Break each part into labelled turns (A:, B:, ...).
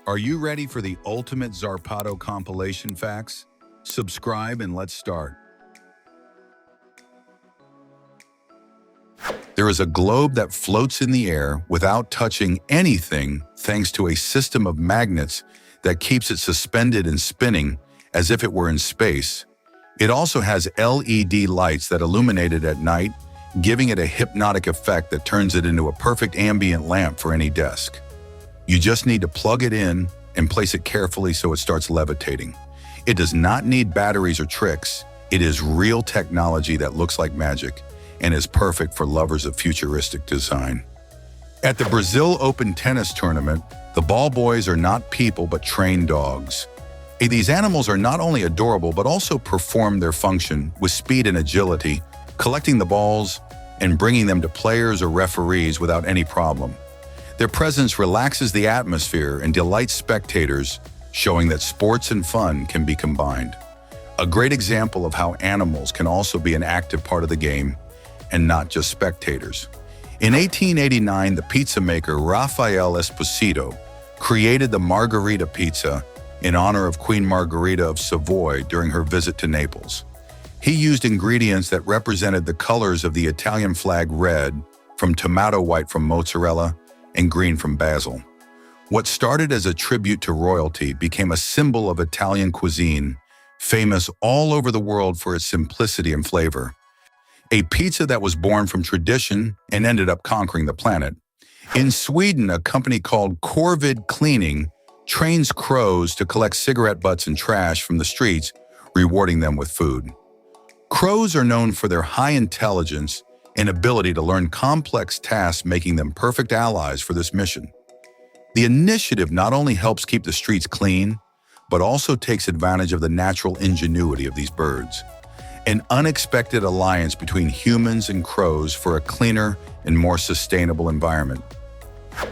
A: Are you ready for the ultimate Zarpado compilation facts? Subscribe and let's start. There is a globe that floats in the air without touching anything thanks to a system of magnets that keeps it suspended and spinning as if it were in space. It also has LED lights that illuminate it at night, giving it a hypnotic effect that turns it into a perfect ambient lamp for any desk. You just need to plug it in and place it carefully so it starts levitating. It does not need batteries or tricks. It is real technology that looks like magic and is perfect for lovers of futuristic design. At the Brazil Open tennis tournament, the ball boys are not people but trained dogs. These animals are not only adorable but also perform their function with speed and agility, collecting the balls and bringing them to players or referees without any problem. Their presence relaxes the atmosphere and delights spectators, showing that sports and fun can be combined. A great example of how animals can also be an active part of the game and not just spectators. In 1889, the pizza maker Rafael Esposito created the Margherita pizza in honor of Queen Margherita of Savoy during her visit to Naples. He used ingredients that represented the colors of the Italian flag: red from tomato, white from mozzarella, and green from basil. What started as a tribute to royalty became a symbol of Italian cuisine, famous all over the world for its simplicity and flavor. A pizza that was born from tradition and ended up conquering the planet. In Sweden, a company called Corvid Cleaning trains crows to collect cigarette butts and trash from the streets, rewarding them with food. Crows are known for their high intelligence and ability to learn complex tasks, making them perfect allies for this mission. The initiative not only helps keep the streets clean, but also takes advantage of the natural ingenuity of these birds. An unexpected alliance between humans and crows for a cleaner and more sustainable environment.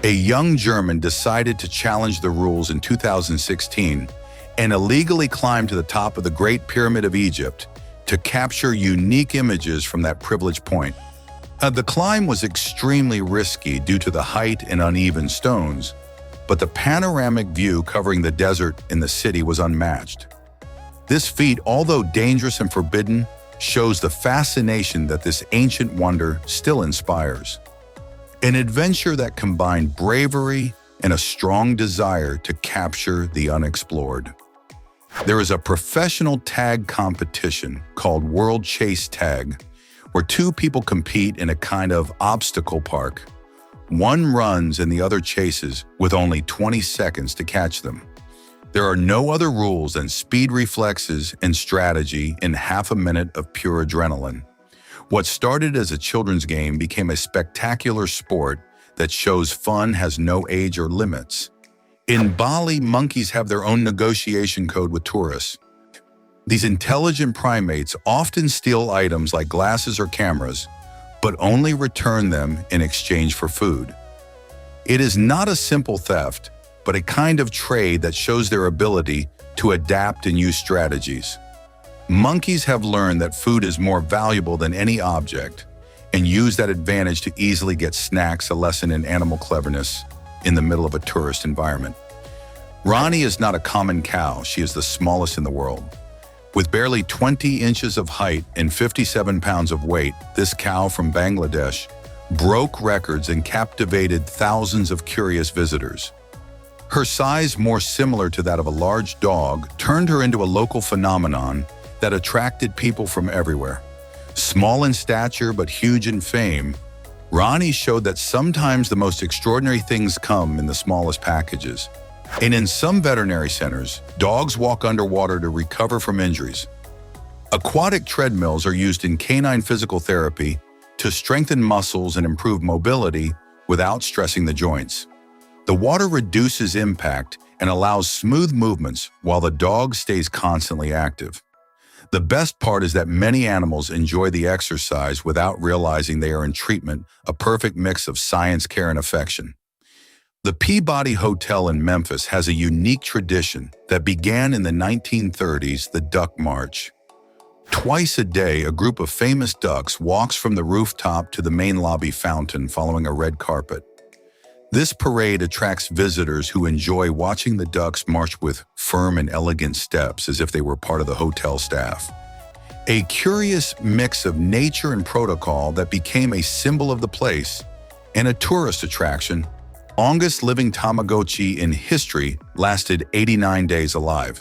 A: A young German decided to challenge the rules in 2016 and illegally climbed to the top of the Great Pyramid of Egypt to capture unique images from that privileged point. The climb was extremely risky due to the height and uneven stones, but the panoramic view covering the desert in the city was unmatched. This feat, although dangerous and forbidden, shows the fascination that this ancient wonder still inspires. An adventure that combined bravery and a strong desire to capture the unexplored. There is a professional tag competition called World Chase Tag, where two people compete in a kind of obstacle park. One runs and the other chases with only 20 seconds to catch them. There are no other rules than speed reflexes and strategy in half a minute of pure adrenaline. What started as a children's game became a spectacular sport that shows fun has no age or limits. In Bali, monkeys have their own negotiation code with tourists. These intelligent primates often steal items like glasses or cameras, but only return them in exchange for food. It is not a simple theft, but a kind of trade that shows their ability to adapt and use strategies. Monkeys have learned that food is more valuable than any object and use that advantage to easily get snacks, a lesson in animal cleverness in the middle of a tourist environment. Rani is not a common cow. She is the smallest in the world. With barely 20 inches of height and 57 pounds of weight, this cow from Bangladesh broke records and captivated thousands of curious visitors. Her size, more similar to that of a large dog, turned her into a local phenomenon that attracted people from everywhere. Small in stature but huge in fame, Rani showed that sometimes the most extraordinary things come in the smallest packages. And in some veterinary centers, dogs walk underwater to recover from injuries. Aquatic treadmills are used in canine physical therapy to strengthen muscles and improve mobility without stressing the joints. The water reduces impact and allows smooth movements while the dog stays constantly active. The best part is that many animals enjoy the exercise without realizing they are in treatment, a perfect mix of science, care, and affection. The Peabody Hotel in Memphis has a unique tradition that began in the 1930s, the Duck March. Twice a day, a group of famous ducks walks from the rooftop to the main lobby fountain following a red carpet. This parade attracts visitors who enjoy watching the ducks march with firm and elegant steps as if they were part of the hotel staff. A curious mix of nature and protocol that became a symbol of the place and a tourist attraction. Longest living Tamagotchi in history lasted 89 days alive.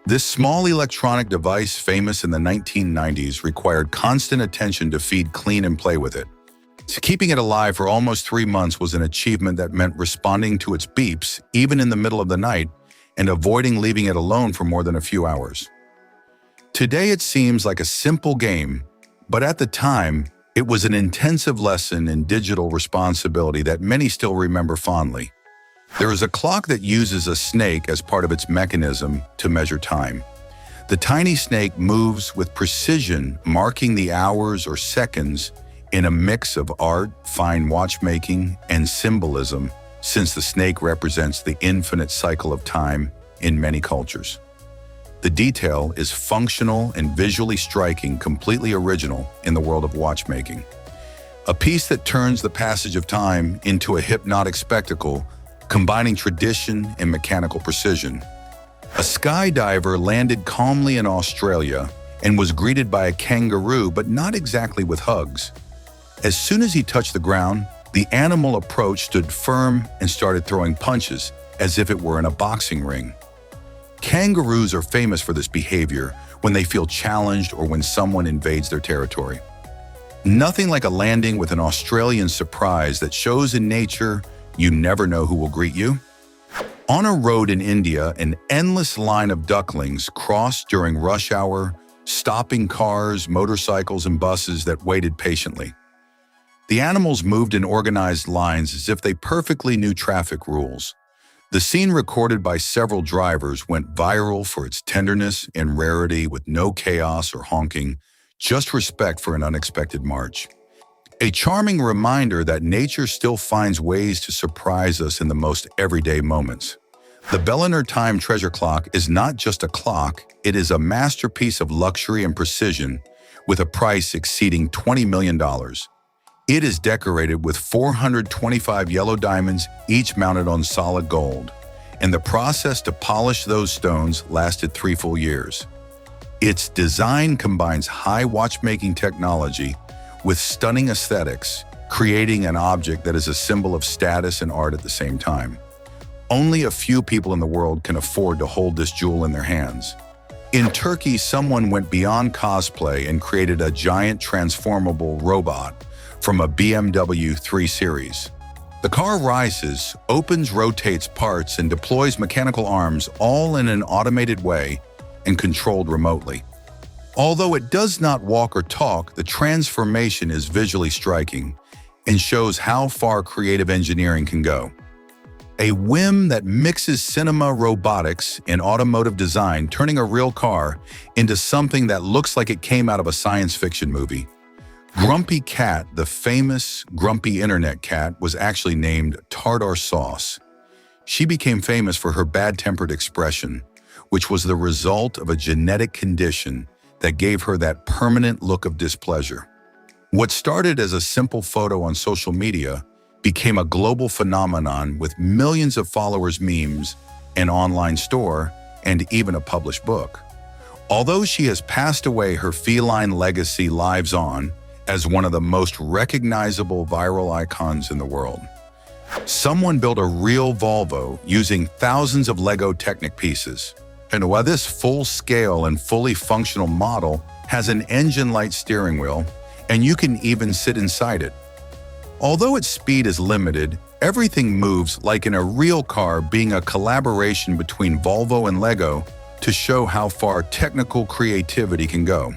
A: This small electronic device, famous in the 1990s, required constant attention to feed, clean, and play with it. Keeping it alive for almost 3 months was an achievement that meant responding to its beeps even in the middle of the night and avoiding leaving it alone for more than a few hours. Today it seems like a simple game, but at the time, it was an intensive lesson in digital responsibility that many still remember fondly. There is a clock that uses a snake as part of its mechanism to measure time. The tiny snake moves with precision, marking the hours or seconds in a mix of art, fine watchmaking, and symbolism, since the snake represents the infinite cycle of time in many cultures. The detail is functional and visually striking, completely original in the world of watchmaking. A piece that turns the passage of time into a hypnotic spectacle, combining tradition and mechanical precision. A skydiver landed calmly in Australia and was greeted by a kangaroo, but not exactly with hugs. As soon as he touched the ground, the animal approached, stood firm, and started throwing punches as if it were in a boxing ring. Kangaroos are famous for this behavior when they feel challenged or when someone invades their territory. Nothing like a landing with an Australian surprise that shows in nature you never know who will greet you. On a road in India, an endless line of ducklings crossed during rush hour, stopping cars, motorcycles, and buses that waited patiently. The animals moved in organized lines as if they perfectly knew traffic rules. The scene, recorded by several drivers, went viral for its tenderness and rarity, with no chaos or honking, just respect for an unexpected march. A charming reminder that nature still finds ways to surprise us in the most everyday moments. The Belliner Time Treasure Clock is not just a clock, it is a masterpiece of luxury and precision, with a price exceeding $20 million. It is decorated with 425 yellow diamonds, each mounted on solid gold, and the process to polish those stones lasted 3 full years. Its design combines high watchmaking technology with stunning aesthetics, creating an object that is a symbol of status and art at the same time. Only a few people in the world can afford to hold this jewel in their hands. In Turkey, someone went beyond cosplay and created a giant transformable robot from a BMW 3 Series. The car rises, opens, rotates parts, and deploys mechanical arms, all in an automated way and controlled remotely. Although it does not walk or talk, the transformation is visually striking and shows how far creative engineering can go. A whim that mixes cinema, robotics, and automotive design, turning a real car into something that looks like it came out of a science fiction movie. Grumpy Cat, the famous grumpy internet cat, was actually named Tartar Sauce. She became famous for her bad-tempered expression, which was the result of a genetic condition that gave her that permanent look of displeasure. What started as a simple photo on social media became a global phenomenon with millions of followers, memes, an online store, and even a published book. Although she has passed away, her feline legacy lives on as one of the most recognizable viral icons in the world. Someone built a real Volvo using thousands of Lego Technic pieces. And while this full-scale and fully functional model has an engine-light steering wheel, and you can even sit inside it. Although its speed is limited, everything moves like in a real car, being a collaboration between Volvo and Lego to show how far technical creativity can go.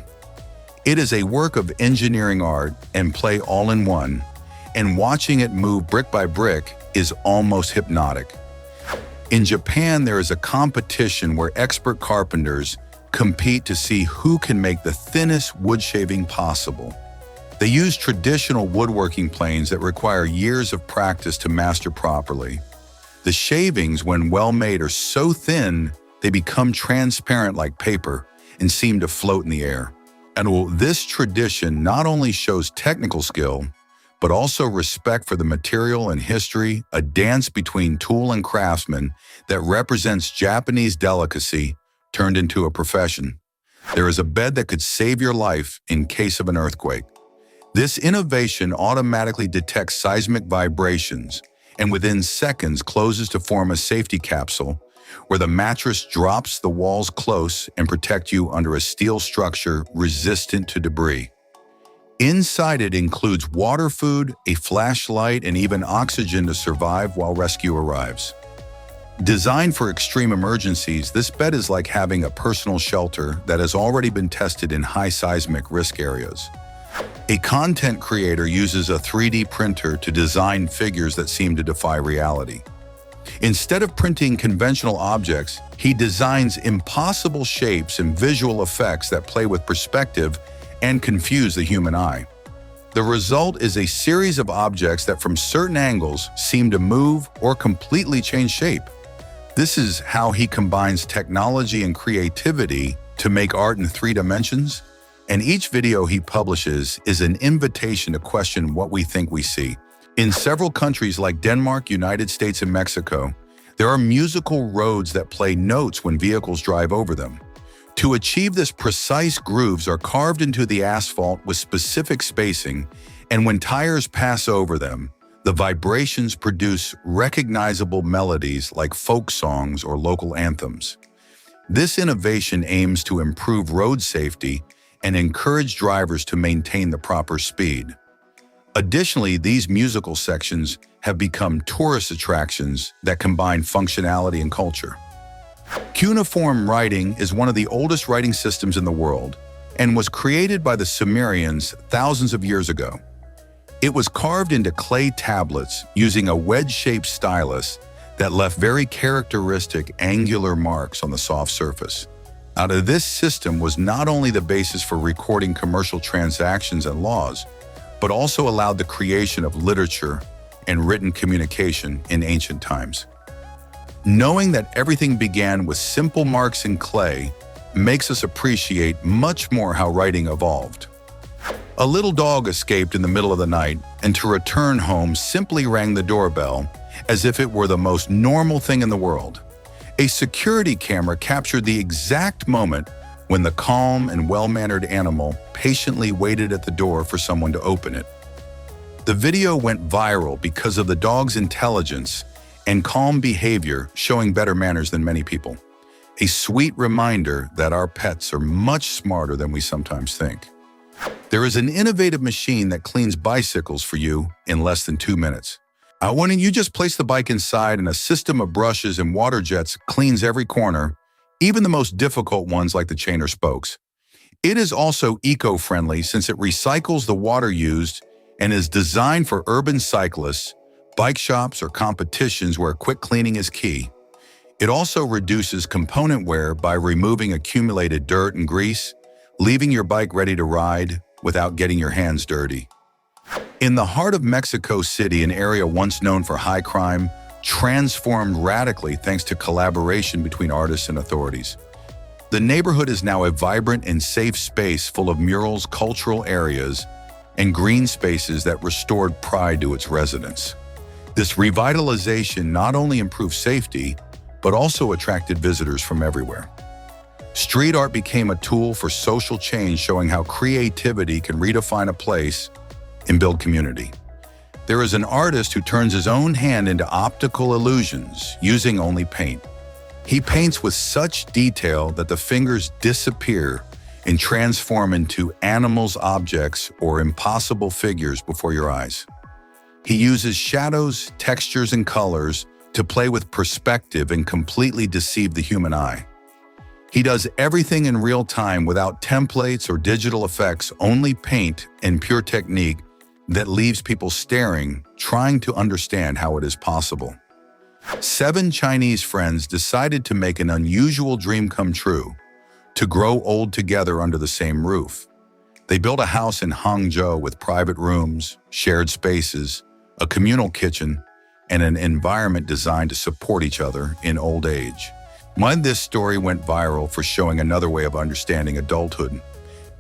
A: It is a work of engineering, art, and play all in one, and watching it move brick by brick is almost hypnotic. In Japan, there is a competition where expert carpenters compete to see who can make the thinnest wood shaving possible. They use traditional woodworking planes that require years of practice to master properly. The shavings, when well made, are so thin they become transparent like paper and seem to float in the air. And this tradition not only shows technical skill, but also respect for the material and history, a dance between tool and craftsman that represents Japanese delicacy turned into a profession. There is a bed that could save your life in case of an earthquake. This innovation automatically detects seismic vibrations and within seconds closes to form a safety capsule where the mattress drops the walls close and protect you under a steel structure resistant to debris. Inside it includes water, food, a flashlight, and even oxygen to survive while rescue arrives. Designed for extreme emergencies, this bed is like having a personal shelter that has already been tested in high seismic risk areas. A content creator uses a 3D printer to design figures that seem to defy reality. Instead of printing conventional objects, he designs impossible shapes and visual effects that play with perspective and confuse the human eye. The result is a series of objects that from certain angles seem to move or completely change shape. This is how he combines technology and creativity to make art in 3 dimensions, and each video he publishes is an invitation to question what we think we see. In several countries like Denmark, United States, and Mexico, there are musical roads that play notes when vehicles drive over them. To achieve this, precise grooves are carved into the asphalt with specific spacing, and when tires pass over them, the vibrations produce recognizable melodies like folk songs or local anthems. This innovation aims to improve road safety and encourage drivers to maintain the proper speed. Additionally, these musical sections have become tourist attractions that combine functionality and culture. Cuneiform writing is one of the oldest writing systems in the world and was created by the Sumerians thousands of years ago. It was carved into clay tablets using a wedge-shaped stylus that left very characteristic angular marks on the soft surface. Out of this system was not only the basis for recording commercial transactions and laws, but also allowed the creation of literature and written communication in ancient times. Knowing that everything began with simple marks in clay makes us appreciate much more how writing evolved. A little dog escaped in the middle of the night, and to return home simply rang the doorbell as if it were the most normal thing in the world. A security camera captured the exact moment when the calm and well-mannered animal patiently waited at the door for someone to open it. The video went viral because of the dog's intelligence and calm behavior, showing better manners than many people. A sweet reminder that our pets are much smarter than we sometimes think. There is an innovative machine that cleans bicycles for you in less than 2 minutes. When you just place the bike inside and a system of brushes and water jets cleans every corner, even the most difficult ones like the chain or spokes. It is also eco-friendly since it recycles the water used and is designed for urban cyclists, bike shops, or competitions where quick cleaning is key. It also reduces component wear by removing accumulated dirt and grease, leaving your bike ready to ride without getting your hands dirty. In the heart of Mexico City, an area once known for high crime, transformed radically thanks to collaboration between artists and authorities. The neighborhood is now a vibrant and safe space full of murals, cultural areas, and green spaces that restored pride to its residents. This revitalization not only improved safety, but also attracted visitors from everywhere. Street art became a tool for social change, showing how creativity can redefine a place and build community. There is an artist who turns his own hand into optical illusions using only paint. He paints with such detail that the fingers disappear and transform into animals, objects, or impossible figures before your eyes. He uses shadows, textures, and colors to play with perspective and completely deceive the human eye. He does everything in real time without templates or digital effects, only paint and pure technique that leaves people staring, trying to understand how it is possible. 7 Chinese friends decided to make an unusual dream come true, to grow old together under the same roof. They built a house in Hangzhou with private rooms, shared spaces, a communal kitchen, and an environment designed to support each other in old age. This story went viral for showing another way of understanding adulthood.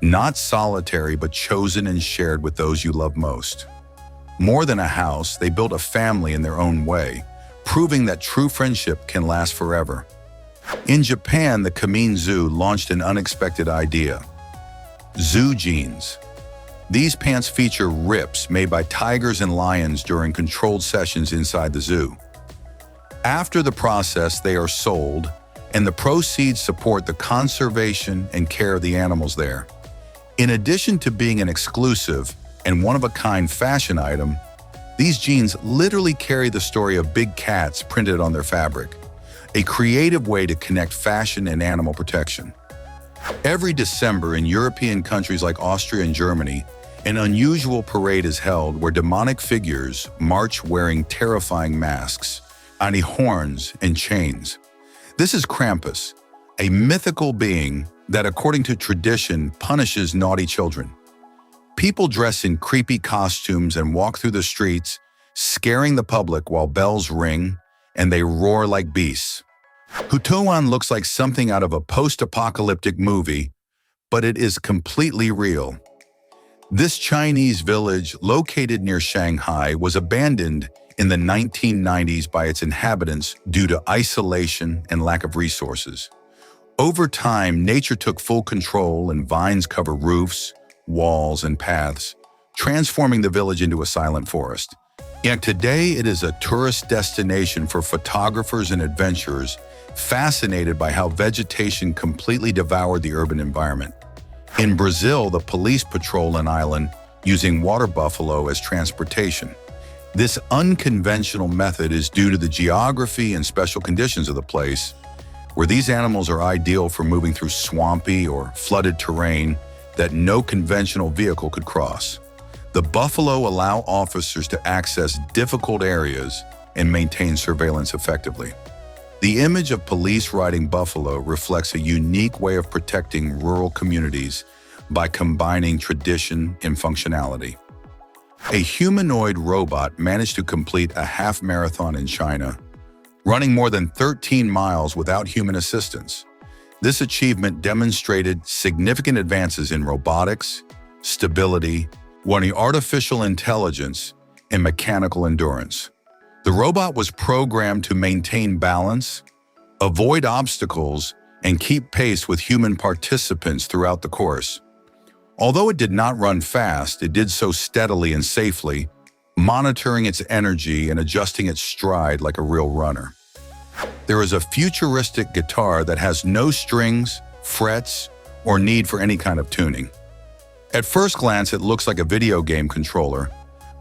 A: Not solitary, but chosen and shared with those you love most. More than a house, they built a family in their own way, proving that true friendship can last forever. In Japan, the Kamine Zoo launched an unexpected idea: zoo jeans. These pants feature rips made by tigers and lions during controlled sessions inside the zoo. After the process, they are sold, and the proceeds support the conservation and care of the animals there. In addition to being an exclusive and one-of-a-kind fashion item, these jeans literally carry the story of big cats printed on their fabric, a creative way to connect fashion and animal protection. Every December in European countries like Austria and Germany, an unusual parade is held where demonic figures march wearing terrifying masks, tiny horns, and chains. This is Krampus, a mythical being that, according to tradition, punishes naughty children. People dress in creepy costumes and walk through the streets, scaring the public while bells ring and they roar like beasts. Hutuan looks like something out of a post-apocalyptic movie, but it is completely real. This Chinese village, located near Shanghai, was abandoned in the 1990s by its inhabitants due to isolation and lack of resources. Over time, nature took full control and vines cover roofs, walls, and paths, transforming the village into a silent forest. Yet today, it is a tourist destination for photographers and adventurers fascinated by how vegetation completely devoured the urban environment. In Brazil, the police patrol an island using water buffalo as transportation. This unconventional method is due to the geography and special conditions of the place, where these animals are ideal for moving through swampy or flooded terrain that no conventional vehicle could cross. The buffalo allow officers to access difficult areas and maintain surveillance effectively. The image of police riding buffalo reflects a unique way of protecting rural communities by combining tradition and functionality. A humanoid robot managed to complete a half marathon in China, running more than 13 miles without human assistance. This achievement demonstrated significant advances in robotics, stability, artificial intelligence, and mechanical endurance. The robot was programmed to maintain balance, avoid obstacles, and keep pace with human participants throughout the course. Although it did not run fast, it did so steadily and safely, monitoring its energy and adjusting its stride like a real runner. There is a futuristic guitar that has no strings, frets, or need for any kind of tuning. At first glance, it looks like a video game controller,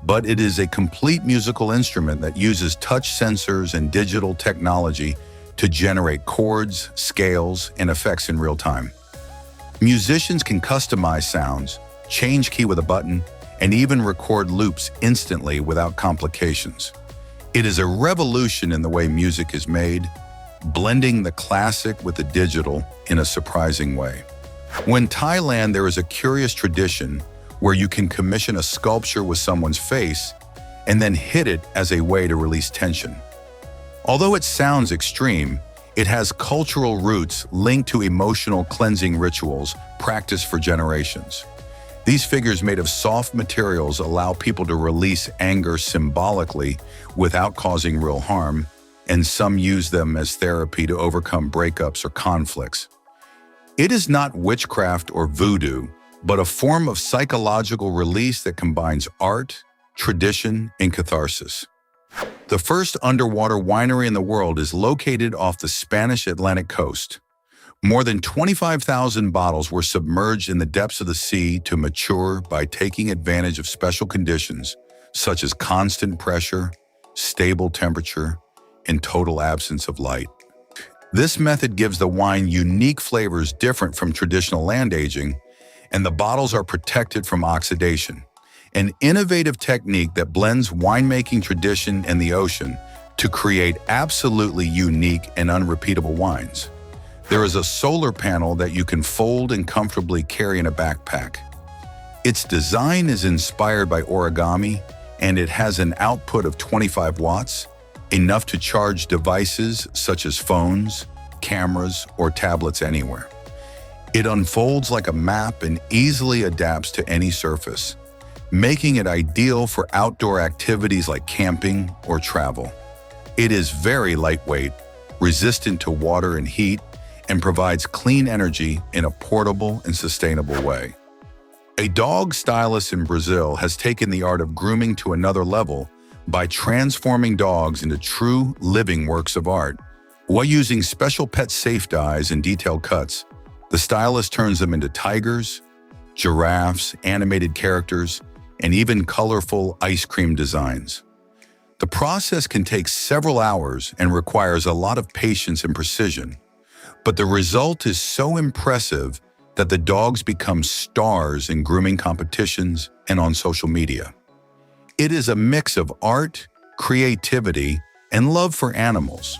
A: but it is a complete musical instrument that uses touch sensors and digital technology to generate chords, scales, and effects in real time. Musicians can customize sounds, change key with a button, and even record loops instantly without complications. It is a revolution in the way music is made, blending the classic with the digital in a surprising way. In Thailand, there is a curious tradition where you can commission a sculpture with someone's face and then hit it as a way to release tension. Although it sounds extreme, it has cultural roots linked to emotional cleansing rituals practiced for generations. These figures made of soft materials allow people to release anger symbolically without causing real harm, and some use them as therapy to overcome breakups or conflicts. It is not witchcraft or voodoo, but a form of psychological release that combines art, tradition, and catharsis. The first underwater winery in the world is located off the Spanish Atlantic coast. More than 25,000 bottles were submerged in the depths of the sea to mature by taking advantage of special conditions such as constant pressure, stable temperature, and total absence of light. This method gives the wine unique flavors different from traditional land aging, and the bottles are protected from oxidation, an innovative technique that blends winemaking tradition and the ocean to create absolutely unique and unrepeatable wines. There is a solar panel that you can fold and comfortably carry in a backpack. Its design is inspired by origami, and it has an output of 25 watts, enough to charge devices such as phones, cameras, or tablets anywhere. It unfolds like a map and easily adapts to any surface. making it ideal for outdoor activities like camping or travel. It is very lightweight, resistant to water and heat, and provides clean energy in a portable and sustainable way. A dog stylist in Brazil has taken the art of grooming to another level by transforming dogs into true living works of art. While using special pet safe dyes and detailed cuts, the stylist turns them into tigers, giraffes, animated characters, and even colorful ice cream designs. The process can take several hours and requires a lot of patience and precision, but the result is so impressive that the dogs become stars in grooming competitions and on social media. It is a mix of art, creativity, and love for animals.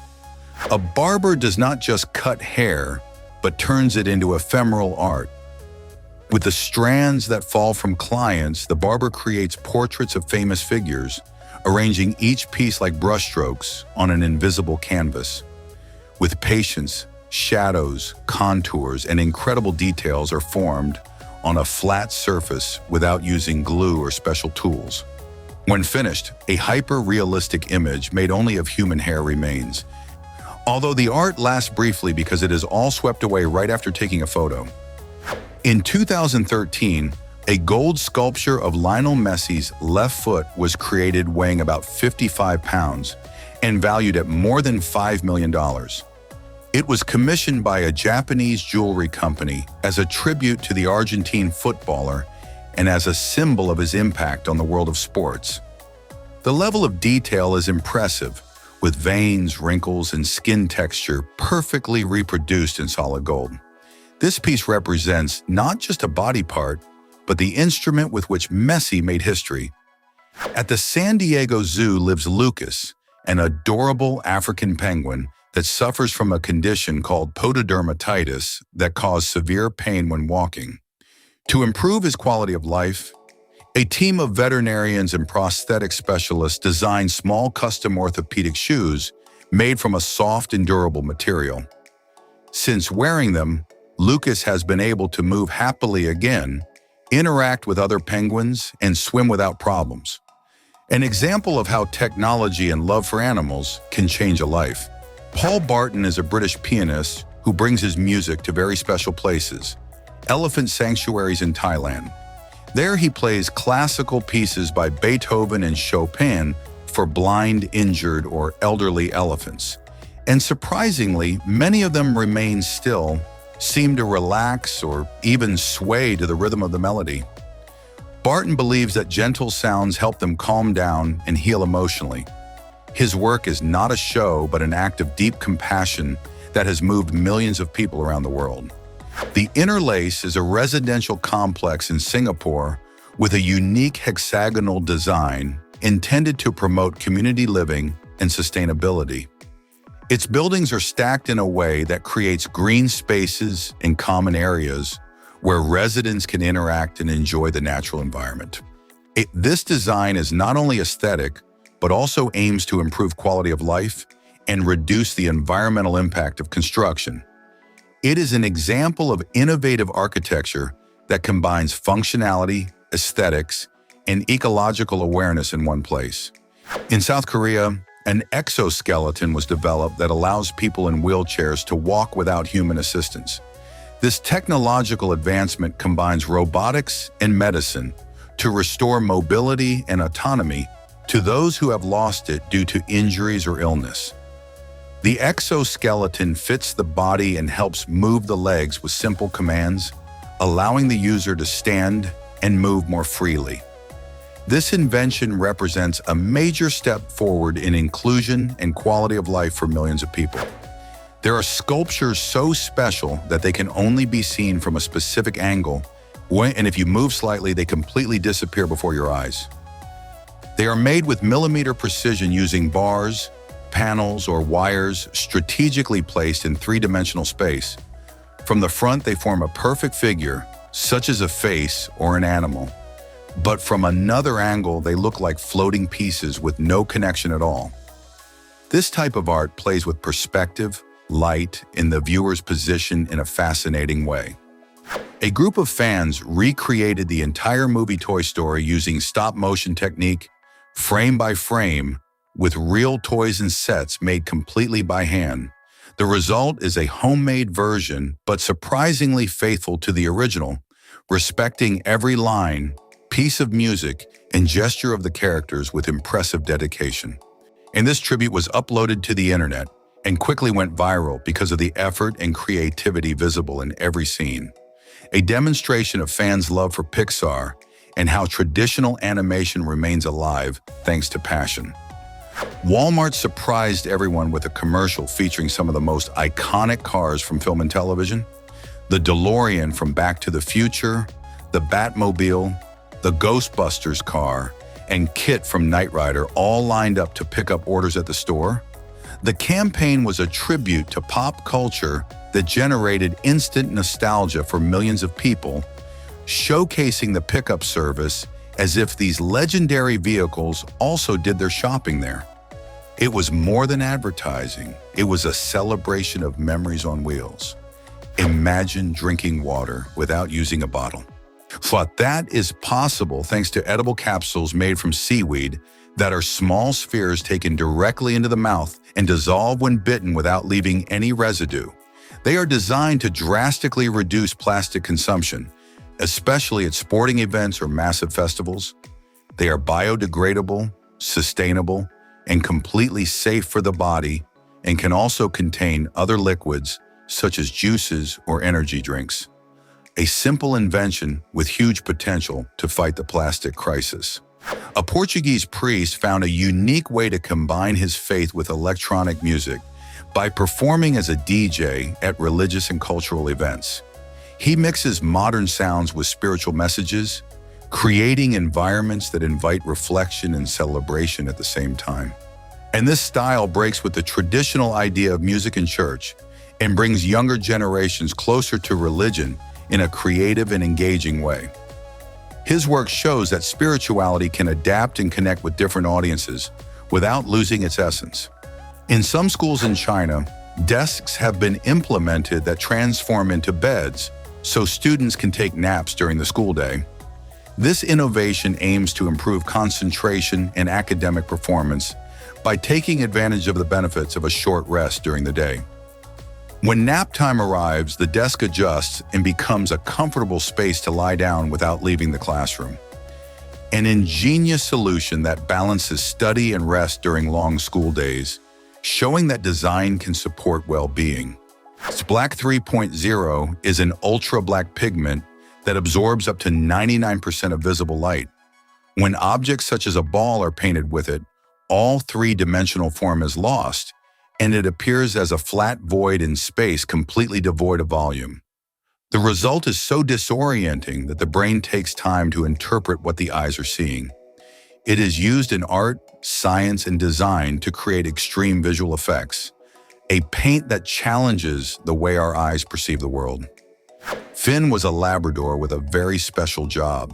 A: A barber does not just cut hair, but turns it into ephemeral art. With the strands that fall from clients, the barber creates portraits of famous figures, arranging each piece like brushstrokes on an invisible canvas. With patience, shadows, contours, and incredible details are formed on a flat surface without using glue or special tools. When finished, a hyper-realistic image made only of human hair remains, although the art lasts briefly because it is all swept away right after taking a photo. In 2013, a gold sculpture of Lionel Messi's left foot was created, weighing about 55 pounds and valued at more than $5 million. It was commissioned by a Japanese jewelry company as a tribute to the Argentine footballer and as a symbol of his impact on the world of sports. The level of detail is impressive, with veins, wrinkles, and skin texture perfectly reproduced in solid gold. This piece represents not just a body part, but the instrument with which Messi made history. At the San Diego Zoo lives Lucas, an adorable African penguin that suffers from a condition called pododermatitis that causes severe pain when walking. To improve his quality of life, a team of veterinarians and prosthetic specialists designed small custom orthopedic shoes made from a soft and durable material. Since wearing them, Lucas has been able to move happily again, interact with other penguins, and swim without problems. An example of how technology and love for animals can change a life. Paul Barton is a British pianist who brings his music to very special places, elephant sanctuaries in Thailand. There he plays classical pieces by Beethoven and Chopin for blind, injured, or elderly elephants. And surprisingly, many of them remain still, seem to relax or even sway to the rhythm of the melody. Barton believes that gentle sounds help them calm down and heal emotionally. His work is not a show, but an act of deep compassion that has moved millions of people around the world. The Inner Lace is a residential complex in Singapore with a unique hexagonal design intended to promote community living and sustainability. Its buildings are stacked in a way that creates green spaces and common areas where residents can interact and enjoy the natural environment. This design is not only aesthetic, but also aims to improve quality of life and reduce the environmental impact of construction. It is an example of innovative architecture that combines functionality, aesthetics, and ecological awareness in one place. In South Korea, an exoskeleton was developed that allows people in wheelchairs to walk without human assistance. This technological advancement combines robotics and medicine to restore mobility and autonomy to those who have lost it due to injuries or illness. The exoskeleton fits the body and helps move the legs with simple commands, allowing the user to stand and move more freely. This invention represents a major step forward in inclusion and quality of life for millions of people. There are sculptures so special that they can only be seen from a specific angle, and if you move slightly, they completely disappear before your eyes. They are made with millimeter precision using bars, panels, or wires strategically placed in three-dimensional space. From the front, they form a perfect figure, such as a face or an animal. But from another angle, they look like floating pieces with no connection at all. This type of art plays with perspective, light, and the viewer's position in a fascinating way. A group of fans recreated the entire movie Toy Story using stop-motion technique, frame by frame, with real toys and sets made completely by hand. The result is a homemade version, but surprisingly faithful to the original, respecting every line, piece of music, and gesture of the characters with impressive dedication. And this tribute was uploaded to the internet and quickly went viral because of the effort and creativity visible in every scene. A demonstration of fans' love for Pixar and how traditional animation remains alive thanks to passion. Walmart surprised everyone with a commercial featuring some of the most iconic cars from film and television. The DeLorean from Back to the Future, the Batmobile, the Ghostbusters car, and Kit from Knight Rider all lined up to pick up orders at the store. The campaign was a tribute to pop culture that generated instant nostalgia for millions of people, showcasing the pickup service as if these legendary vehicles also did their shopping there. It was more than advertising. It was a celebration of memories on wheels. Imagine drinking water without using a bottle. But that is possible thanks to edible capsules made from seaweed that are small spheres taken directly into the mouth and dissolve when bitten without leaving any residue. They are designed to drastically reduce plastic consumption, especially at sporting events or massive festivals. They are biodegradable, sustainable, and completely safe for the body, and can also contain other liquids such as juices or energy drinks. A simple invention with huge potential to fight the plastic crisis. A Portuguese priest found a unique way to combine his faith with electronic music by performing as a DJ at religious and cultural events. He mixes modern sounds with spiritual messages, creating environments that invite reflection and celebration at the same time. And this style breaks with the traditional idea of music in church and brings younger generations closer to religion in a creative and engaging way. His work shows that spirituality can adapt and connect with different audiences without losing its essence. In some schools in China, desks have been implemented that transform into beds so students can take naps during the school day. This innovation aims to improve concentration and academic performance by taking advantage of the benefits of a short rest during the day. When nap time arrives, the desk adjusts and becomes a comfortable space to lie down without leaving the classroom. An ingenious solution that balances study and rest during long school days, showing that design can support well-being. Black 3.0 is an ultra-black pigment that absorbs up to 99% of visible light. When objects such as a ball are painted with it, all three-dimensional form is lost, and it appears as a flat void in space completely devoid of volume. The result is so disorienting that the brain takes time to interpret what the eyes are seeing. It is used in art, science, and design to create extreme visual effects, a paint that challenges the way our eyes perceive the world. Finn was a Labrador with a very special job,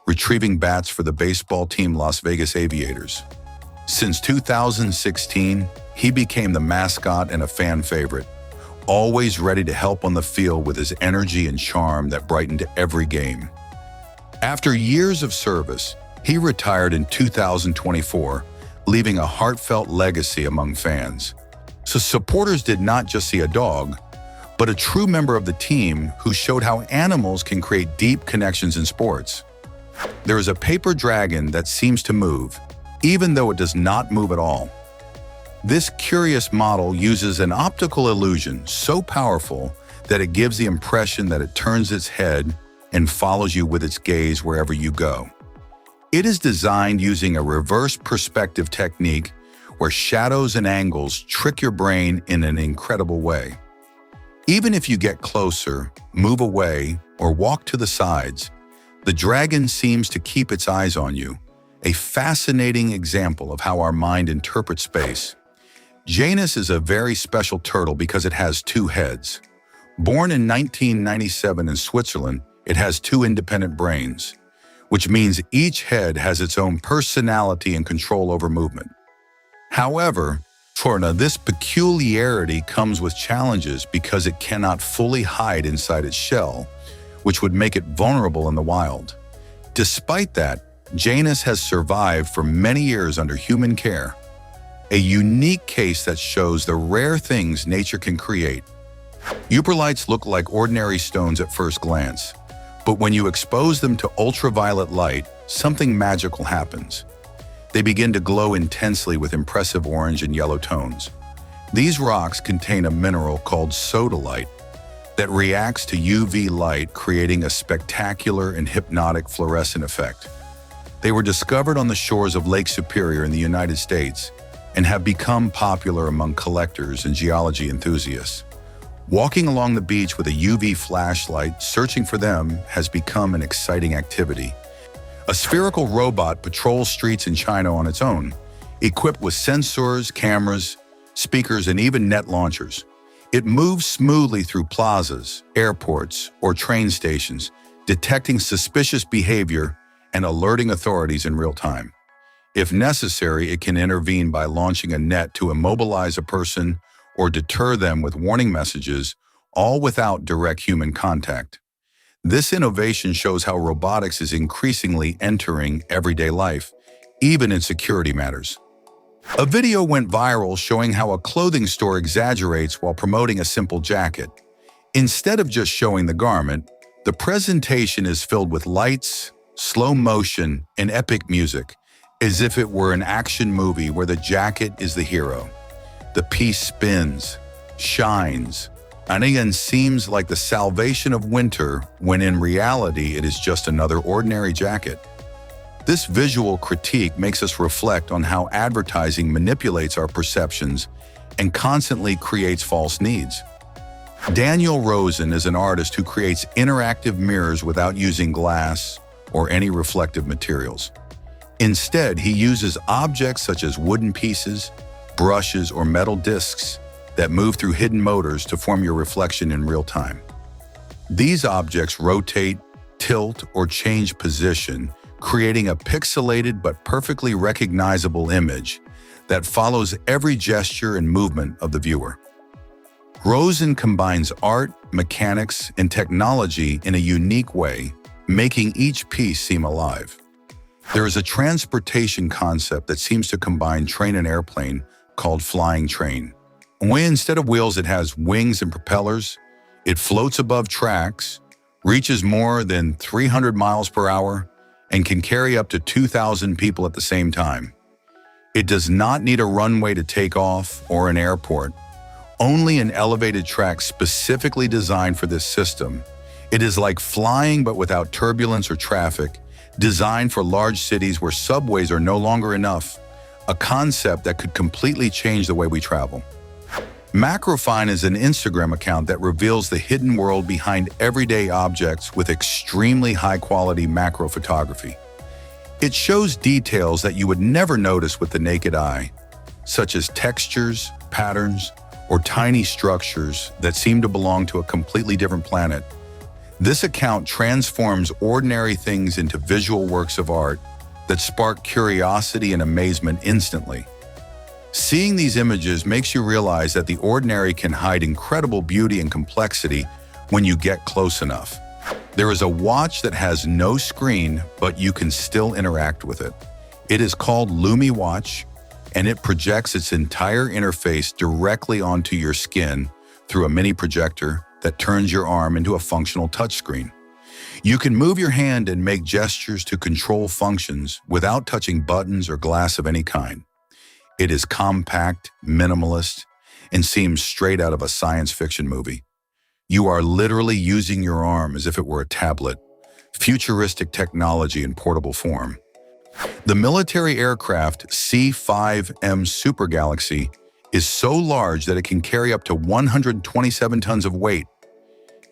A: retrieving bats for the baseball team Las Vegas Aviators. Since 2016, he became the mascot and a fan favorite, always ready to help on the field with his energy and charm that brightened every game. After years of service, he retired in 2024, leaving a heartfelt legacy among fans. So supporters did not just see a dog, but a true member of the team who showed how animals can create deep connections in sports. There is a paper dragon that seems to move, even though it does not move at all. This curious model uses an optical illusion so powerful that it gives the impression that it turns its head and follows you with its gaze wherever you go. It is designed using a reverse perspective technique where shadows and angles trick your brain in an incredible way. Even if you get closer, move away, or walk to the sides, the dragon seems to keep its eyes on you, a fascinating example of how our mind interprets space. Janus is a very special turtle because it has two heads. Born in 1997 in Switzerland, it has two independent brains, which means each head has its own personality and control over movement. However, this peculiarity comes with challenges because it cannot fully hide inside its shell, which would make it vulnerable in the wild. Despite that, Janus has survived for many years under human care, a unique case that shows the rare things nature can create. Uperlites look like ordinary stones at first glance, but when you expose them to ultraviolet light, something magical happens. They begin to glow intensely with impressive orange and yellow tones. These rocks contain a mineral called sodalite that reacts to UV light, creating a spectacular and hypnotic fluorescent effect. They were discovered on the shores of Lake Superior in the United States and have become popular among collectors and geology enthusiasts. Walking along the beach with a UV flashlight, searching for them has become an exciting activity. A spherical robot patrols streets in China on its own, equipped with sensors, cameras, speakers, and even net launchers. It moves smoothly through plazas, airports, or train stations, detecting suspicious behavior and alerting authorities in real time. If necessary, it can intervene by launching a net to immobilize a person or deter them with warning messages, all without direct human contact. This innovation shows how robotics is increasingly entering everyday life, even in security matters. A video went viral showing how a clothing store exaggerates while promoting a simple jacket. Instead of just showing the garment, the presentation is filled with lights, slow motion, and epic music, as if it were an action movie where the jacket is the hero. The piece spins, shines, and again seems like the salvation of winter, when in reality it is just another ordinary jacket. This visual critique makes us reflect on how advertising manipulates our perceptions and constantly creates false needs. Daniel Rosen is an artist who creates interactive mirrors without using glass or any reflective materials. Instead, he uses objects such as wooden pieces, brushes, or metal discs that move through hidden motors to form your reflection in real time. These objects rotate, tilt, or change position, creating a pixelated but perfectly recognizable image that follows every gesture and movement of the viewer. Rosen combines art, mechanics, and technology in a unique way, making each piece seem alive. There is a transportation concept that seems to combine train and airplane called flying train. When instead of wheels it has wings and propellers, it floats above tracks, reaches more than 300 miles per hour, and can carry up to 2,000 people at the same time. It does not need a runway to take off or an airport, only an elevated track specifically designed for this system. It is like flying but without turbulence or traffic, designed for large cities where subways are no longer enough, a concept that could completely change the way we travel. Macrofine is an Instagram account that reveals the hidden world behind everyday objects with extremely high-quality macro photography. It shows details that you would never notice with the naked eye, such as textures, patterns, or tiny structures that seem to belong to a completely different planet. This account transforms ordinary things into visual works of art that spark curiosity and amazement instantly. Seeing these images makes you realize that the ordinary can hide incredible beauty and complexity when you get close enough. There is a watch that has no screen, but you can still interact with it. It is called Lumi Watch, and it projects its entire interface directly onto your skin through a mini projector that turns your arm into a functional touchscreen. You can move your hand and make gestures to control functions without touching buttons or glass of any kind. It is compact, minimalist, and seems straight out of a science fiction movie. You are literally using your arm as if it were a tablet, futuristic technology in portable form. The military aircraft C-5M Super Galaxy is so large that it can carry up to 127 tons of weight.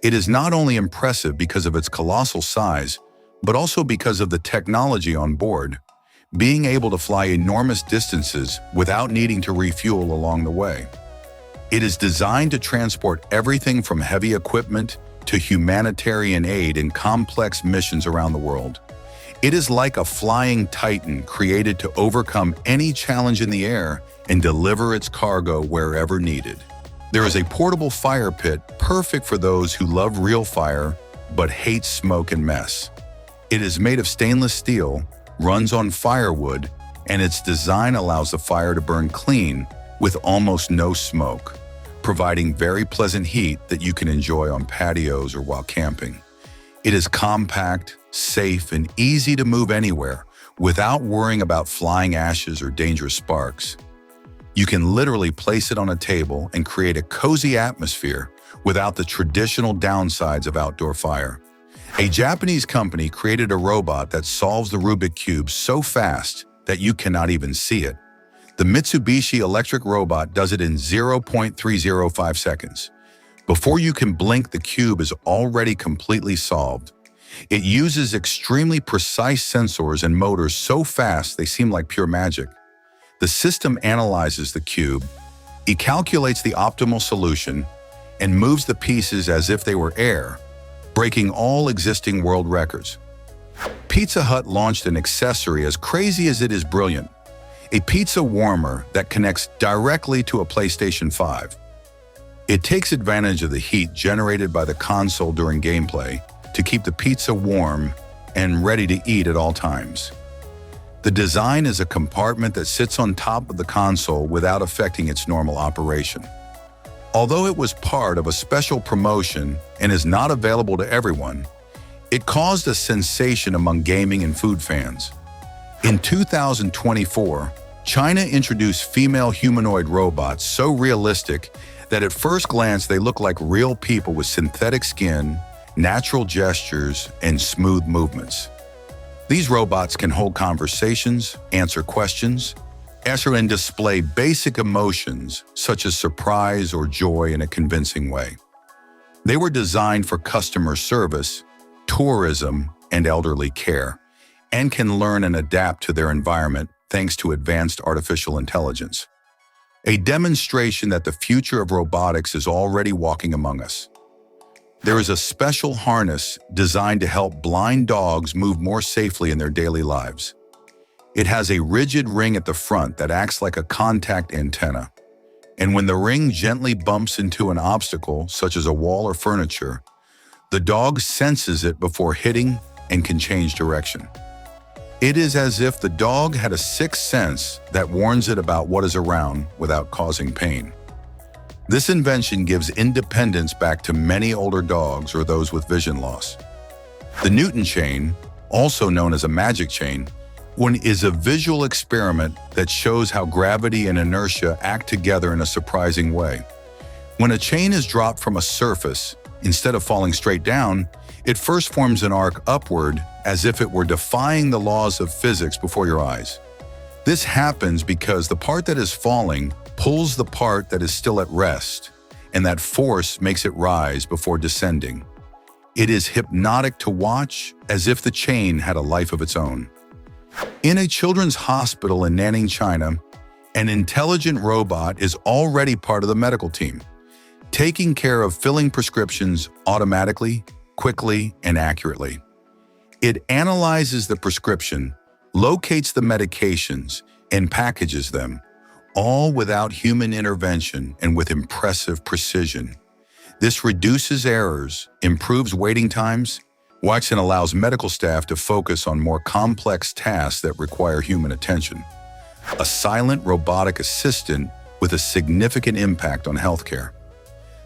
A: It is not only impressive because of its colossal size, but also because of the technology on board, being able to fly enormous distances without needing to refuel along the way. It is designed to transport everything from heavy equipment to humanitarian aid in complex missions around the world. It is like a flying titan created to overcome any challenge in the air and deliver its cargo wherever needed. There is a portable fire pit perfect for those who love real fire but hates smoke and mess. It is made of stainless steel, runs on firewood, and its design allows the fire to burn clean with almost no smoke, providing very pleasant heat that you can enjoy on patios or while camping. It is compact, safe, and easy to move anywhere without worrying about flying ashes or dangerous sparks. You can literally place it on a table and create a cozy atmosphere without the traditional downsides of outdoor fire. A Japanese company created a robot that solves the Rubik Cube so fast that you cannot even see it. The Mitsubishi electric robot does it in 0.305 seconds. Before you can blink, the cube is already completely solved. It uses extremely precise sensors and motors so fast they seem like pure magic. The system analyzes the cube, it calculates the optimal solution, and moves the pieces as if they were air, breaking all existing world records. Pizza Hut launched an accessory as crazy as it is brilliant, a pizza warmer that connects directly to a PlayStation 5. It takes advantage of the heat generated by the console during gameplay to keep the pizza warm and ready to eat at all times. The design is a compartment that sits on top of the console without affecting its normal operation. Although it was part of a special promotion and is not available to everyone, it caused a sensation among gaming and food fans. In 2024, China introduced female humanoid robots so realistic that at first glance they look like real people with synthetic skin, natural gestures, and smooth movements. These robots can hold conversations, answer questions, and display basic emotions such as surprise or joy in a convincing way. They were designed for customer service, tourism, and elderly care, and can learn and adapt to their environment thanks to advanced artificial intelligence. A demonstration that the future of robotics is already walking among us. There is a special harness designed to help blind dogs move more safely in their daily lives. It has a rigid ring at the front that acts like a contact antenna. And when the ring gently bumps into an obstacle, such as a wall or furniture, the dog senses it before hitting and can change direction. It is as if the dog had a sixth sense that warns it about what is around without causing pain. This invention gives independence back to many older dogs or those with vision loss. The Newton chain, also known as a magic chain, is a visual experiment that shows how gravity and inertia act together in a surprising way. When a chain is dropped from a surface, instead of falling straight down, it first forms an arc upward as if it were defying the laws of physics before your eyes. This happens because the part that is falling pulls the part that is still at rest, and that force makes it rise before descending. It is hypnotic to watch, as if the chain had a life of its own. In a children's hospital in Nanning, China, an intelligent robot is already part of the medical team, taking care of filling prescriptions automatically, quickly, and accurately. It analyzes the prescription, locates the medications, and packages them, all without human intervention and with impressive precision. This reduces errors, improves waiting times, and allows medical staff to focus on more complex tasks that require human attention. A silent robotic assistant with a significant impact on healthcare.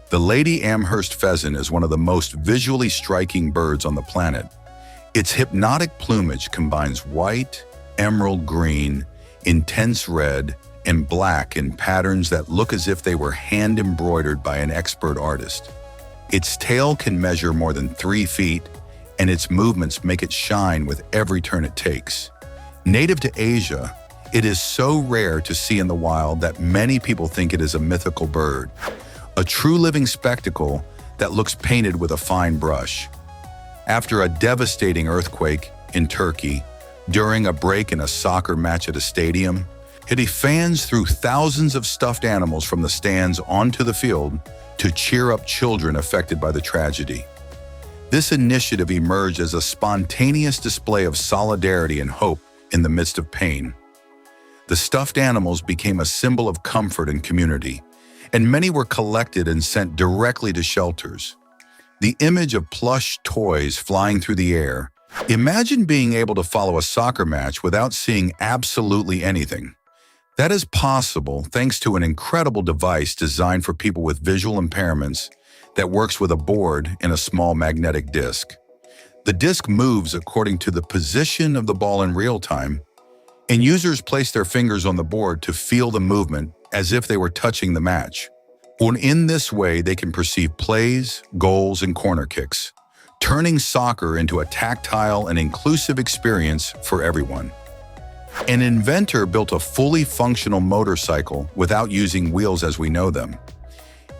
A: The Lady Amherst pheasant is one of the most visually striking birds on the planet. Its hypnotic plumage combines white, emerald green, intense red, and black in patterns that look as if they were hand-embroidered by an expert artist. Its tail can measure more than 3 feet, and its movements make it shine with every turn it takes. Native to Asia, it is so rare to see in the wild that many people think it is a mythical bird, a true living spectacle that looks painted with a fine brush. After a devastating earthquake in Turkey, during a break in a soccer match at a stadium, fans threw thousands of stuffed animals from the stands onto the field to cheer up children affected by the tragedy. This initiative emerged as a spontaneous display of solidarity and hope in the midst of pain. The stuffed animals became a symbol of comfort and community, and many were collected and sent directly to shelters. The image of plush toys flying through the air. Imagine being able to follow a soccer match without seeing absolutely anything. That is possible thanks to an incredible device designed for people with visual impairments that works with a board and a small magnetic disc. The disc moves according to the position of the ball in real time, and users place their fingers on the board to feel the movement as if they were touching the match. And in this way, they can perceive plays, goals, and corner kicks, turning soccer into a tactile and inclusive experience for everyone. An inventor built a fully functional motorcycle without using wheels as we know them.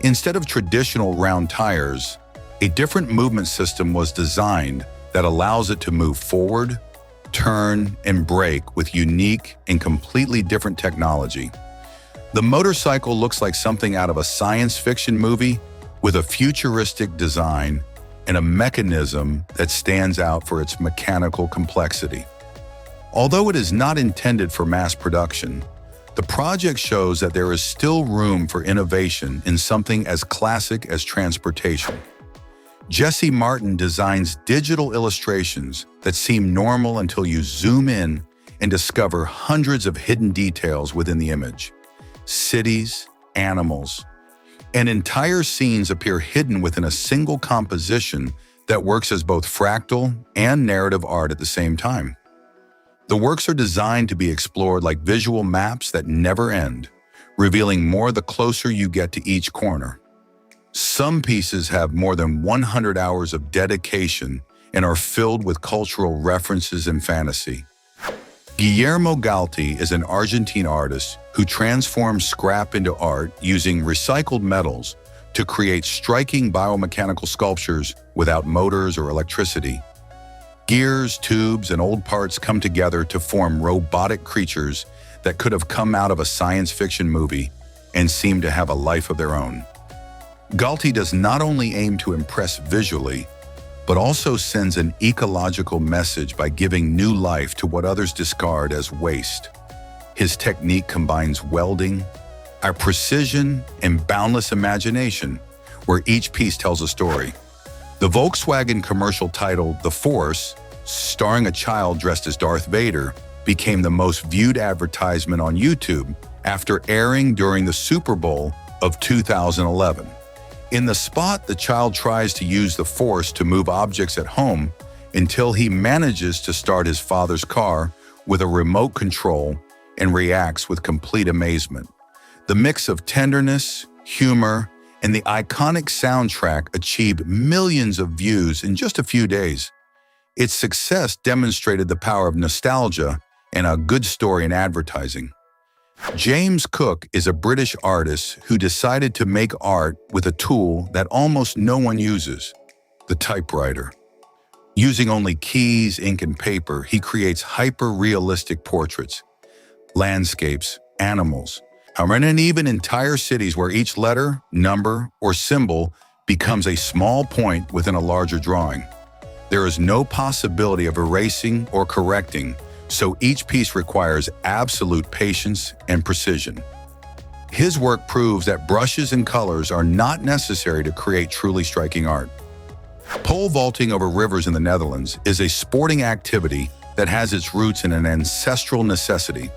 A: Instead of traditional round tires, a different movement system was designed that allows it to move forward, turn, and brake with unique and completely different technology. The motorcycle looks like something out of a science fiction movie with a futuristic design and a mechanism that stands out for its mechanical complexity. Although it is not intended for mass production, the project shows that there is still room for innovation in something as classic as transportation. Jesse Martin designs digital illustrations that seem normal until you zoom in and discover hundreds of hidden details within the image. Cities, animals, and entire scenes appear hidden within a single composition that works as both fractal and narrative art at the same time. The works are designed to be explored like visual maps that never end, revealing more the closer you get to each corner. Some pieces have more than 100 hours of dedication and are filled with cultural references and fantasy. Guillermo Galti is an Argentine artist who transforms scrap into art using recycled metals to create striking biomechanical sculptures without motors or electricity. Gears, tubes, and old parts come together to form robotic creatures that could have come out of a science fiction movie and seem to have a life of their own. Galti does not only aim to impress visually, but also sends an ecological message by giving new life to what others discard as waste. His technique combines welding, our precision, and boundless imagination, where each piece tells a story. The Volkswagen commercial titled The Force, starring a child dressed as Darth Vader, became the most viewed advertisement on YouTube after airing during the Super Bowl of 2011. In the spot, the child tries to use the Force to move objects at home until he manages to start his father's car with a remote control and reacts with complete amazement. The mix of tenderness, humor, and the iconic soundtrack achieved millions of views in just a few days. Its success demonstrated the power of nostalgia and a good story in advertising. James Cook is a British artist who decided to make art with a tool that almost no one uses, the typewriter. Using only keys, ink, and paper, he creates hyper-realistic portraits, landscapes, animals, and even entire cities where each letter, number, or symbol becomes a small point within a larger drawing. There is no possibility of erasing or correcting, so each piece requires absolute patience and precision. His work proves that brushes and colors are not necessary to create truly striking art. Pole vaulting over rivers in the Netherlands is a sporting activity that has its roots in an ancestral necessity.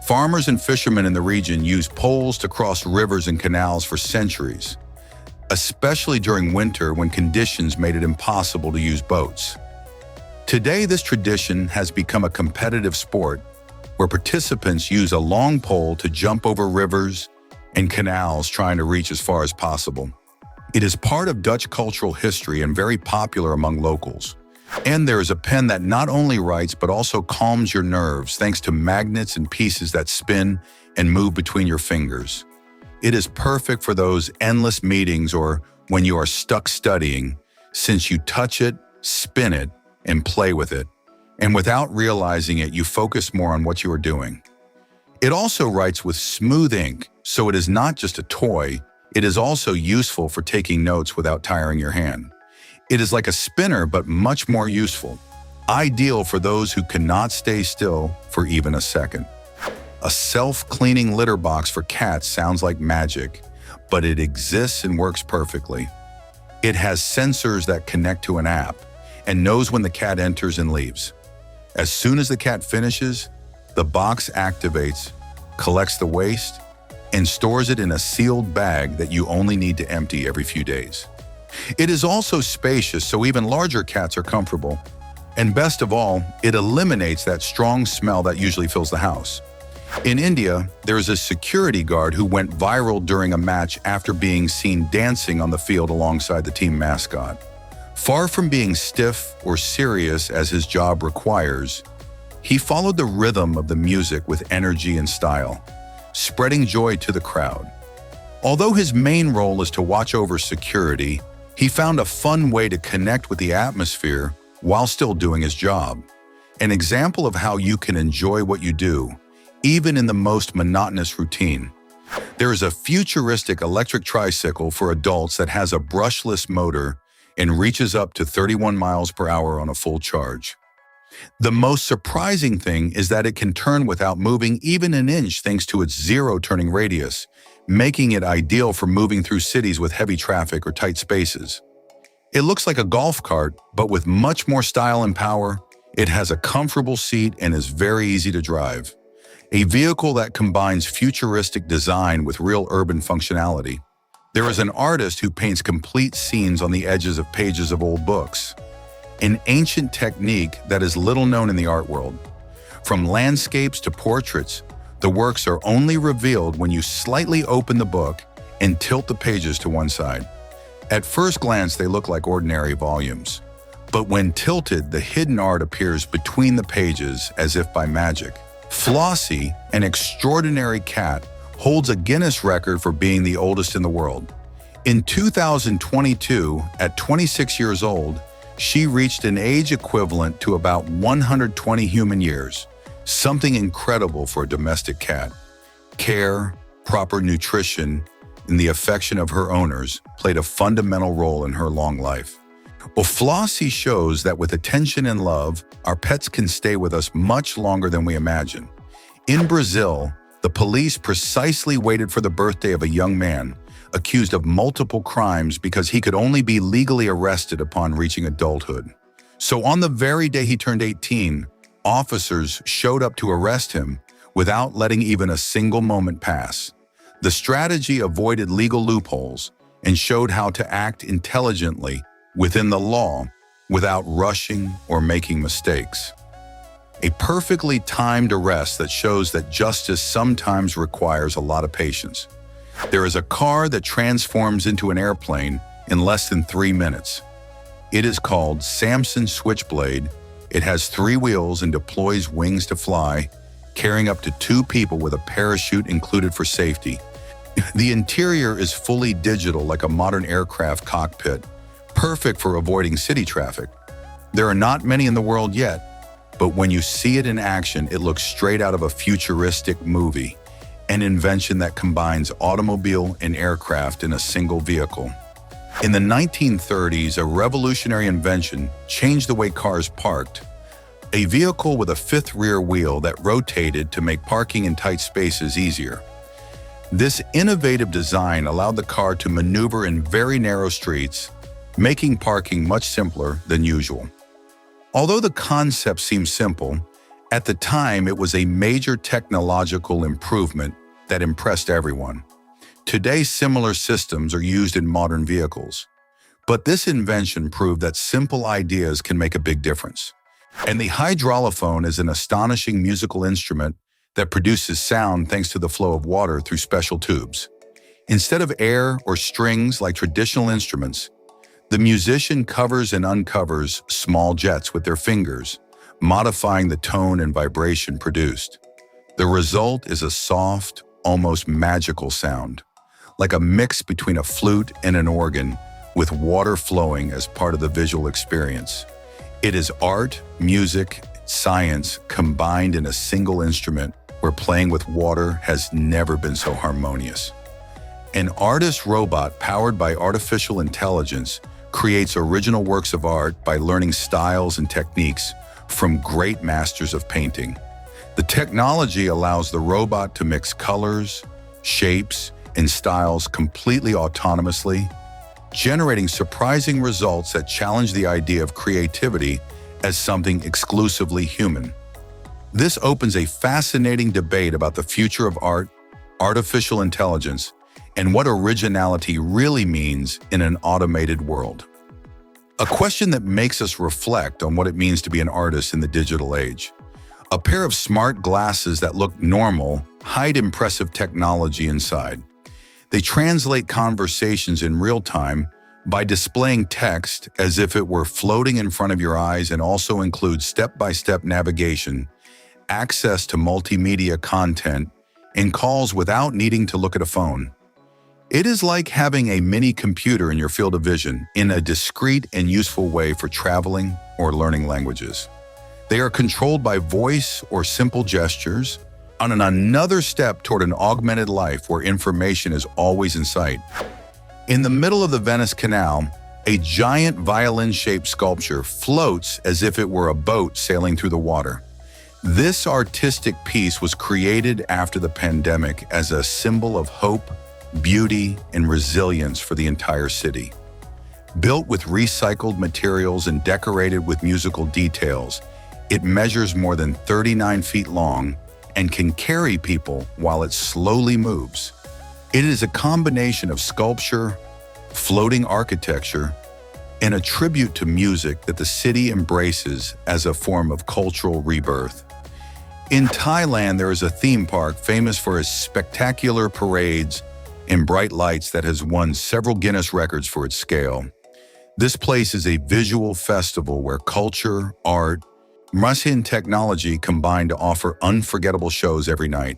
A: Farmers and fishermen in the region used poles to cross rivers and canals for centuries, especially during winter when conditions made it impossible to use boats. Today, this tradition has become a competitive sport where participants use a long pole to jump over rivers and canals trying to reach as far as possible. It is part of Dutch cultural history and very popular among locals. And there is a pen that not only writes but also calms your nerves thanks to magnets and pieces that spin and move between your fingers. It is perfect for those endless meetings or when you are stuck studying, since you touch it, spin it, and play with it. And without realizing it, you focus more on what you are doing. It also writes with smooth ink, so it is not just a toy, it is also useful for taking notes without tiring your hand. It is like a spinner, but much more useful. Ideal for those who cannot stay still for even a second. A self-cleaning litter box for cats sounds like magic, but it exists and works perfectly. It has sensors that connect to an app and knows when the cat enters and leaves. As soon as the cat finishes, the box activates, collects the waste, and stores it in a sealed bag that you only need to empty every few days. It is also spacious, so even larger cats are comfortable. And best of all, it eliminates that strong smell that usually fills the house. In India, there is a security guard who went viral during a match after being seen dancing on the field alongside the team mascot. Far from being stiff or serious as his job requires, he followed the rhythm of the music with energy and style, spreading joy to the crowd. Although his main role is to watch over security, he found a fun way to connect with the atmosphere while still doing his job. An example of how you can enjoy what you do, even in the most monotonous routine. There is a futuristic electric tricycle for adults that has a brushless motor and reaches up to 31 miles per hour on a full charge. The most surprising thing is that it can turn without moving even an inch thanks to its zero turning radius, making it ideal for moving through cities with heavy traffic or tight spaces. It looks like a golf cart, but with much more style and power. It has a comfortable seat and is very easy to drive. A vehicle that combines futuristic design with real urban functionality. There is an artist who paints complete scenes on the edges of pages of old books. An ancient technique that is little known in the art world. From landscapes to portraits, the works are only revealed when you slightly open the book and tilt the pages to one side. At first glance, they look like ordinary volumes. But when tilted, the hidden art appears between the pages as if by magic. Flossie, an extraordinary cat, holds a Guinness record for being the oldest in the world. In 2022, at 26 years old, she reached an age equivalent to about 120 human years, something incredible for a domestic cat. Care, proper nutrition, and the affection of her owners played a fundamental role in her long life. Well, Flossie shows that with attention and love, our pets can stay with us much longer than we imagine. In Brazil, the police precisely waited for the birthday of a young man accused of multiple crimes because he could only be legally arrested upon reaching adulthood. So on the very day he turned 18, officers showed up to arrest him without letting even a single moment pass. The strategy avoided legal loopholes and showed how to act intelligently within the law without rushing or making mistakes. A perfectly timed arrest that shows that justice sometimes requires a lot of patience. There is a car that transforms into an airplane in less than 3 minutes. It is called Samson Switchblade. It has 3 wheels and deploys wings to fly, carrying up to 2 people with a parachute included for safety. The interior is fully digital like a modern aircraft cockpit, perfect for avoiding city traffic. There are not many in the world yet, but when you see it in action, it looks straight out of a futuristic movie, an invention that combines automobile and aircraft in a single vehicle. In the 1930s, a revolutionary invention changed the way cars parked. A vehicle with a 5th rear wheel that rotated to make parking in tight spaces easier. This innovative design allowed the car to maneuver in very narrow streets, making parking much simpler than usual. Although the concept seems simple, at the time it was a major technological improvement that impressed everyone. Today, similar systems are used in modern vehicles. But this invention proved that simple ideas can make a big difference. And the hydraulophone is an astonishing musical instrument that produces sound thanks to the flow of water through special tubes. Instead of air or strings like traditional instruments, the musician covers and uncovers small jets with their fingers, modifying the tone and vibration produced. The result is a soft, almost magical sound, like a mix between a flute and an organ, with water flowing as part of the visual experience. It is art, music, science combined in a single instrument where playing with water has never been so harmonious. An artist robot powered by artificial intelligence creates original works of art by learning styles and techniques from great masters of painting. The technology allows the robot to mix colors, shapes, and styles completely autonomously, generating surprising results that challenge the idea of creativity as something exclusively human. This opens a fascinating debate about the future of art, artificial intelligence, and what originality really means in an automated world. A question that makes us reflect on what it means to be an artist in the digital age. A pair of smart glasses that look normal hide impressive technology inside. They translate conversations in real time by displaying text as if it were floating in front of your eyes, and also include step-by-step navigation, access to multimedia content, and calls without needing to look at a phone. It is like having a mini computer in your field of vision in a discreet and useful way for traveling or learning languages. They are controlled by voice or simple gestures, on another step toward an augmented life where information is always in sight. In the middle of the Venice Canal, a giant violin-shaped sculpture floats as if it were a boat sailing through the water. This artistic piece was created after the pandemic as a symbol of hope, beauty, and resilience for the entire city. Built with recycled materials and decorated with musical details, it measures more than 39 feet long and can carry people while it slowly moves. It is a combination of sculpture, floating architecture, and a tribute to music that the city embraces as a form of cultural rebirth. In Thailand, there is a theme park famous for its spectacular parades and bright lights that has won several Guinness records for its scale. This place is a visual festival where culture, art, music, and technology combine to offer unforgettable shows every night.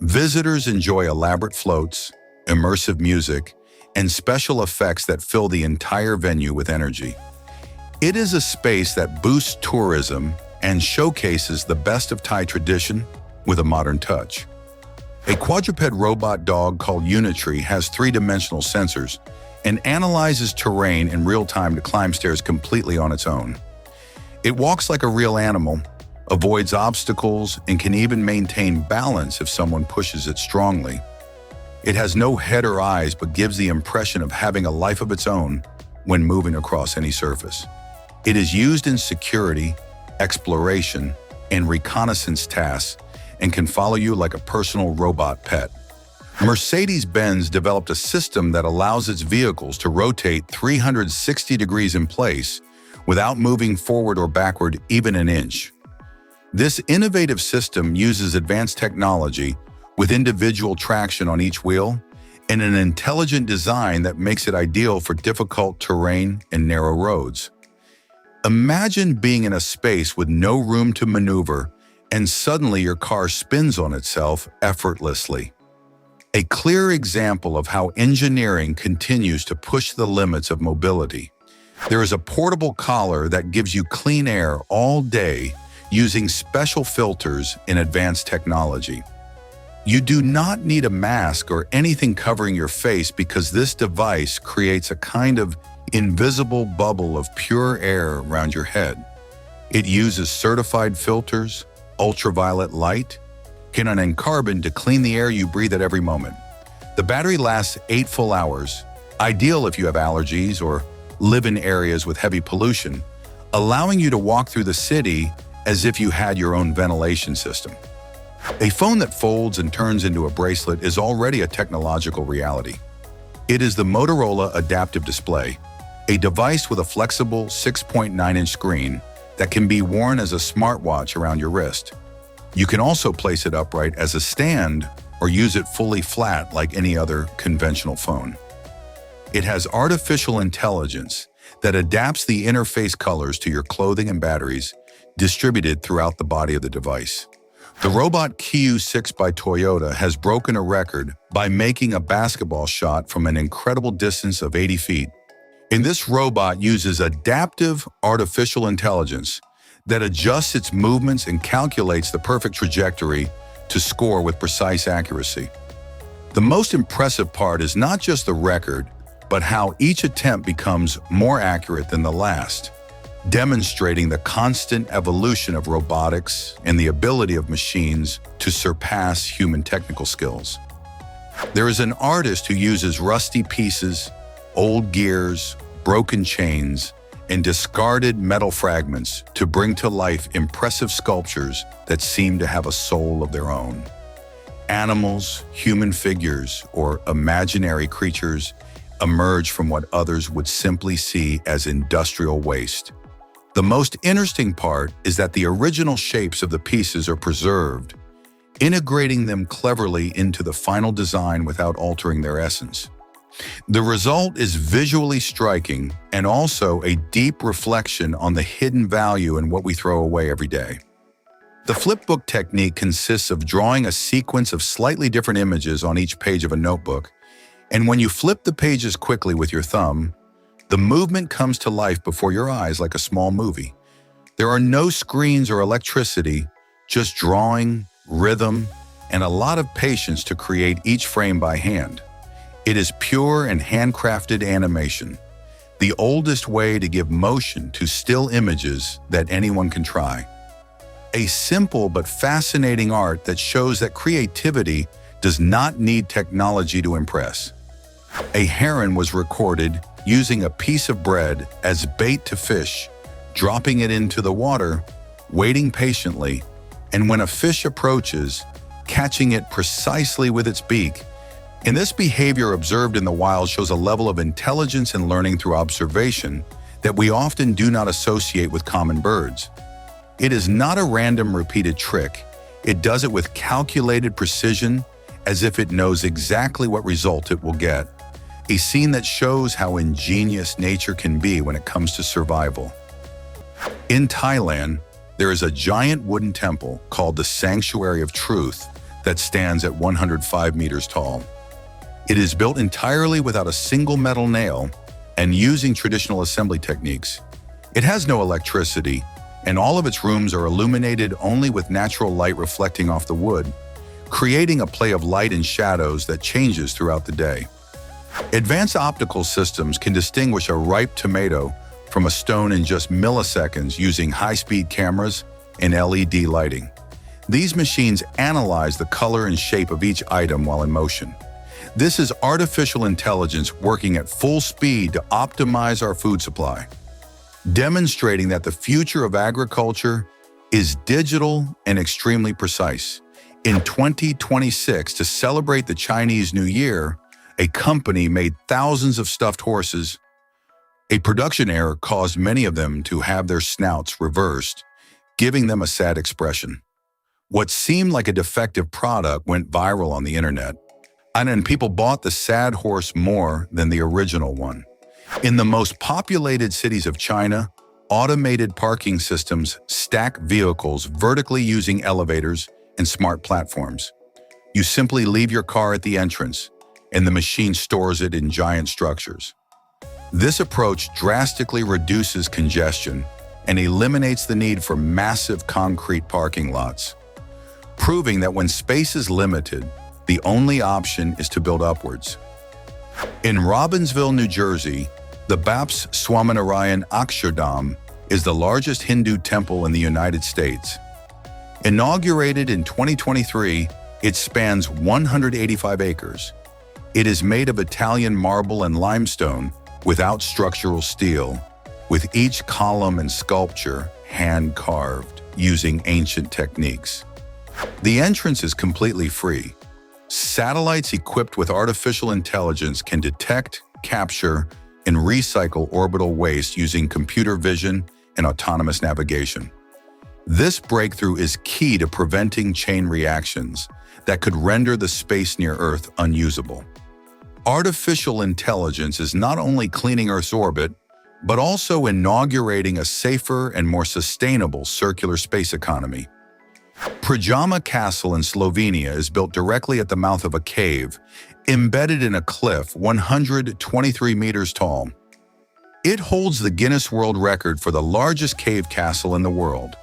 A: Visitors enjoy elaborate floats, immersive music, and special effects that fill the entire venue with energy. It is a space that boosts tourism and showcases the best of Thai tradition with a modern touch. A quadruped robot dog called Unitree has three-dimensional sensors and analyzes terrain in real time to climb stairs completely on its own. It walks like a real animal, avoids obstacles, and can even maintain balance if someone pushes it strongly. It has no head or eyes, but gives the impression of having a life of its own when moving across any surface. It is used in security, exploration, and reconnaissance tasks, and can follow you like a personal robot pet. Mercedes-Benz developed a system that allows its vehicles to rotate 360 degrees in place without moving forward or backward even an inch. This innovative system uses advanced technology with individual traction on each wheel and an intelligent design that makes it ideal for difficult terrain and narrow roads. Imagine being in a space with no room to maneuver, and suddenly your car spins on itself effortlessly. A clear example of how engineering continues to push the limits of mobility. There is a portable collar that gives you clean air all day using special filters and advanced technology. You do not need a mask or anything covering your face because this device creates a kind of invisible bubble of pure air around your head. It uses certified filters, ultraviolet light, xenon and carbon to clean the air you breathe at every moment. The battery lasts 8 full hours, ideal if you have allergies or live in areas with heavy pollution, allowing you to walk through the city as if you had your own ventilation system. A phone that folds and turns into a bracelet is already a technological reality. It is the Motorola Adaptive Display, a device with a flexible 6.9-inch screen that can be worn as a smartwatch around your wrist. You can also place it upright as a stand or use it fully flat like any other conventional phone. It has artificial intelligence that adapts the interface colors to your clothing and batteries, distributed throughout the body of the device. The robot Q6 by Toyota has broken a record by making a basketball shot from an incredible distance of 80 feet. And this robot uses adaptive artificial intelligence that adjusts its movements and calculates the perfect trajectory to score with precise accuracy. The most impressive part is not just the record, but how each attempt becomes more accurate than the last, demonstrating the constant evolution of robotics and the ability of machines to surpass human technical skills. There is an artist who uses rusty pieces, old gears, broken chains, and discarded metal fragments to bring to life impressive sculptures that seem to have a soul of their own. Animals, human figures, or imaginary creatures emerge from what others would simply see as industrial waste. The most interesting part is that the original shapes of the pieces are preserved, integrating them cleverly into the final design without altering their essence. The result is visually striking and also a deep reflection on the hidden value in what we throw away every day. The flipbook technique consists of drawing a sequence of slightly different images on each page of a notebook, and when you flip the pages quickly with your thumb, the movement comes to life before your eyes like a small movie. There are no screens or electricity, just drawing, rhythm, and a lot of patience to create each frame by hand. It is pure and handcrafted animation, the oldest way to give motion to still images that anyone can try. A simple but fascinating art that shows that creativity does not need technology to impress. A heron was recorded using a piece of bread as bait to fish, dropping it into the water, waiting patiently, and when a fish approaches, catching it precisely with its beak. And this behavior observed in the wild shows a level of intelligence and learning through observation that we often do not associate with common birds. It is not a random repeated trick. It does it with calculated precision, as if it knows exactly what result it will get. A scene that shows how ingenious nature can be when it comes to survival. In Thailand, there is a giant wooden temple called the Sanctuary of Truth that stands at 105 meters tall. It is built entirely without a single metal nail and using traditional assembly techniques. It has no electricity, and all of its rooms are illuminated only with natural light reflecting off the wood, creating a play of light and shadows that changes throughout the day. Advanced optical systems can distinguish a ripe tomato from a stone in just milliseconds using high-speed cameras and LED lighting. These machines analyze the color and shape of each item while in motion. This is artificial intelligence working at full speed to optimize our food supply, demonstrating that the future of agriculture is digital and extremely precise. In 2026, to celebrate the Chinese New Year, a company made thousands of stuffed horses. A production error caused many of them to have their snouts reversed, giving them a sad expression. What seemed like a defective product went viral on the internet, and then people bought the sad horse more than the original one. In the most populated cities of China, automated parking systems stack vehicles vertically using elevators and smart platforms. You simply leave your car at the entrance, and the machine stores it in giant structures. This approach drastically reduces congestion and eliminates the need for massive concrete parking lots, proving that when space is limited, the only option is to build upwards. In Robbinsville, New Jersey, the Baps Swaminarayan Akshardham is the largest Hindu temple in the United States. Inaugurated in 2023, it spans 185 acres. It is made of Italian marble and limestone without structural steel, with each column and sculpture hand-carved using ancient techniques. The entrance is completely free. Satellites equipped with artificial intelligence can detect, capture, and recycle orbital waste using computer vision and autonomous navigation. This breakthrough is key to preventing chain reactions that could render the space near Earth unusable. Artificial intelligence is not only cleaning Earth's orbit, but also inaugurating a safer and more sustainable circular space economy. Prajama Castle in Slovenia is built directly at the mouth of a cave, embedded in a cliff 123 meters tall. It holds the Guinness World Record for the largest cave castle in the world.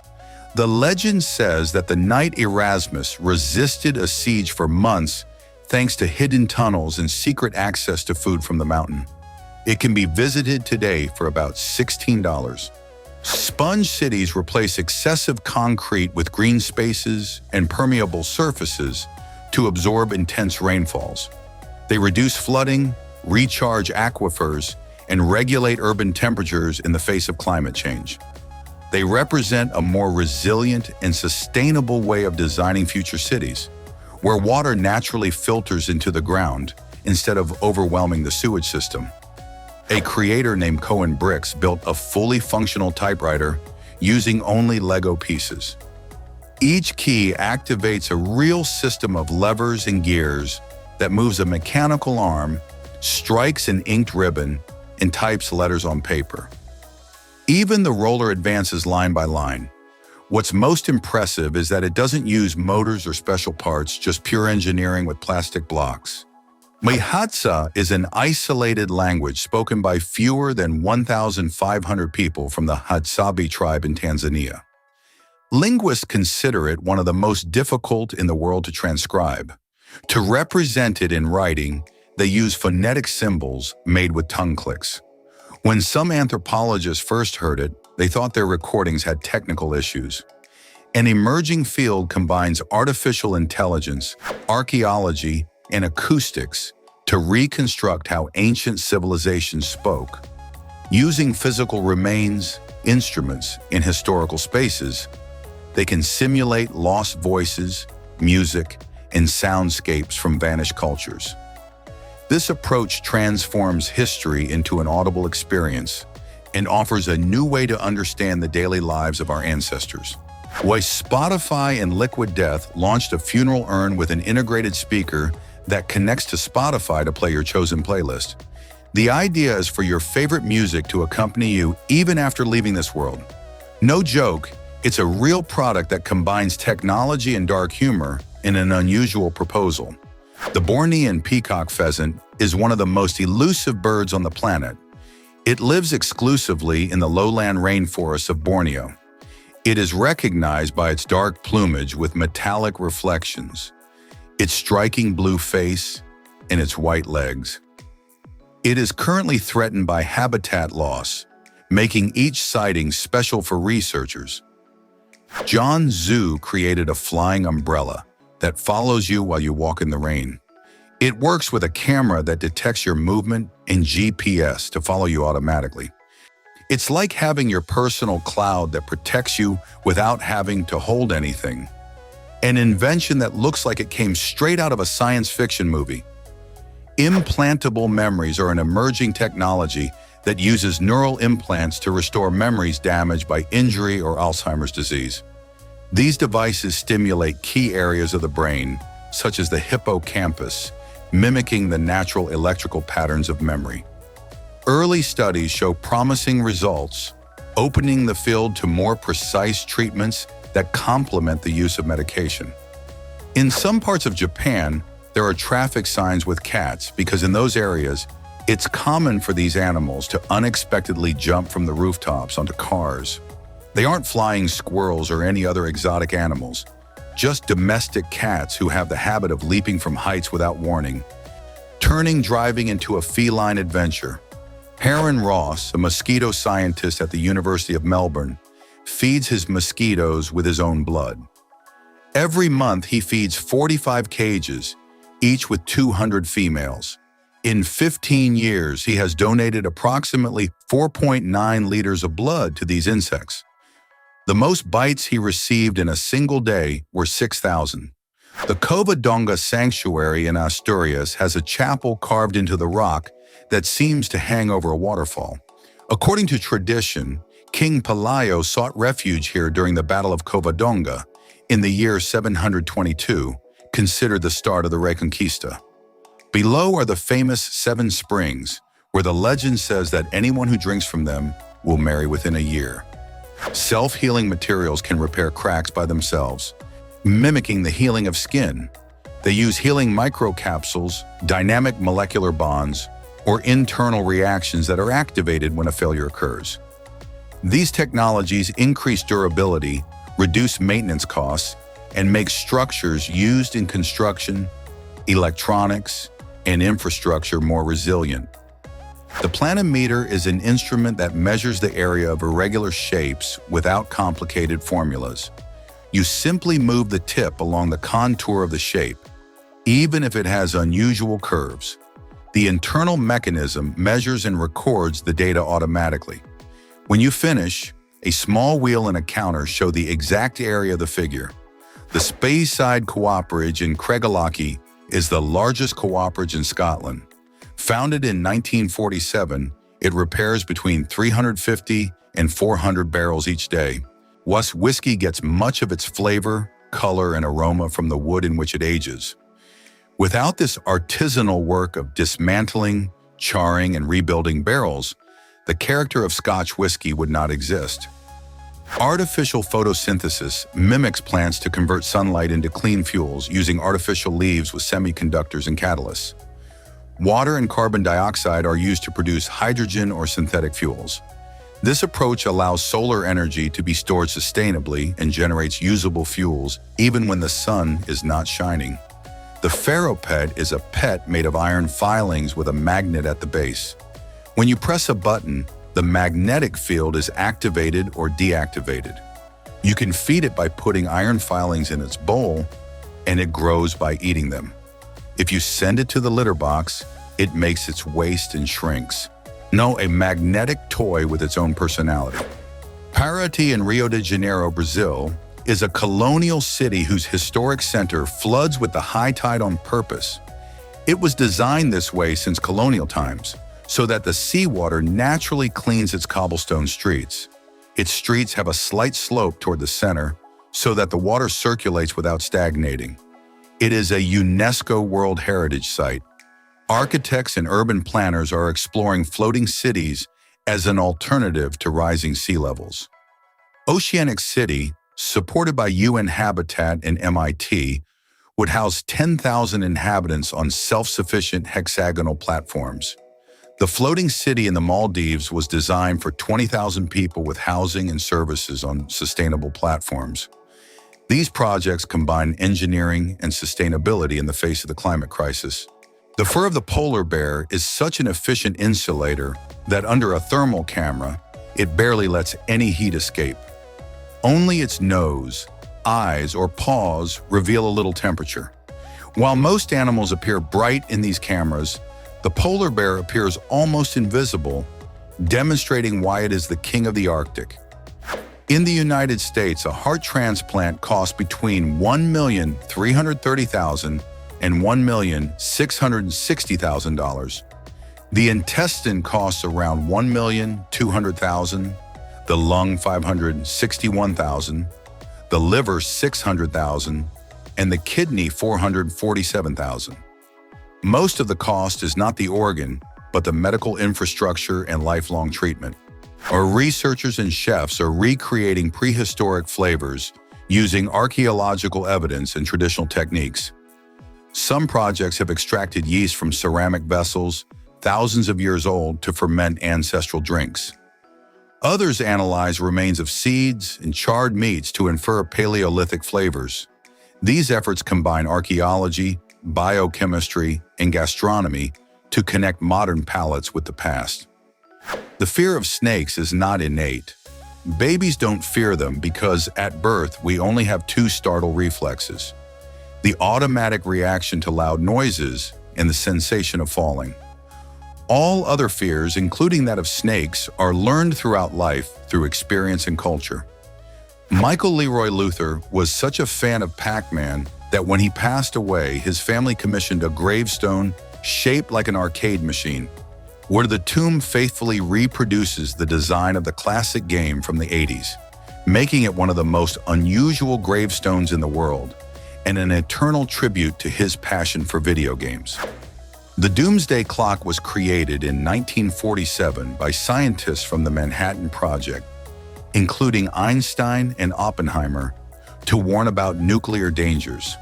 A: The legend says that the knight Erasmus resisted a siege for months thanks to hidden tunnels and secret access to food from the mountain. It can be visited today for about $16. Sponge cities replace excessive concrete with green spaces and permeable surfaces to absorb intense rainfalls. They reduce flooding, recharge aquifers, and regulate urban temperatures in the face of climate change. They represent a more resilient and sustainable way of designing future cities, where water naturally filters into the ground instead of overwhelming the sewage system. A creator named Cohen Bricks built a fully functional typewriter using only Lego pieces. Each key activates a real system of levers and gears that moves a mechanical arm, strikes an inked ribbon, and types letters on paper. Even the roller advances line by line. What's most impressive is that it doesn't use motors or special parts, just pure engineering with plastic blocks. Mihadsa is an isolated language spoken by fewer than 1,500 people from the Hadzabe tribe in Tanzania. Linguists consider it one of the most difficult in the world to transcribe. To represent it in writing, they use phonetic symbols made with tongue clicks. When some anthropologists first heard it, they thought their recordings had technical issues. An emerging field combines artificial intelligence, archaeology, and acoustics to reconstruct how ancient civilizations spoke. Using physical remains, instruments, and historical spaces, they can simulate lost voices, music, and soundscapes from vanished cultures. This approach transforms history into an audible experience and offers a new way to understand the daily lives of our ancestors. Why Spotify and Liquid Death launched a funeral urn with an integrated speaker that connects to Spotify to play your chosen playlist. The idea is for your favorite music to accompany you even after leaving this world. No joke, it's a real product that combines technology and dark humor in an unusual proposal. The Bornean peacock pheasant is one of the most elusive birds on the planet. It lives exclusively in the lowland rainforests of Borneo. It is recognized by its dark plumage with metallic reflections, its striking blue face, and its white legs. It is currently threatened by habitat loss, making each sighting special for researchers. John Zhu created a flying umbrella that follows you while you walk in the rain. It works with a camera that detects your movement and GPS to follow you automatically. It's like having your personal cloud that protects you without having to hold anything. An invention that looks like it came straight out of a science fiction movie. Implantable memories are an emerging technology that uses neural implants to restore memories damaged by injury or Alzheimer's disease. These devices stimulate key areas of the brain, such as the hippocampus, mimicking the natural electrical patterns of memory. Early studies show promising results, opening the field to more precise treatments that complement the use of medication. In some parts of Japan, there are traffic signs with cats because in those areas, it's common for these animals to unexpectedly jump from the rooftops onto cars. They aren't flying squirrels or any other exotic animals, just domestic cats who have the habit of leaping from heights without warning, turning driving into a feline adventure. Heron Ross, a mosquito scientist at the University of Melbourne, feeds his mosquitoes with his own blood. Every month, he feeds 45 cages, each with 200 females. In 15 years, he has donated approximately 4.9 liters of blood to these insects. The most bites he received in a single day were 6,000. The Covadonga Sanctuary in Asturias has a chapel carved into the rock that seems to hang over a waterfall. According to tradition, King Pelayo sought refuge here during the Battle of Covadonga in the year 722, considered the start of the Reconquista. Below are the famous 7 springs, where the legend says that anyone who drinks from them will marry within a year. Self-healing materials can repair cracks by themselves, mimicking the healing of skin. They use healing microcapsules, dynamic molecular bonds, or internal reactions that are activated when a failure occurs. These technologies increase durability, reduce maintenance costs, and make structures used in construction, electronics, and infrastructure more resilient. The planimeter is an instrument that measures the area of irregular shapes without complicated formulas. You simply move the tip along the contour of the shape, even if it has unusual curves. The internal mechanism measures and records the data automatically. When you finish, a small wheel and a counter show the exact area of the figure. The Speyside Cooperage in Craiglockie is the largest cooperage in Scotland. Founded in 1947, it repairs between 350 and 400 barrels each day. Whiskey gets much of its flavor, color, and aroma from the wood in which it ages. Without this artisanal work of dismantling, charring, and rebuilding barrels, the character of Scotch whiskey would not exist. Artificial photosynthesis mimics plants to convert sunlight into clean fuels using artificial leaves with semiconductors and catalysts. Water and carbon dioxide are used to produce hydrogen or synthetic fuels. This approach allows solar energy to be stored sustainably and generates usable fuels even when the sun is not shining. The ferropet is a pet made of iron filings with a magnet at the base. When you press a button, the magnetic field is activated or deactivated. You can feed it by putting iron filings in its bowl, and it grows by eating them. If you send it to the litter box, it makes its waste and shrinks. No, a magnetic toy with its own personality. Paraty in Rio de Janeiro, Brazil, is a colonial city whose historic center floods with the high tide on purpose. It was designed this way since colonial times, so that the seawater naturally cleans its cobblestone streets. Its streets have a slight slope toward the center, so that the water circulates without stagnating. It is a UNESCO World Heritage Site. Architects and urban planners are exploring floating cities as an alternative to rising sea levels. Oceanic City, supported by UN Habitat and MIT, would house 10,000 inhabitants on self-sufficient hexagonal platforms. The floating city in the Maldives was designed for 20,000 people with housing and services on sustainable platforms. These projects combine engineering and sustainability in the face of the climate crisis. The fur of the polar bear is such an efficient insulator that under a thermal camera, it barely lets any heat escape. Only its nose, eyes, or paws reveal a little temperature. While most animals appear bright in these cameras, the polar bear appears almost invisible, demonstrating why it is the king of the Arctic. In the United States, a heart transplant costs between $1,330,000 and $1,660,000. The intestine costs around $1,200,000, the lung $561,000, the liver $600,000, and the kidney $447,000. Most of the cost is not the organ, but the medical infrastructure and lifelong treatment. Our researchers and chefs are recreating prehistoric flavors using archaeological evidence and traditional techniques. Some projects have extracted yeast from ceramic vessels, thousands of years old, to ferment ancestral drinks. Others analyze remains of seeds and charred meats to infer Paleolithic flavors. These efforts combine archaeology, biochemistry, and gastronomy to connect modern palates with the past. The fear of snakes is not innate. Babies don't fear them because at birth we only have two startle reflexes: the automatic reaction to loud noises and the sensation of falling. All other fears, including that of snakes, are learned throughout life through experience and culture. Michael Leroy Luther was such a fan of Pac-Man that when he passed away, his family commissioned a gravestone shaped like an arcade machine, where the tomb faithfully reproduces the design of the classic game from the 80s, making it one of the most unusual gravestones in the world and an eternal tribute to his passion for video games. The Doomsday Clock was created in 1947 by scientists from the Manhattan Project, including Einstein and Oppenheimer, to warn about nuclear dangers.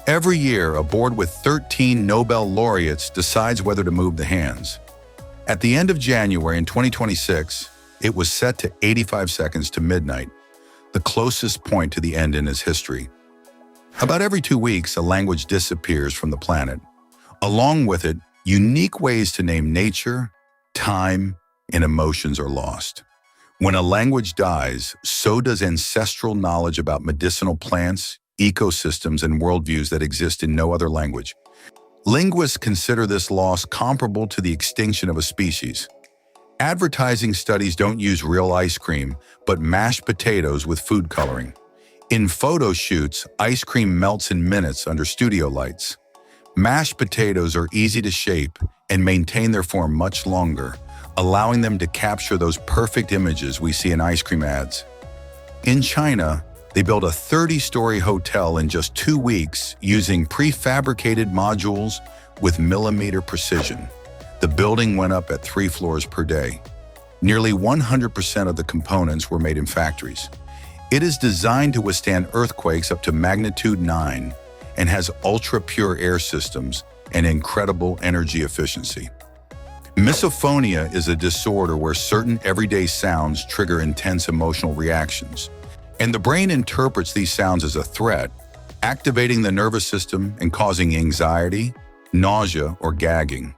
A: Every year, a board with 13 Nobel laureates decides whether to move the hands. At the end of January in 2026, it was set to 85 seconds to midnight, the closest point to the end in its history. About every 2 weeks, a language disappears from the planet. Along with it, unique ways to name nature, time, and emotions are lost. When a language dies, so does ancestral knowledge about medicinal plants, ecosystems, and worldviews that exist in no other language. Linguists consider this loss comparable to the extinction of a species. Advertising studies don't use real ice cream, but mashed potatoes with food coloring. In photo shoots, ice cream melts in minutes under studio lights. Mashed potatoes are easy to shape and maintain their form much longer, allowing them to capture those perfect images we see in ice cream ads. In China, they built a 30-story hotel in just 2 weeks using prefabricated modules with millimeter precision. The building went up at 3 floors per day. Nearly 100% of the components were made in factories. It is designed to withstand earthquakes up to magnitude 9 and has ultra-pure air systems and incredible energy efficiency. Misophonia is a disorder where certain everyday sounds trigger intense emotional reactions, and the brain interprets these sounds as a threat, activating the nervous system and causing anxiety, nausea, or gagging.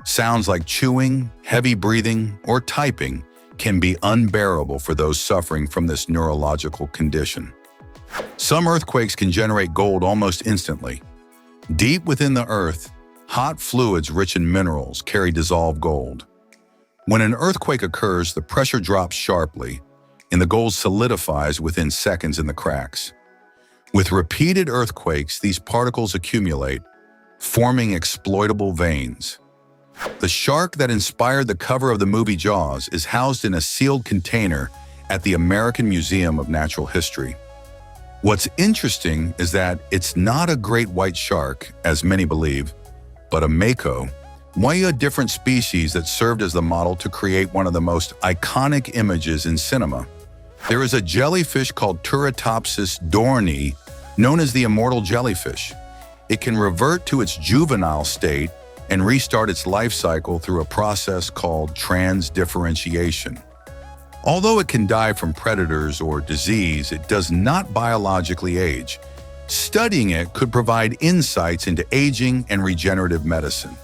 A: Sounds like chewing, heavy breathing, or typing can be unbearable for those suffering from this neurological condition. Some earthquakes can generate gold almost instantly. Deep within the earth, hot fluids rich in minerals carry dissolved gold. When an earthquake occurs, the pressure drops sharply, and the gold solidifies within seconds in the cracks. With repeated earthquakes, these particles accumulate, forming exploitable veins. The shark that inspired the cover of the movie Jaws is housed in a sealed container at the American Museum of Natural History. What's interesting is that it's not a great white shark, as many believe, but a mako, a different species that served as the model to create one of the most iconic images in cinema. There is a jellyfish called Turritopsis dohrnii, known as the immortal jellyfish. It can revert to its juvenile state and restart its life cycle through a process called transdifferentiation. Although it can die from predators or disease, it does not biologically age. Studying it could provide insights into aging and regenerative medicine.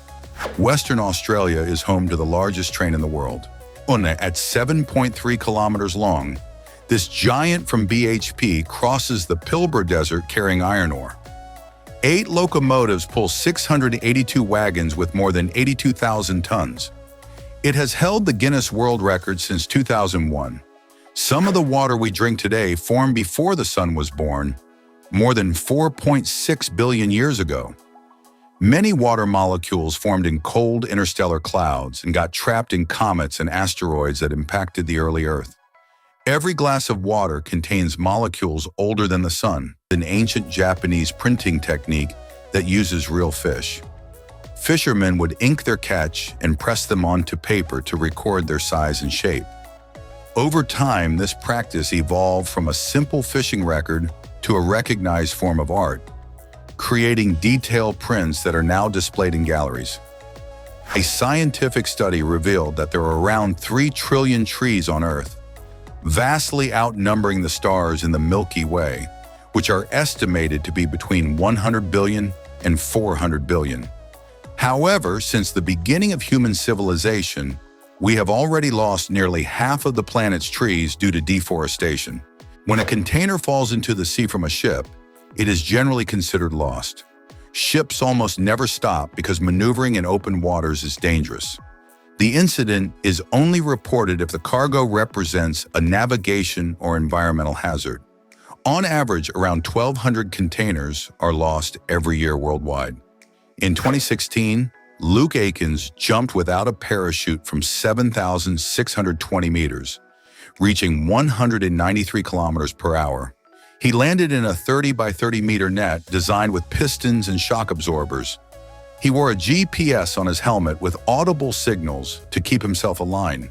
A: Western Australia is home to the largest train in the world. At 7.3 kilometers long, this giant from BHP crosses the Pilbara Desert carrying iron ore. 8 locomotives pull 682 wagons with more than 82,000 tons. It has held the Guinness World Record since 2001. Some of the water we drink today formed before the sun was born, more than 4.6 billion years ago. Many water molecules formed in cold interstellar clouds and got trapped in comets and asteroids that impacted the early Earth. Every glass of water contains molecules older than the sun, an ancient Japanese printing technique that uses real fish. Fishermen would ink their catch and press them onto paper to record their size and shape. Over time, this practice evolved from a simple fishing record to a recognized form of art, creating detailed prints that are now displayed in galleries. A scientific study revealed that there are around 3 trillion trees on Earth, vastly outnumbering the stars in the Milky Way, which are estimated to be between 100 billion and 400 billion. However, since the beginning of human civilization, we have already lost nearly half of the planet's trees due to deforestation. When a container falls into the sea from a ship, it is generally considered lost. Ships almost never stop because maneuvering in open waters is dangerous. The incident is only reported if the cargo represents a navigation or environmental hazard. On average, around 1,200 containers are lost every year worldwide. In 2016, Luke Akins jumped without a parachute from 7,620 meters, reaching 193 kilometers per hour. He landed in a 30 by 30 meter net designed with pistons and shock absorbers. He wore a GPS on his helmet with audible signals to keep himself aligned.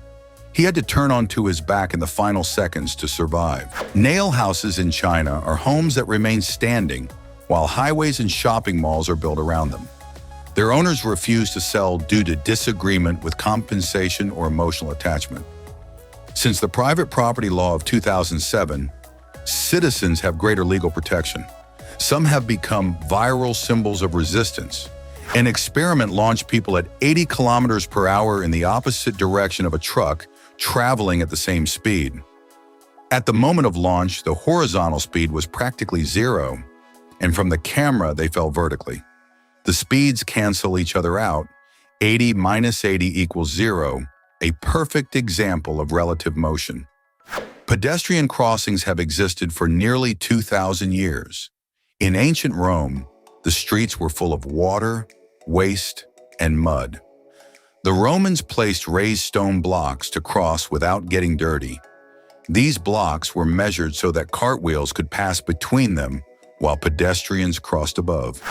A: He had to turn onto his back in the final seconds to survive. Nail houses in China are homes that remain standing while highways and shopping malls are built around them. Their owners refuse to sell due to disagreement with compensation or emotional attachment. Since the private property law of 2007, citizens have greater legal protection. Some have become viral symbols of resistance. An experiment launched people at 80 kilometers per hour in the opposite direction of a truck traveling at the same speed. At the moment of launch, the horizontal speed was practically zero, and from the camera, they fell vertically. The speeds cancel each other out. 80 minus 80 equals 0, a perfect example of relative motion. Pedestrian crossings have existed for nearly 2,000 years. In ancient Rome, the streets were full of water, waste, and mud. The Romans placed raised stone blocks to cross without getting dirty. These blocks were measured so that cartwheels could pass between them while pedestrians crossed above.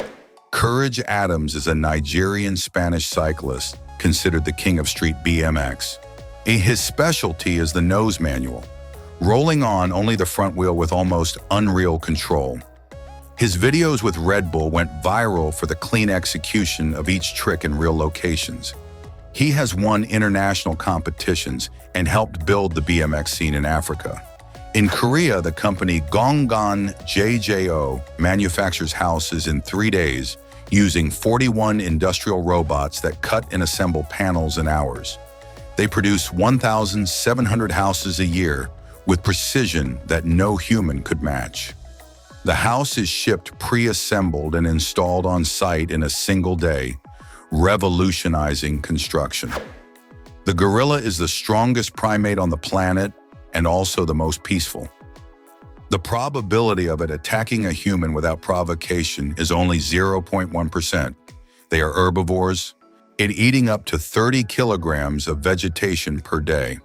A: Courage Adams is a Nigerian Spanish cyclist considered the king of street BMX. His specialty is the nose manual, rolling on only the front wheel with almost unreal control. His videos with Red Bull went viral for the clean execution of each trick in real locations. He has won international competitions and helped build the BMX scene in Africa. In Korea, the company Gonggon JJO manufactures houses in 3 days using 41 industrial robots that cut and assemble panels in hours. They produce 1,700 houses a year with precision that no human could match. The house is shipped pre-assembled and installed on site in a single day, revolutionizing construction. The gorilla is the strongest primate on the planet and also the most peaceful. The probability of it attacking a human without provocation is only 0.1%. They are herbivores, eating up to 30 kilograms of vegetation per day.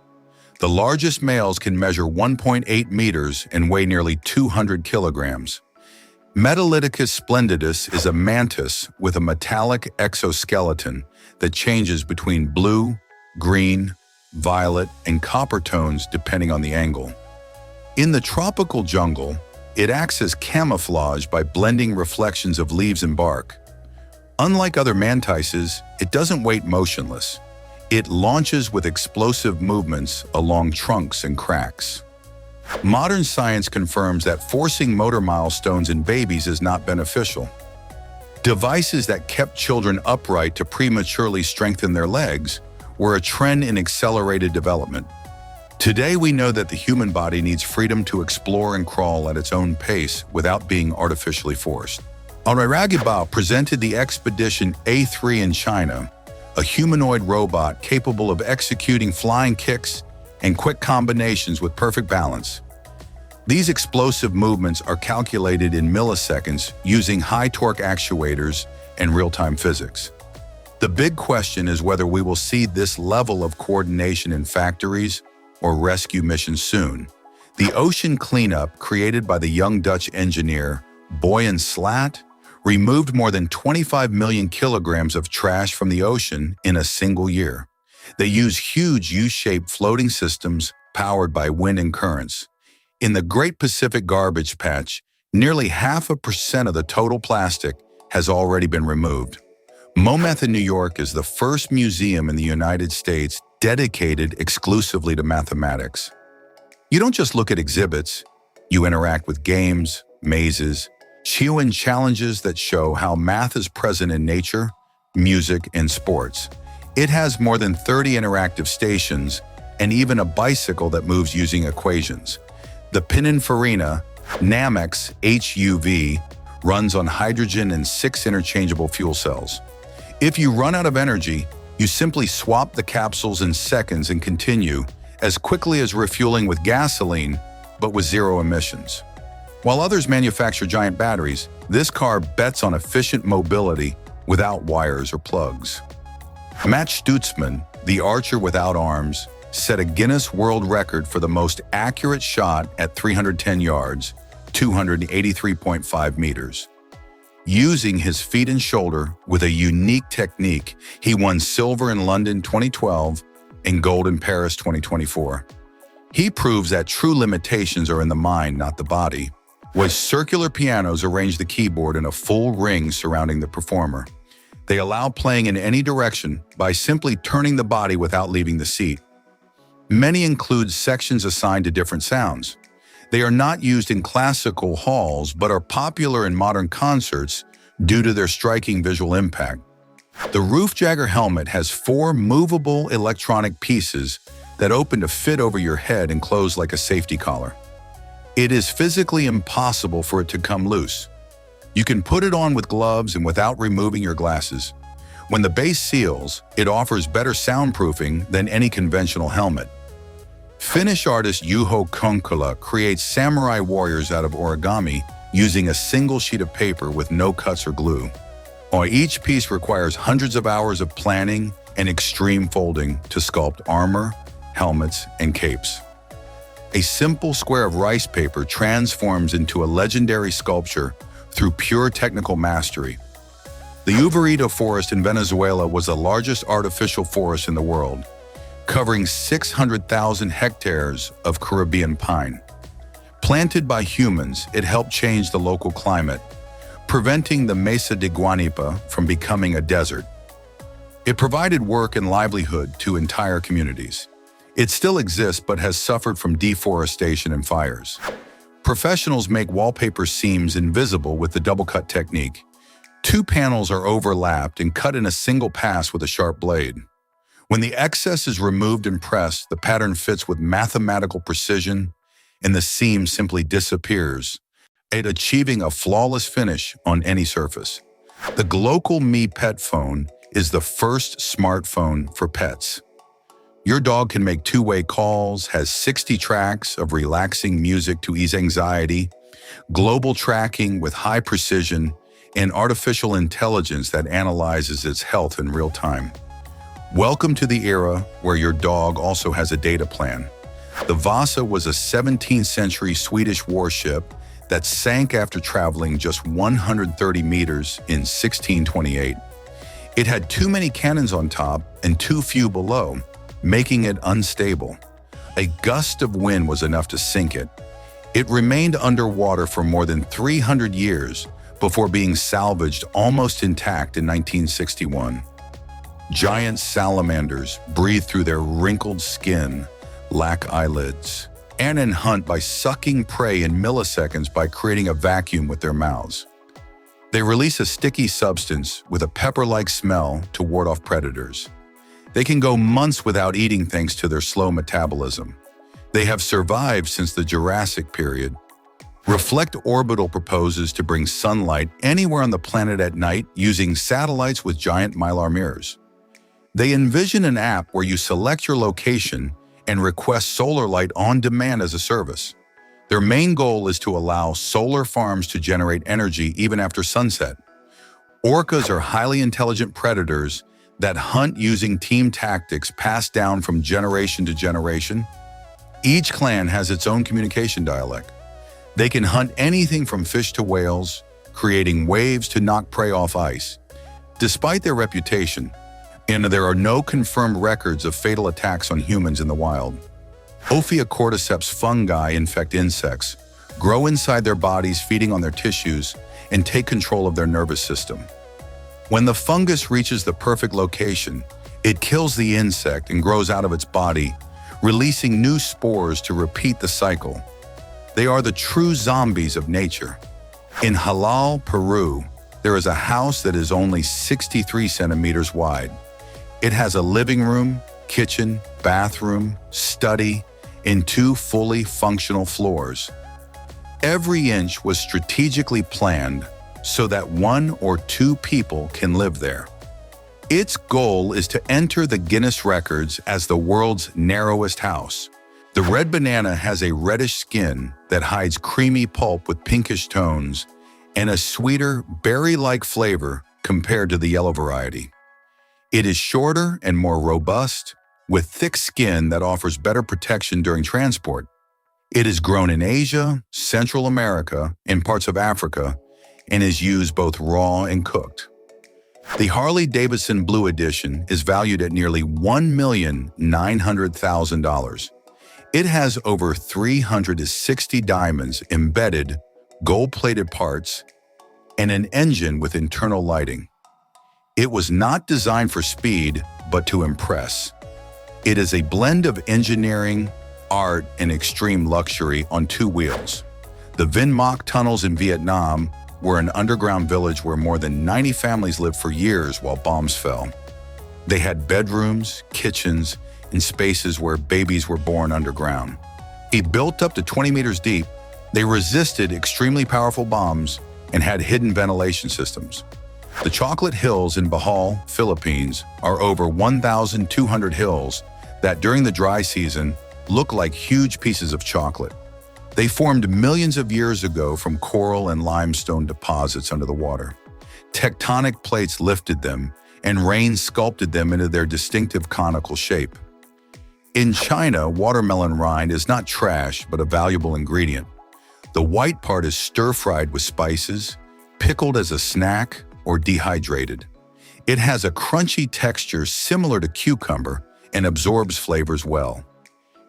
A: The largest males can measure 1.8 meters and weigh nearly 200 kilograms. Metalyticus splendidus is a mantis with a metallic exoskeleton that changes between blue, green, violet, and copper tones depending on the angle. In the tropical jungle, it acts as camouflage by blending reflections of leaves and bark. Unlike other mantises, it doesn't wait motionless. It launches with explosive movements along trunks and cracks. Modern science confirms that forcing motor milestones in babies is not beneficial. Devices that kept children upright to prematurely strengthen their legs were a trend in accelerated development. Today, we know that the human body needs freedom to explore and crawl at its own pace without being artificially forced. Ariragibao presented the Expedition A3 in China, a humanoid robot capable of executing flying kicks and quick combinations with perfect balance. These explosive movements are calculated in milliseconds using high-torque actuators and real-time physics. The big question is whether we will see this level of coordination in factories or rescue missions soon. The ocean cleanup created by the young Dutch engineer Boyan Slat removed more than 25 million kilograms of trash from the ocean in a single year. They use huge U-shaped floating systems powered by wind and currents. In the Great Pacific Garbage Patch, nearly 0.5% of the total plastic has already been removed. Monmouth in New York is the first museum in the United States dedicated exclusively to mathematics. You don't just look at exhibits, you interact with games, mazes, and challenges that show how math is present in nature, music, and sports. It has more than 30 interactive stations and even a bicycle that moves using equations. The Pininfarina Namex HUV runs on hydrogen and 6 interchangeable fuel cells. If you run out of energy, you simply swap the capsules in seconds and continue as quickly as refueling with gasoline, but with 0 emissions. While others manufacture giant batteries, this car bets on efficient mobility without wires or plugs. Matt Stutzman, the archer without arms, set a Guinness World Record for the most accurate shot at 310 yards, 283.5 meters. Using his feet and shoulder with a unique technique, he won silver in London 2012 and gold in Paris 2024. He proves that true limitations are in the mind, not the body. With circular pianos arrange the keyboard in a full ring surrounding the performer. They allow playing in any direction by simply turning the body without leaving the seat. Many include sections assigned to different sounds. They are not used in classical halls but are popular in modern concerts due to their striking visual impact. The Roof Jagger helmet has 4 movable electronic pieces that open to fit over your head and close like a safety collar. It is physically impossible for it to come loose. You can put it on with gloves and without removing your glasses. When the base seals, it offers better soundproofing than any conventional helmet. Finnish artist Juho Konkula creates samurai warriors out of origami using a single sheet of paper with no cuts or glue. Each piece requires hundreds of hours of planning and extreme folding to sculpt armor, helmets, and capes. A simple square of rice paper transforms into a legendary sculpture through pure technical mastery. The Uvarito forest in Venezuela was the largest artificial forest in the world, covering 600,000 hectares of Caribbean pine. Planted by humans, it helped change the local climate, preventing the Mesa de Guanipa from becoming a desert. It provided work and livelihood to entire communities. It still exists but has suffered from deforestation and fires. Professionals make wallpaper seams invisible with the double-cut technique. Two panels are overlapped and cut in a single pass with a sharp blade. When the excess is removed and pressed, the pattern fits with mathematical precision, and the seam simply disappears, achieving a flawless finish on any surface. The Glocal Me Pet Phone is the first smartphone for pets. Your dog can make two-way calls, has 60 tracks of relaxing music to ease anxiety, global tracking with high precision, and artificial intelligence that analyzes its health in real time. Welcome to the era where your dog also has a data plan. The Vasa was a 17th century Swedish warship that sank after traveling just 130 meters in 1628. It had too many cannons on top and too few below, making it unstable. A gust of wind was enough to sink it. It remained underwater for more than 300 years before being salvaged almost intact in 1961. Giant salamanders breathe through their wrinkled skin, lack eyelids, and hunt by sucking prey in milliseconds by creating a vacuum with their mouths. They release a sticky substance with a pepper-like smell to ward off predators. They can go months without eating thanks to their slow metabolism. They have survived since the Jurassic period. Reflect Orbital proposes to bring sunlight anywhere on the planet at night using satellites with giant mylar mirrors. They envision an app where you select your location and request solar light on demand as a service. Their main goal is to allow solar farms to generate energy even after sunset. Orcas are highly intelligent predators that hunt using team tactics passed down from generation to generation. Each clan has its own communication dialect. They can hunt anything from fish to whales, creating waves to knock prey off ice. Despite their reputation, there are no confirmed records of fatal attacks on humans in the wild. Ophiocordyceps fungi infect insects, grow inside their bodies feeding on their tissues, and take control of their nervous system. When the fungus reaches the perfect location, it kills the insect and grows out of its body, releasing new spores to repeat the cycle. They are the true zombies of nature. In Halal, Peru, there is a house that is only 63 centimeters wide. It has a living room, kitchen, bathroom, study, and 2 fully functional floors. Every inch was strategically planned so that 1 or 2 people can live there. Its goal is to enter the Guinness records as the world's narrowest house. The red banana has a reddish skin that hides creamy pulp with pinkish tones and a sweeter, berry-like flavor compared to the yellow variety. It is shorter and more robust, with thick skin that offers better protection during transport. It is grown in Asia, Central America, and parts of Africa, and is used both raw and cooked. The Harley-Davidson Blue Edition is valued at nearly $1,900,000. It has over 360 diamonds embedded, gold-plated parts, and an engine with internal lighting. It was not designed for speed, but to impress. It is a blend of engineering, art, and extreme luxury on 2 wheels. The Vinh Moc tunnels in Vietnam were an underground village where more than 90 families lived for years while bombs fell. They had bedrooms, kitchens, and spaces where babies were born underground. Built up to 20 meters deep, they resisted extremely powerful bombs and had hidden ventilation systems. The chocolate hills in Bohol, Philippines, are over 1,200 hills that during the dry season look like huge pieces of chocolate. They formed millions of years ago from coral and limestone deposits under the water. Tectonic plates lifted them, and rain sculpted them into their distinctive conical shape. In China, watermelon rind is not trash but a valuable ingredient. The white part is stir-fried with spices, pickled as a snack, or dehydrated. It has a crunchy texture similar to cucumber and absorbs flavors well.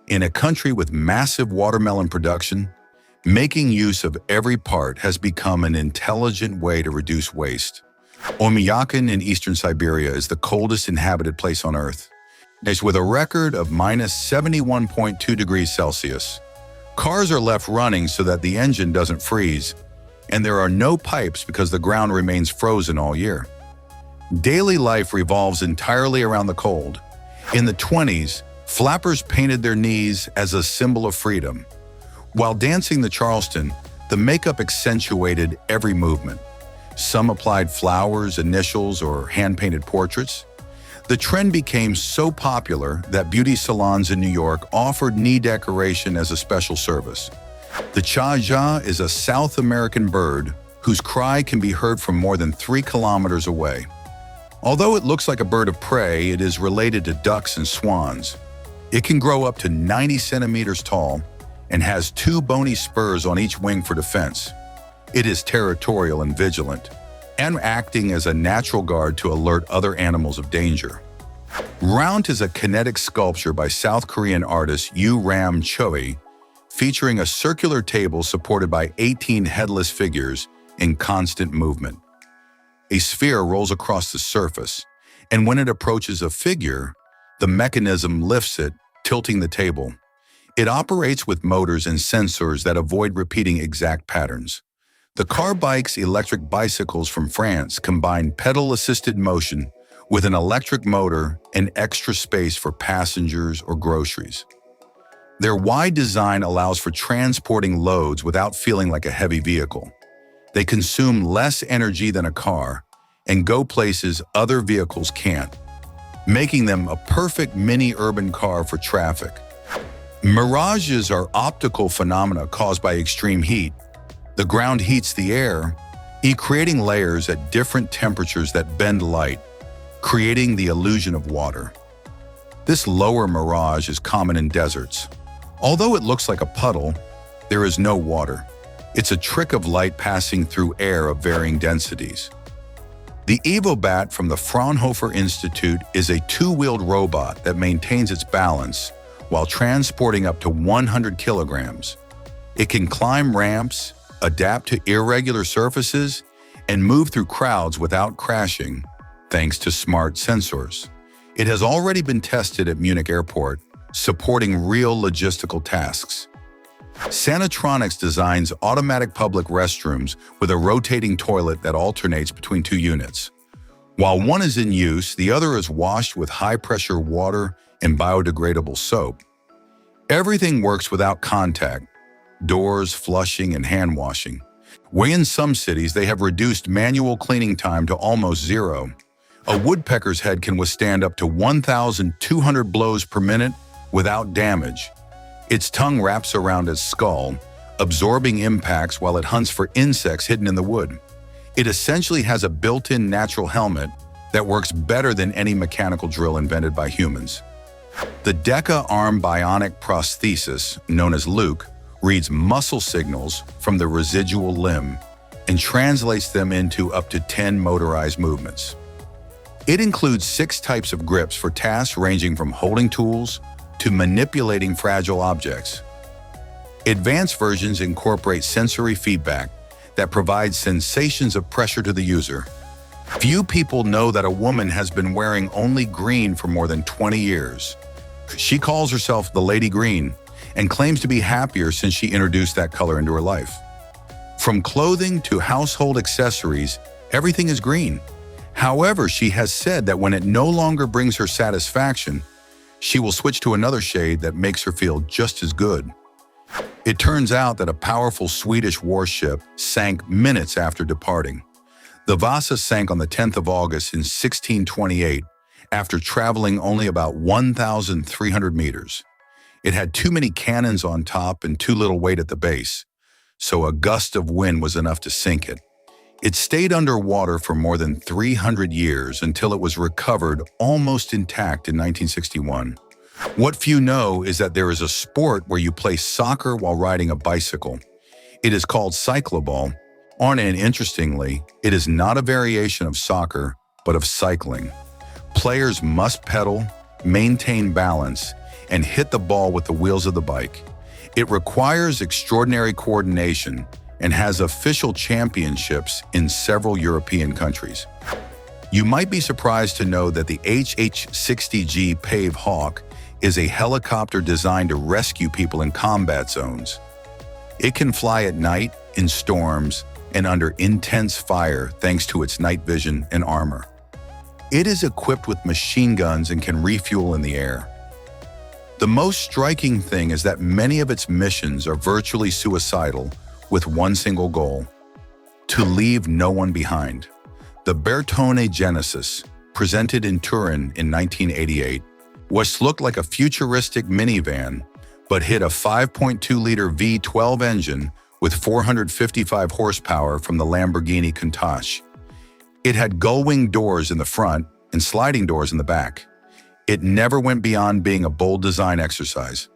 A: In a country with massive watermelon production, making use of every part has become an intelligent way to reduce waste. Oymyakon in eastern Siberia is the coldest inhabited place on Earth. It's with a record of -71.2 degrees Celsius. Cars are left running so that the engine doesn't freeze, and there are no pipes because the ground remains frozen all year. Daily life revolves entirely around the cold. In the 20s, flappers painted their knees as a symbol of freedom. While dancing the Charleston, the makeup accentuated every movement. Some applied flowers, initials, or hand-painted portraits. The trend became so popular that beauty salons in New York offered knee decoration as a special service. The cha-ja is a South American bird whose cry can be heard from more than 3 kilometers away. Although it looks like a bird of prey, it is related to ducks and swans. It can grow up to 90 centimeters tall and has 2 bony spurs on each wing for defense. It is territorial and vigilant, and acting as a natural guard to alert other animals of danger. Rount is a kinetic sculpture by South Korean artist Yu Ram Choi, featuring a circular table supported by 18 headless figures in constant movement. A sphere rolls across the surface, and when it approaches a figure, the mechanism lifts it, tilting the table. It operates with motors and sensors that avoid repeating exact patterns. The car bike's electric bicycles from France combine pedal-assisted motion with an electric motor and extra space for passengers or groceries. Their wide design allows for transporting loads without feeling like a heavy vehicle. They consume less energy than a car and go places other vehicles can't, making them a perfect mini-urban car for traffic. Mirages are optical phenomena caused by extreme heat. The ground heats the air, creating layers at different temperatures that bend light, creating the illusion of water. This lower mirage is common in deserts. Although it looks like a puddle, there is no water. It's a trick of light passing through air of varying densities. The EvoBat from the Fraunhofer Institute is a 2-wheeled robot that maintains its balance while transporting up to 100 kilograms. It can climb ramps, adapt to irregular surfaces, and move through crowds without crashing, thanks to smart sensors. It has already been tested at Munich Airport, supporting real logistical tasks. Sanitronics designs automatic public restrooms with a rotating toilet that alternates between 2 units. While one is in use, the other is washed with high-pressure water and biodegradable soap. Everything works without contact: doors, flushing, and hand washing. Where in some cities they have reduced manual cleaning time to almost 0. A woodpecker's head can withstand up to 1,200 blows per minute without damage. Its tongue wraps around its skull, absorbing impacts while it hunts for insects hidden in the wood. It essentially has a built-in natural helmet that works better than any mechanical drill invented by humans. The DECA arm bionic prosthesis, known as Luke, reads muscle signals from the residual limb and translates them into up to 10 motorized movements. It includes 6 types of grips for tasks ranging from holding tools to manipulating fragile objects. Advanced versions incorporate sensory feedback that provides sensations of pressure to the user. Few people know that a woman has been wearing only green for more than 20 years. She calls herself the Lady Green and claims to be happier since she introduced that color into her life. From clothing to household accessories, everything is green. However, she has said that when it no longer brings her satisfaction, she will switch to another shade that makes her feel just as good. It turns out that a powerful Swedish warship sank minutes after departing. The Vasa sank on the 10th of August in 1628 after traveling only about 1,300 meters. It had too many cannons on top and too little weight at the base, so a gust of wind was enough to sink it. It stayed underwater for more than 300 years until it was recovered almost intact in 1961. What few know is that there is a sport where you play soccer while riding a bicycle. It is called cycloball, and interestingly, it is not a variation of soccer, but of cycling. Players must pedal, maintain balance, and hit the ball with the wheels of the bike. It requires extraordinary coordination and has official championships in several European countries. You might be surprised to know that the HH-60G Pave Hawk is a helicopter designed to rescue people in combat zones. It can fly at night, in storms, and under intense fire thanks to its night vision and armor. It is equipped with machine guns and can refuel in the air. The most striking thing is that many of its missions are virtually suicidal with one single goal: to leave no one behind. The Bertone Genesis, presented in Turin in 1988, was looked like a futuristic minivan, but hit a 5.2-liter V12 engine with 455 horsepower from the Lamborghini Countach. It had gull-wing doors in the front and sliding doors in the back. It never went beyond being a bold design exercise.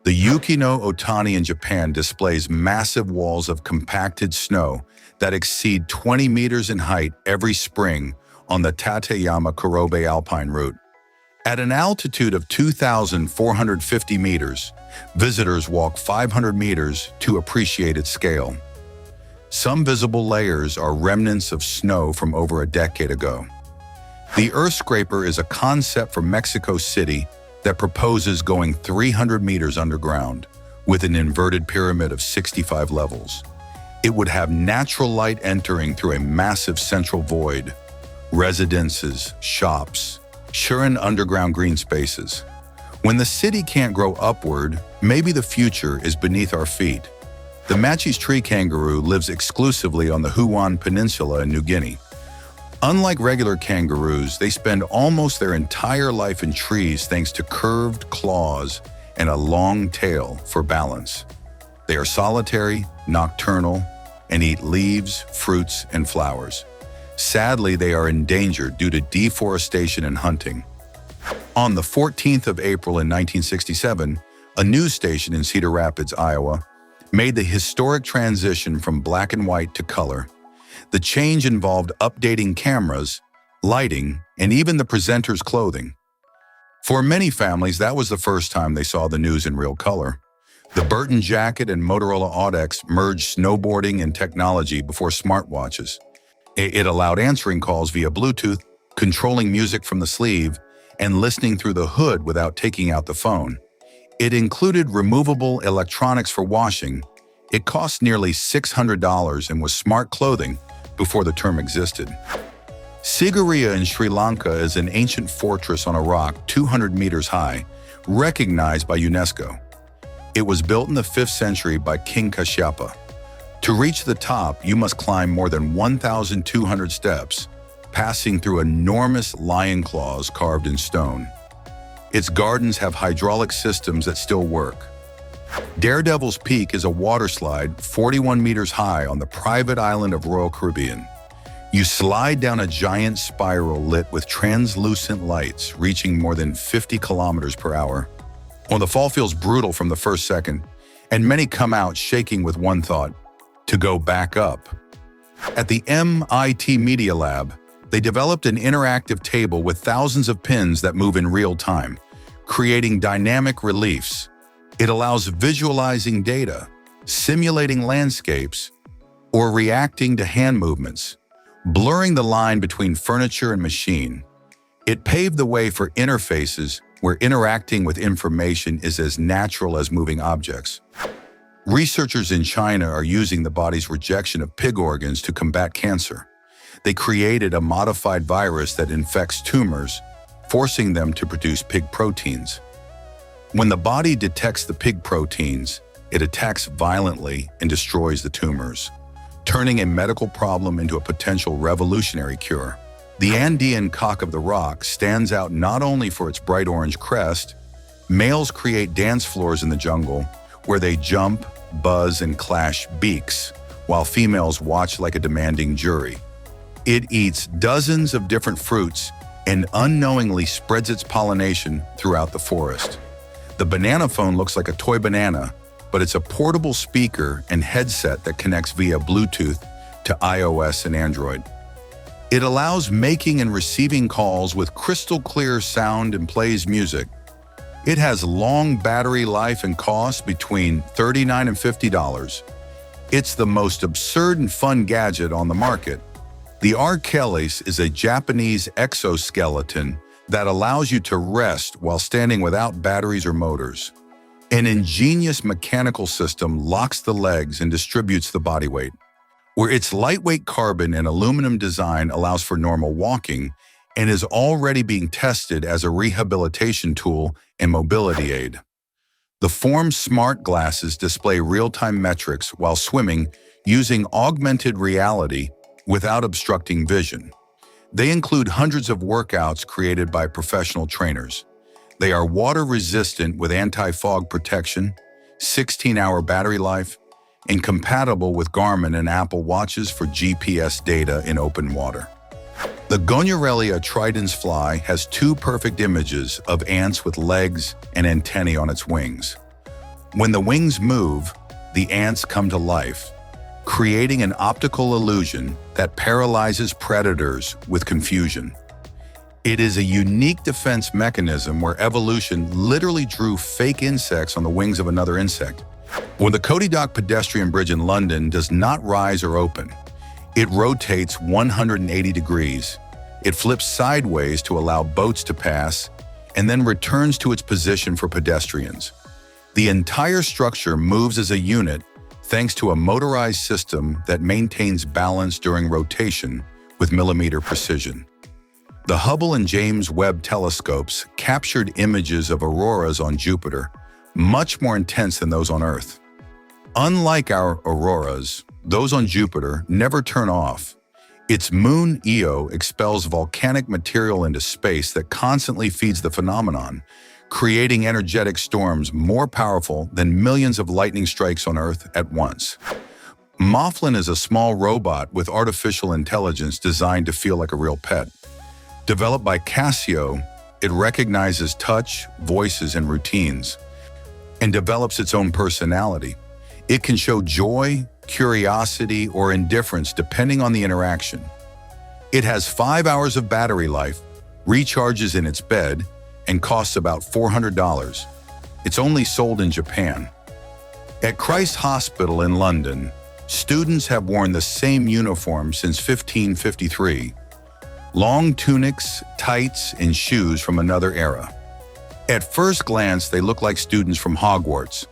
A: The Yukino Otani in Japan displays massive walls of compacted snow that exceed 20 meters in height every spring on the Tateyama-Kurobe Alpine route. At an altitude of 2,450 meters, visitors walk 500 meters to appreciate its scale. Some visible layers are remnants of snow from over a decade ago. The Earth Scraper is a concept for Mexico City that proposes going 300 meters underground with an inverted pyramid of 65 levels. It would have natural light entering through a massive central void, residences, shops, and underground green spaces. When the city can't grow upward, maybe the future is beneath our feet. The Matschie's tree kangaroo lives exclusively on the Huon Peninsula in New Guinea. Unlike regular kangaroos, they spend almost their entire life in trees thanks to curved claws and a long tail for balance. They are solitary, nocturnal, and eat leaves, fruits, and flowers. Sadly, they are endangered due to deforestation and hunting. On the 14th of April in 1967, a news station in Cedar Rapids, Iowa, made the historic transition from black and white to color. The change involved updating cameras, lighting, and even the presenter's clothing. For many families, that was the first time they saw the news in real color. The Burton jacket and Motorola Audex merged snowboarding and technology before smartwatches. It allowed answering calls via Bluetooth, controlling music from the sleeve, and listening through the hood without taking out the phone. It included removable electronics for washing. It cost nearly $600 and was smart clothing before the term existed. Sigiriya in Sri Lanka is an ancient fortress on a rock 200 meters high, recognized by UNESCO. It was built in the 5th century by King Kashyapa. To reach the top, you must climb more than 1,200 steps, passing through enormous lion claws carved in stone. Its gardens have hydraulic systems that still work. Daredevil's Peak is a water slide 41 meters high on the private island of Royal Caribbean. You slide down a giant spiral lit with translucent lights reaching more than 50 kilometers per hour. Well, the fall feels brutal from the first second, and many come out shaking with one thought: to go back up. At the MIT Media Lab, they developed an interactive table with thousands of pins that move in real time, creating dynamic reliefs. It allows visualizing data, simulating landscapes, or reacting to hand movements, blurring the line between furniture and machine. It paved the way for interfaces where interacting with information is as natural as moving objects. Researchers in China are using the body's rejection of pig organs to combat cancer. They created a modified virus that infects tumors, forcing them to produce pig proteins. When the body detects the pig proteins, it attacks violently and destroys the tumors, turning a medical problem into a potential revolutionary cure. The Andean cock of the rock stands out not only for its bright orange crest. Males create dance floors in the jungle where they jump, buzz, and clash beaks, while females watch like a demanding jury. It eats dozens of different fruits and unknowingly spreads its pollination throughout the forest. The banana phone looks like a toy banana, but it's a portable speaker and headset that connects via Bluetooth to iOS and Android. It allows making and receiving calls with crystal clear sound and plays music. It has long battery life and costs between $39 and $50. It's the most absurd and fun gadget on the market. The Arkelis is a Japanese exoskeleton that allows you to rest while standing without batteries or motors. An ingenious mechanical system locks the legs and distributes the body weight, where its lightweight carbon and aluminum design allows for normal walking and is already being tested as a rehabilitation tool and mobility aid. The Form Smart glasses display real-time metrics while swimming using augmented reality without obstructing vision. They include hundreds of workouts created by professional trainers. They are water-resistant with anti-fog protection, 16-hour battery life, and compatible with Garmin and Apple Watches for GPS data in open water. The Goniorelia tridens fly has two perfect images of ants with legs and antennae on its wings. When the wings move, the ants come to life, creating an optical illusion that paralyzes predators with confusion. It is a unique defense mechanism where evolution literally drew fake insects on the wings of another insect. When the Cody Dock pedestrian bridge in London does not rise or open, it rotates 180 degrees. It flips sideways to allow boats to pass and then returns to its position for pedestrians. The entire structure moves as a unit thanks to a motorized system that maintains balance during rotation with millimeter precision. The Hubble and James Webb telescopes captured images of auroras on Jupiter, much more intense than those on Earth. Unlike our auroras, those on Jupiter never turn off. Its moon Io expels volcanic material into space that constantly feeds the phenomenon, creating energetic storms more powerful than millions of lightning strikes on Earth at once. Mouflon is a small robot with artificial intelligence designed to feel like a real pet. Developed by Casio, it recognizes touch, voices, and routines, and develops its own personality. It can show joy, curiosity, or indifference depending on the interaction. It has 5 hours of battery life, recharges in its bed, and costs about $400. It's only sold in Japan. At Christ Hospital in London, students have worn the same uniform since 1553. Long tunics, tights, and shoes from another era. At first glance, they look like students from Hogwarts.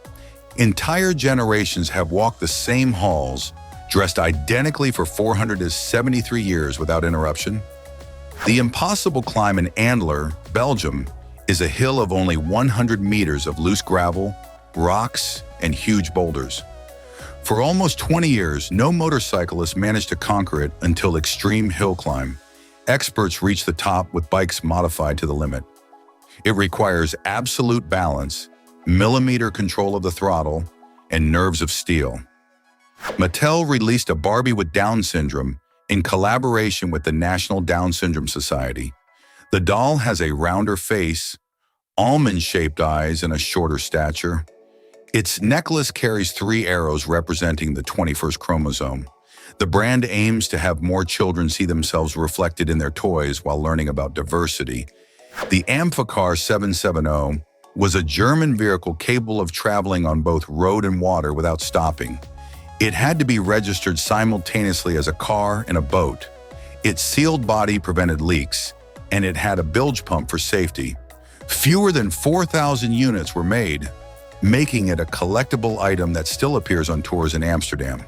A: Entire generations have walked the same halls, dressed identically for 473 years without interruption. The impossible climb in Andler, Belgium, is a hill of only 100 meters of loose gravel, rocks, and huge boulders. For almost 20 years, no motorcyclist managed to conquer it until extreme hill climb. Experts reach the top with bikes modified to the limit. It requires absolute balance, millimeter control of the throttle, and nerves of steel. Mattel released a Barbie with Down syndrome in collaboration with the National Down Syndrome Society. The doll has a rounder face, almond-shaped eyes, and a shorter stature. Its necklace carries 3 arrows representing the 21st chromosome. The brand aims to have more children see themselves reflected in their toys while learning about diversity. The Amphicar 770 was a German vehicle capable of traveling on both road and water without stopping. It had to be registered simultaneously as a car and a boat. Its sealed body prevented leaks, and it had a bilge pump for safety. Fewer than 4,000 units were made, making it a collectible item that still appears on tours in Amsterdam.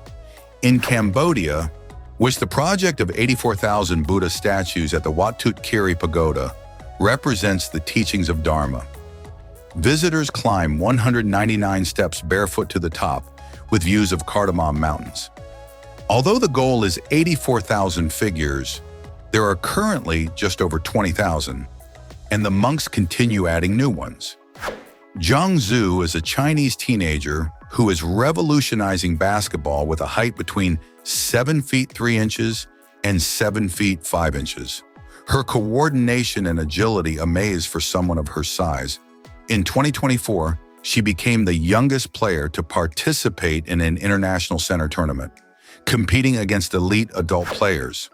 A: In Cambodia, which the project of 84,000 Buddha statues at the Wat Tut Kiri Pagoda represents the teachings of Dharma. Visitors climb 199 steps barefoot to the top, with views of Cardamom Mountains. Although the goal is 84,000 figures, there are currently just over 20,000, and the monks continue adding new ones. Zhang Zhu is a Chinese teenager who is revolutionizing basketball with a height between 7 feet 3 inches and 7 feet 5 inches. Her coordination and agility amaze for someone of her size. In 2024, she became the youngest player to participate in an international center tournament, competing against elite adult players.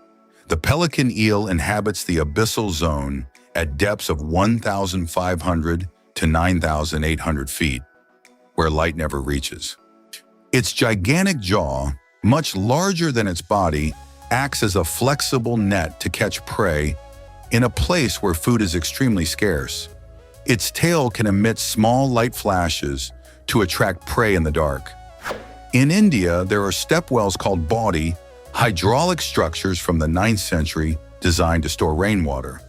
A: The pelican eel inhabits the abyssal zone at depths of 1,500 to 9,800 feet, where light never reaches. Its gigantic jaw, much larger than its body, acts as a flexible net to catch prey in a place where food is extremely scarce. Its tail can emit small light flashes to attract prey in the dark. In India, there are stepwells called bawdy, hydraulic structures from the 9th century designed to store rainwater.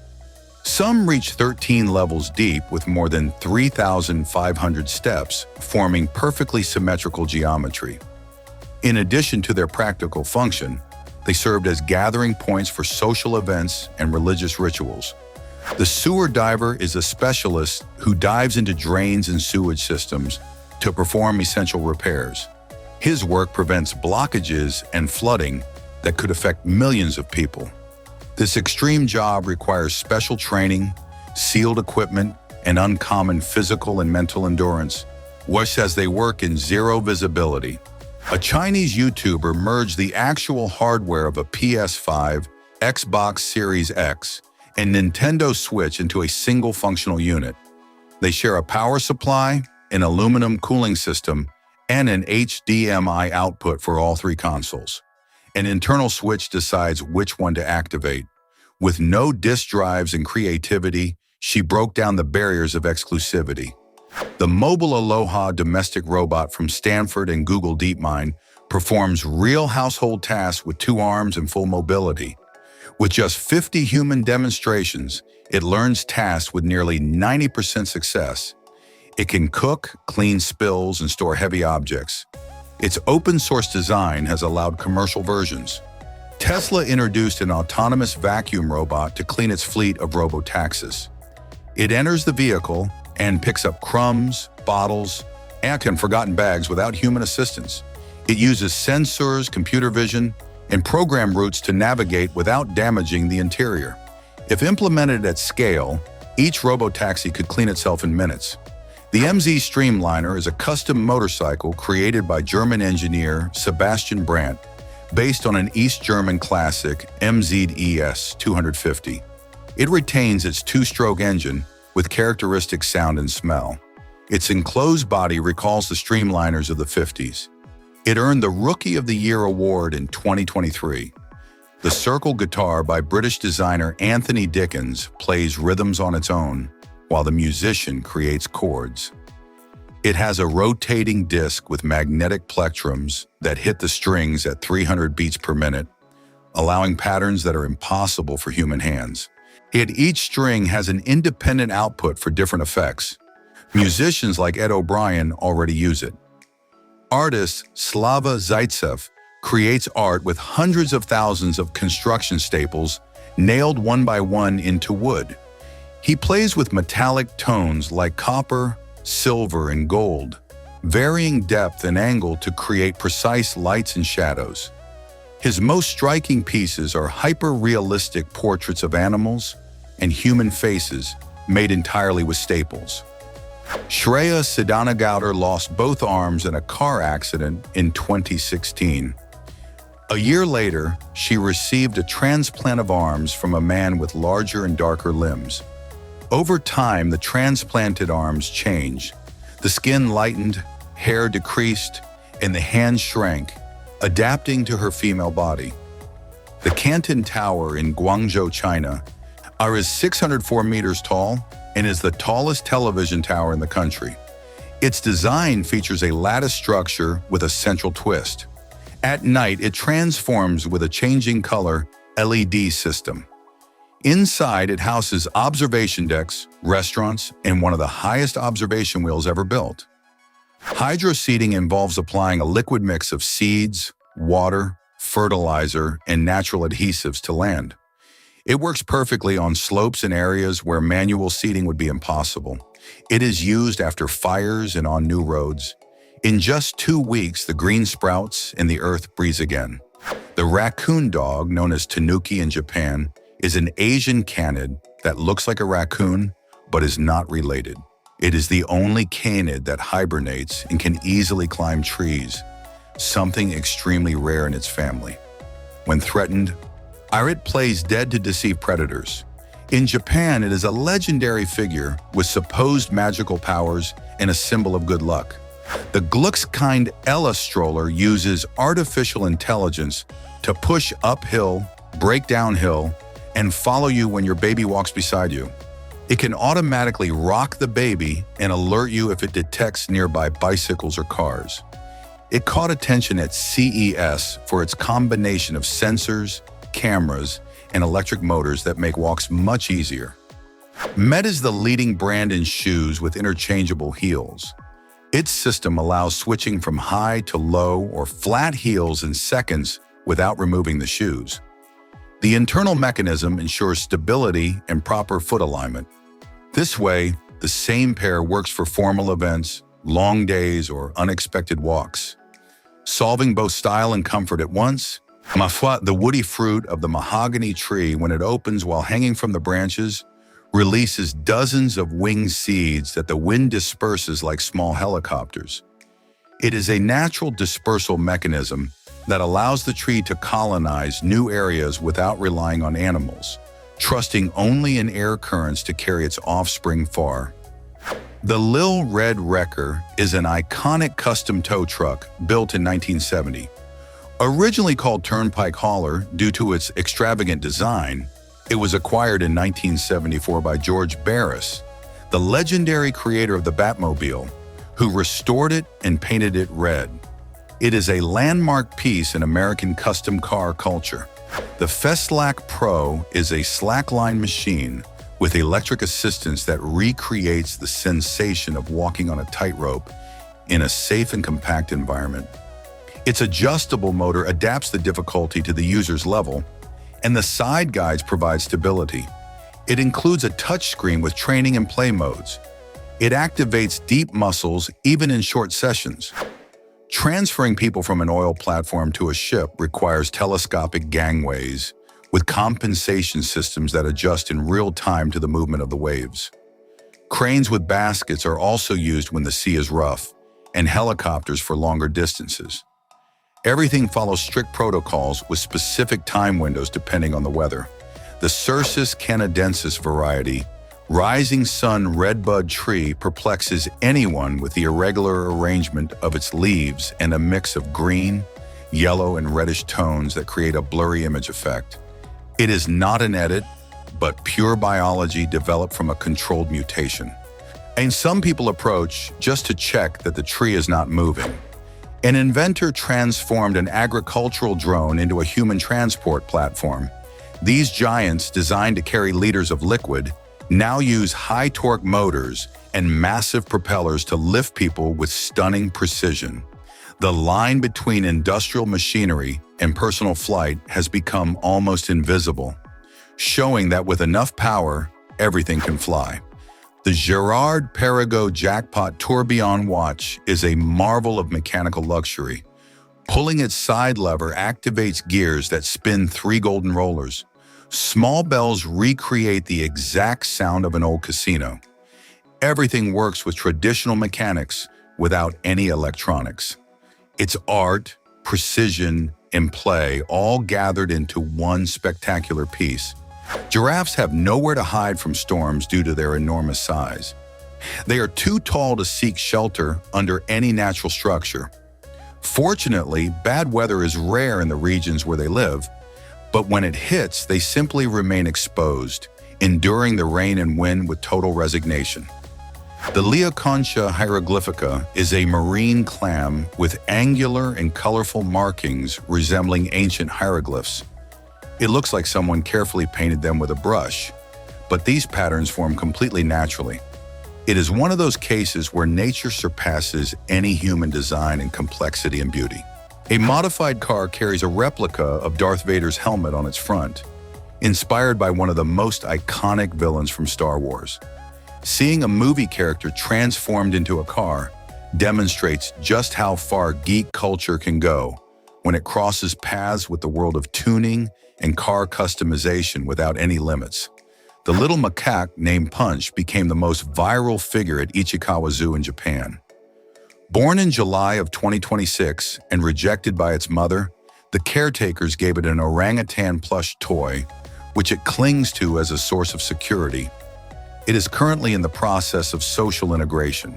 A: Some reach 13 levels deep with more than 3,500 steps, forming perfectly symmetrical geometry. In addition to their practical function, they served as gathering points for social events and religious rituals. The sewer diver is a specialist who dives into drains and sewage systems to perform essential repairs. His work prevents blockages and flooding that could affect millions of people. This extreme job requires special training, sealed equipment, and uncommon physical and mental endurance, which as they work in zero visibility. A Chinese YouTuber merged the actual hardware of a PS5, Xbox Series X, and Nintendo Switch into a single functional unit. They share a power supply, an aluminum cooling system, and an HDMI output for all three consoles. An internal switch decides which one to activate. With no disk drives and creativity, she broke down the barriers of exclusivity. The mobile Aloha domestic robot from Stanford and Google DeepMind performs real household tasks with 2 arms and full mobility. With just 50 human demonstrations, it learns tasks with nearly 90% success. It can cook, clean spills, and store heavy objects. Its open-source design has allowed commercial versions. Tesla introduced an autonomous vacuum robot to clean its fleet of robotaxis. It enters the vehicle and picks up crumbs, bottles, and forgotten bags without human assistance. It uses sensors, computer vision, and program routes to navigate without damaging the interior. If implemented at scale, each robotaxi could clean itself in minutes. The MZ Streamliner is a custom motorcycle created by German engineer Sebastian Brandt, based on an East German classic MZ ES 250. It retains its 2-stroke engine with characteristic sound and smell. Its enclosed body recalls the Streamliners of the 50s. It earned the Rookie of the Year award in 2023. The Circle guitar by British designer Anthony Dickens plays rhythms on its own, while the musician creates chords. It has a rotating disc with magnetic plectrums that hit the strings at 300 beats per minute, allowing patterns that are impossible for human hands. Each string has an independent output for different effects. Musicians like Ed O'Brien already use it. Artist Slava Zaitsev creates art with hundreds of thousands of construction staples nailed one by one into wood. He plays with metallic tones like copper, silver, and gold, varying depth and angle to create precise lights and shadows. His most striking pieces are hyper-realistic portraits of animals and human faces made entirely with staples. Shreya Siddhanagowder lost both arms in a car accident in 2016. A year later, she received a transplant of arms from a man with larger and darker limbs. Over time, the transplanted arms changed. The skin lightened, hair decreased, and the hands shrank, adapting to her female body. The Canton Tower in Guangzhou, China, is 604 meters tall and is the tallest television tower in the country. Its design features a lattice structure with a central twist. At night, it transforms with a changing color LED system. Inside, it houses observation decks, restaurants, and one of the highest observation wheels ever built. Hydroseeding involves applying a liquid mix of seeds, water, fertilizer, and natural adhesives to land. It works perfectly on slopes and areas where manual seeding would be impossible. It is used after fires and on new roads. In just 2 weeks, the green sprouts and the earth breathes again. The raccoon dog, known as tanuki in Japan, is an Asian canid that looks like a raccoon but is not related. It is the only canid that hibernates and can easily climb trees, something extremely rare in its family. When threatened, it plays dead to deceive predators. In Japan, it is a legendary figure with supposed magical powers and a symbol of good luck. The Glückskind Ella stroller uses artificial intelligence to push uphill, break downhill, and follow you when your baby walks beside you. It can automatically rock the baby and alert you if it detects nearby bicycles or cars. It caught attention at CES for its combination of sensors, cameras, and electric motors that make walks much easier. Met is the leading brand in shoes with interchangeable heels. Its system allows switching from high to low or flat heels in seconds without removing the shoes. The internal mechanism ensures stability and proper foot alignment. This way, the same pair works for formal events, long days, or unexpected walks. Solving both style and comfort at once, ma foi, the woody fruit of the mahogany tree, when it opens while hanging from the branches, releases dozens of winged seeds that the wind disperses like small helicopters. It is a natural dispersal mechanism that allows the tree to colonize new areas without relying on animals, trusting only in air currents to carry its offspring far. The Lil Red Wrecker is an iconic custom tow truck built in 1970. Originally called Turnpike Hauler due to its extravagant design, it was acquired in 1974 by George Barris, the legendary creator of the Batmobile, who restored it and painted it red. It is a landmark piece in American custom car culture. The Feslack Pro is a slackline machine with electric assistance that recreates the sensation of walking on a tightrope in a safe and compact environment. Its adjustable motor adapts the difficulty to the user's level, and the side guides provide stability. It includes a touchscreen with training and play modes. It activates deep muscles even in short sessions. Transferring people from an oil platform to a ship requires telescopic gangways with compensation systems that adjust in real time to the movement of the waves. Cranes with baskets are also used when the sea is rough, and helicopters for longer distances. Everything follows strict protocols with specific time windows depending on the weather. The Cercis canadensis variety, rising sun redbud tree, perplexes anyone with the irregular arrangement of its leaves and a mix of green, yellow, and reddish tones that create a blurry image effect. It is not an edit, but pure biology developed from a controlled mutation. And some people approach just to check that the tree is not moving. An inventor transformed an agricultural drone into a human transport platform. These giants, designed to carry liters of liquid, now use high-torque motors and massive propellers to lift people with stunning precision. The line between industrial machinery and personal flight has become almost invisible, showing that with enough power, everything can fly. The Girard Perregaux Jackpot Tourbillon watch is a marvel of mechanical luxury. Pulling its side lever activates gears that spin 3 golden rollers. Small bells recreate the exact sound of an old casino. Everything works with traditional mechanics without any electronics. It's art, precision, and play all gathered into one spectacular piece. Giraffes have nowhere to hide from storms due to their enormous size. They are too tall to seek shelter under any natural structure. Fortunately, bad weather is rare in the regions where they live, but when it hits, they simply remain exposed, enduring the rain and wind with total resignation. The Leoconcha hieroglyphica is a marine clam with angular and colorful markings resembling ancient hieroglyphs. It looks like someone carefully painted them with a brush, but these patterns form completely naturally. It is one of those cases where nature surpasses any human design in complexity and beauty. A modified car carries a replica of Darth Vader's helmet on its front, inspired by one of the most iconic villains from Star Wars. Seeing a movie character transformed into a car demonstrates just how far geek culture can go when it crosses paths with the world of tuning and car customization without any limits. The little macaque named Punch became the most viral figure at Ichikawa Zoo in Japan. Born in July of 2026 and rejected by its mother, the caretakers gave it an orangutan plush toy, which it clings to as a source of security. It is currently in the process of social integration,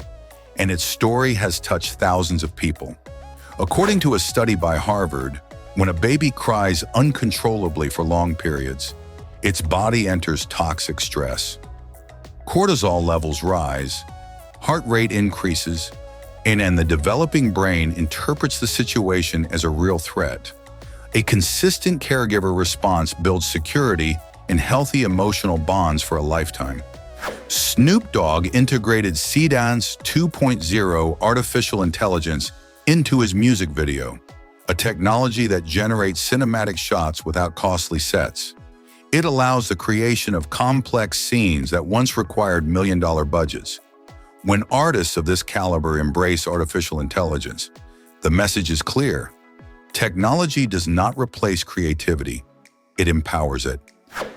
A: and its story has touched thousands of people. According to a study by Harvard, when a baby cries uncontrollably for long periods, its body enters toxic stress. Cortisol levels rise, heart rate increases, and the developing brain interprets the situation as a real threat. A consistent caregiver response builds security and healthy emotional bonds for a lifetime. Snoop Dogg integrated Seedance 2.0 artificial intelligence into his music video, a technology that generates cinematic shots without costly sets. It allows the creation of complex scenes that once required million-dollar budgets. When artists of this caliber embrace artificial intelligence, the message is clear. Technology does not replace creativity, it empowers it.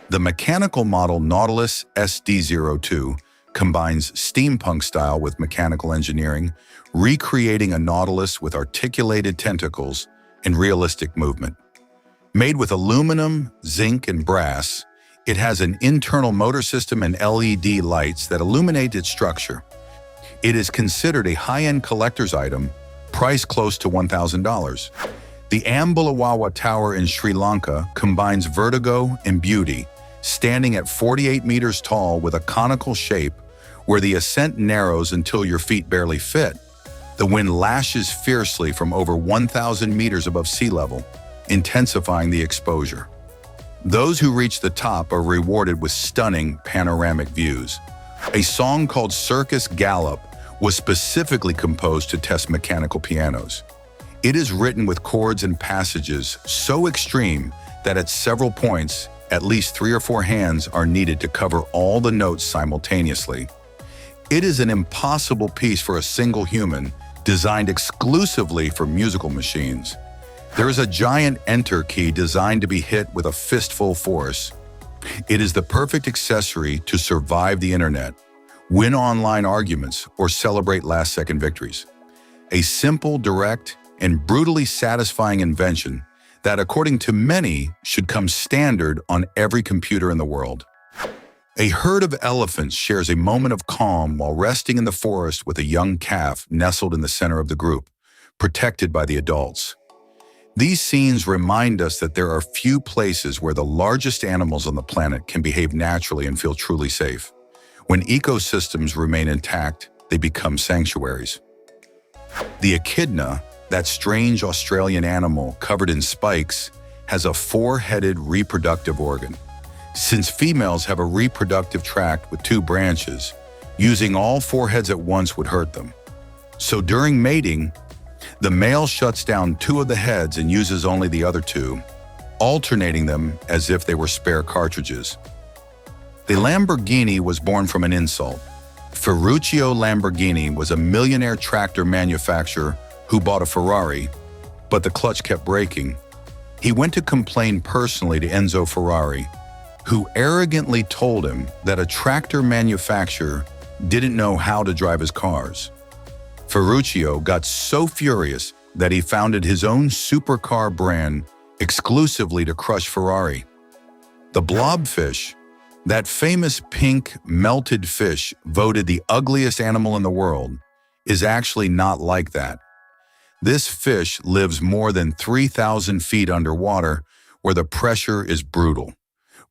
A: The mechanical model Nautilus SD02 combines steampunk style with mechanical engineering, recreating a nautilus with articulated tentacles and realistic movement. Made with aluminum, zinc, and brass, it has an internal motor system and LED lights that illuminate its structure. It is considered a high-end collector's item, priced close to $1,000. The Ambulawawa Tower in Sri Lanka combines vertigo and beauty, standing at 48 meters tall with a conical shape where the ascent narrows until your feet barely fit. The wind lashes fiercely from over 1,000 meters above sea level, intensifying the exposure. Those who reach the top are rewarded with stunning panoramic views. A song called Circus Gallop was specifically composed to test mechanical pianos. It is written with chords and passages so extreme that at several points, at least 3 or 4 hands are needed to cover all the notes simultaneously. It is an impossible piece for a single human, designed exclusively for musical machines. There is a giant enter key designed to be hit with a fistful force. It is the perfect accessory to survive the internet, win online arguments, or celebrate last-second victories. A simple, direct, and brutally satisfying invention that, according to many, should come standard on every computer in the world. A herd of elephants shares a moment of calm while resting in the forest with a young calf nestled in the center of the group, protected by the adults. These scenes remind us that there are few places where the largest animals on the planet can behave naturally and feel truly safe. When ecosystems remain intact, they become sanctuaries. The echidna, that strange Australian animal covered in spikes, has a 4-headed reproductive organ. Since females have a reproductive tract with 2 branches, using all 4 heads at once would hurt them. So during mating, the male shuts down 2 of the heads and uses only the other 2, alternating them as if they were spare cartridges. The Lamborghini was born from an insult. Ferruccio Lamborghini was a millionaire tractor manufacturer who bought a Ferrari, but the clutch kept breaking. He went to complain personally to Enzo Ferrari, who arrogantly told him that a tractor manufacturer didn't know how to drive his cars. Ferruccio got so furious that he founded his own supercar brand exclusively to crush Ferrari. The blobfish, that famous pink melted fish voted the ugliest animal in the world, is actually not like that. This fish lives more than 3,000 feet underwater, where the pressure is brutal.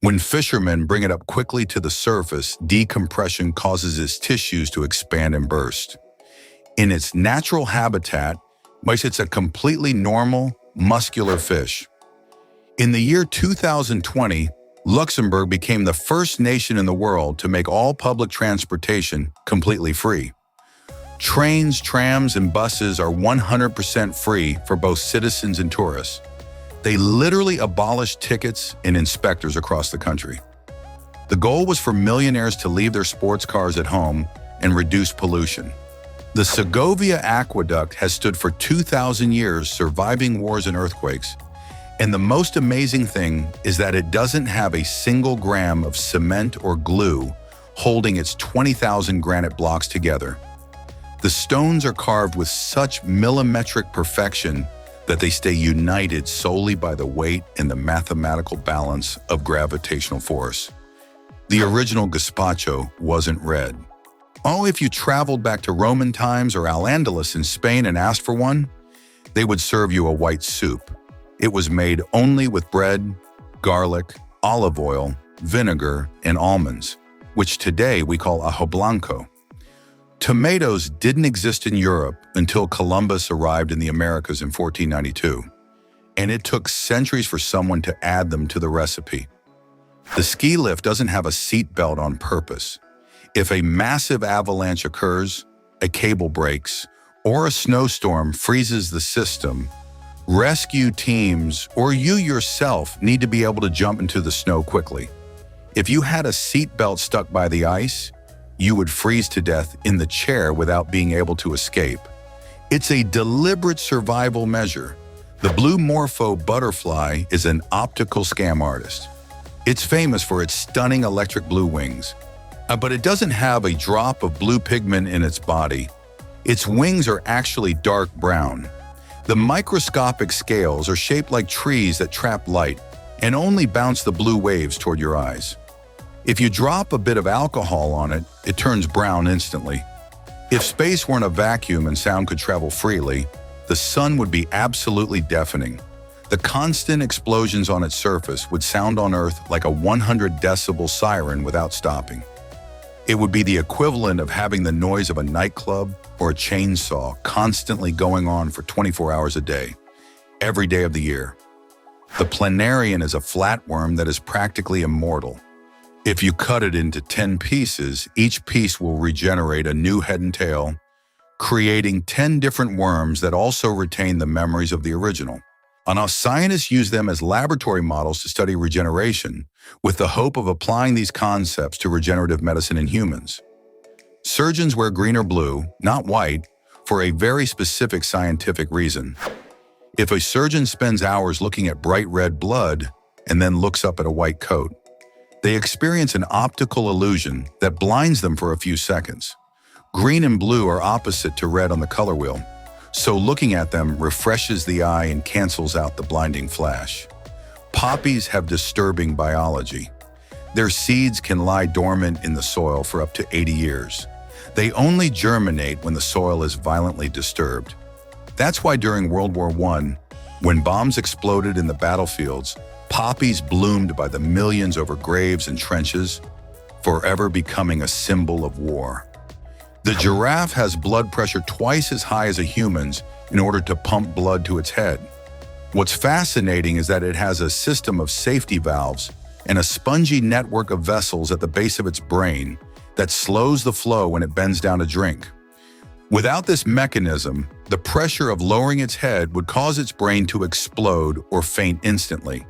A: When fishermen bring it up quickly to the surface, decompression causes its tissues to expand and burst. In its natural habitat, it's a completely normal, muscular fish. In the year 2020, Luxembourg became the first nation in the world to make all public transportation completely free. Trains, trams, and buses are 100% free for both citizens and tourists. They literally abolished tickets and inspectors across the country. The goal was for millionaires to leave their sports cars at home and reduce pollution. The Segovia Aqueduct has stood for 2,000 years, surviving wars and earthquakes. And the most amazing thing is that it doesn't have a single gram of cement or glue holding its 20,000 granite blocks together. The stones are carved with such millimetric perfection that they stay united solely by the weight and the mathematical balance of gravitational force. The original gazpacho wasn't red. Oh, if you traveled back to Roman times or Al-Andalus in Spain and asked for one, they would serve you a white soup. It was made only with bread, garlic, olive oil, vinegar, and almonds, which today we call ajo blanco. Tomatoes didn't exist in Europe until Columbus arrived in the Americas in 1492, and it took centuries for someone to add them to the recipe. The ski lift doesn't have a seat belt on purpose. If a massive avalanche occurs, a cable breaks, or a snowstorm freezes the system, rescue teams or you yourself need to be able to jump into the snow quickly. If you had a seat belt stuck by the ice, you would freeze to death in the chair without being able to escape. It's a deliberate survival measure. The blue morpho butterfly is an optical scam artist. It's famous for its stunning electric blue wings. But it doesn't have a drop of blue pigment in its body. Its wings are actually dark brown. The microscopic scales are shaped like trees that trap light and only bounce the blue waves toward your eyes. If you drop a bit of alcohol on it, it turns brown instantly. If space weren't a vacuum and sound could travel freely, the sun would be absolutely deafening. The constant explosions on its surface would sound on Earth like a 100 decibel siren without stopping. It would be the equivalent of having the noise of a nightclub or a chainsaw constantly going on for 24 hours a day, every day of the year. The planarian is a flatworm that is practically immortal. If you cut it into 10 pieces, each piece will regenerate a new head and tail, creating 10 different worms that also retain the memories of the original. Now, scientists use them as laboratory models to study regeneration, with the hope of applying these concepts to regenerative medicine in humans. Surgeons wear green or blue, not white, for a very specific scientific reason. If a surgeon spends hours looking at bright red blood and then looks up at a white coat, they experience an optical illusion that blinds them for a few seconds. Green and blue are opposite to red on the color wheel, so looking at them refreshes the eye and cancels out the blinding flash. Poppies have disturbing biology. Their seeds can lie dormant in the soil for up to 80 years. They only germinate when the soil is violently disturbed. That's why during World War I, when bombs exploded in the battlefields, poppies bloomed by the millions over graves and trenches, forever becoming a symbol of war. The giraffe has blood pressure twice as high as a human's in order to pump blood to its head. What's fascinating is that it has a system of safety valves and a spongy network of vessels at the base of its brain that slows the flow when it bends down to drink. Without this mechanism, the pressure of lowering its head would cause its brain to explode or faint instantly.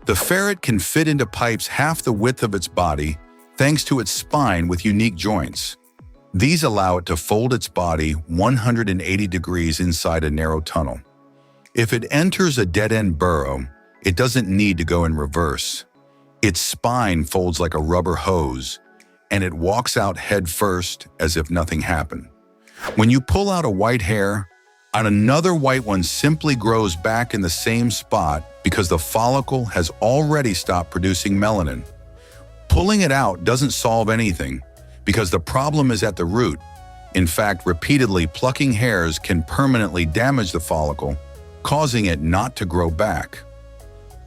A: The ferret can fit into pipes half the width of its body thanks to its spine with unique joints. These allow it to fold its body 180 degrees inside a narrow tunnel. If it enters a dead-end burrow, it doesn't need to go in reverse. Its spine folds like a rubber hose, and it walks out head first as if nothing happened. When you pull out a white hair, another white one simply grows back in the same spot because the follicle has already stopped producing melanin. Pulling it out doesn't solve anything because the problem is at the root. In fact, repeatedly plucking hairs can permanently damage the follicle, causing it not to grow back.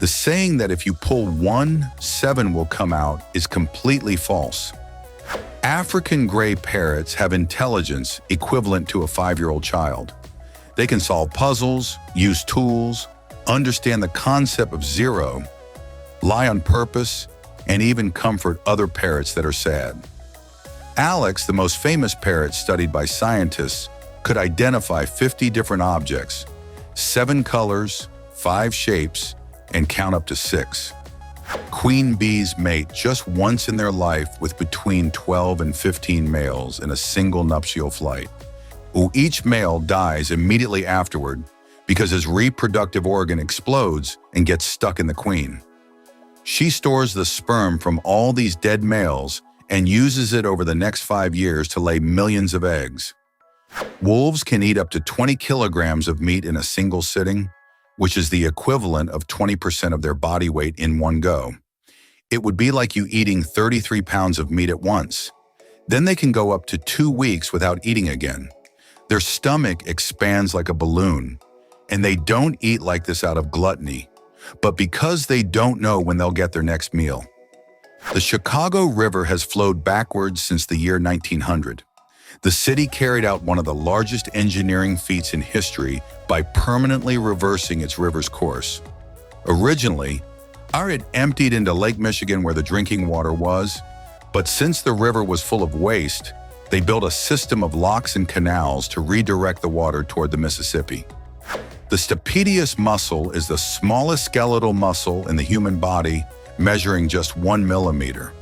A: The saying that if you pull one, 7 will come out is completely false. African gray parrots have intelligence equivalent to a 5-year-old child. They can solve puzzles, use tools, understand the concept of zero, lie on purpose, and even comfort other parrots that are sad. Alex, the most famous parrot studied by scientists, could identify 50 different objects, 7 colors, 5 shapes, and count up to 6. Queen bees mate just once in their life with between 12 and 15 males in a single nuptial flight. Each male dies immediately afterward because his reproductive organ explodes and gets stuck in the queen. She stores the sperm from all these dead males and uses it over the next 5 years to lay millions of eggs. Wolves can eat up to 20 kilograms of meat in a single sitting, which is the equivalent of 20% of their body weight in one go. It would be like you eating 33 pounds of meat at once. Then they can go up to 2 weeks without eating again. Their stomach expands like a balloon, and they don't eat like this out of gluttony, but because they don't know when they'll get their next meal. The Chicago River has flowed backwards since the year 1900. The city carried out one of the largest engineering feats in history by permanently reversing its river's course. Originally, it emptied into Lake Michigan where the drinking water was, but since the river was full of waste, they built a system of locks and canals to redirect the water toward the Mississippi. The stapedius muscle is the smallest skeletal muscle in the human body, measuring just 1 millimeter.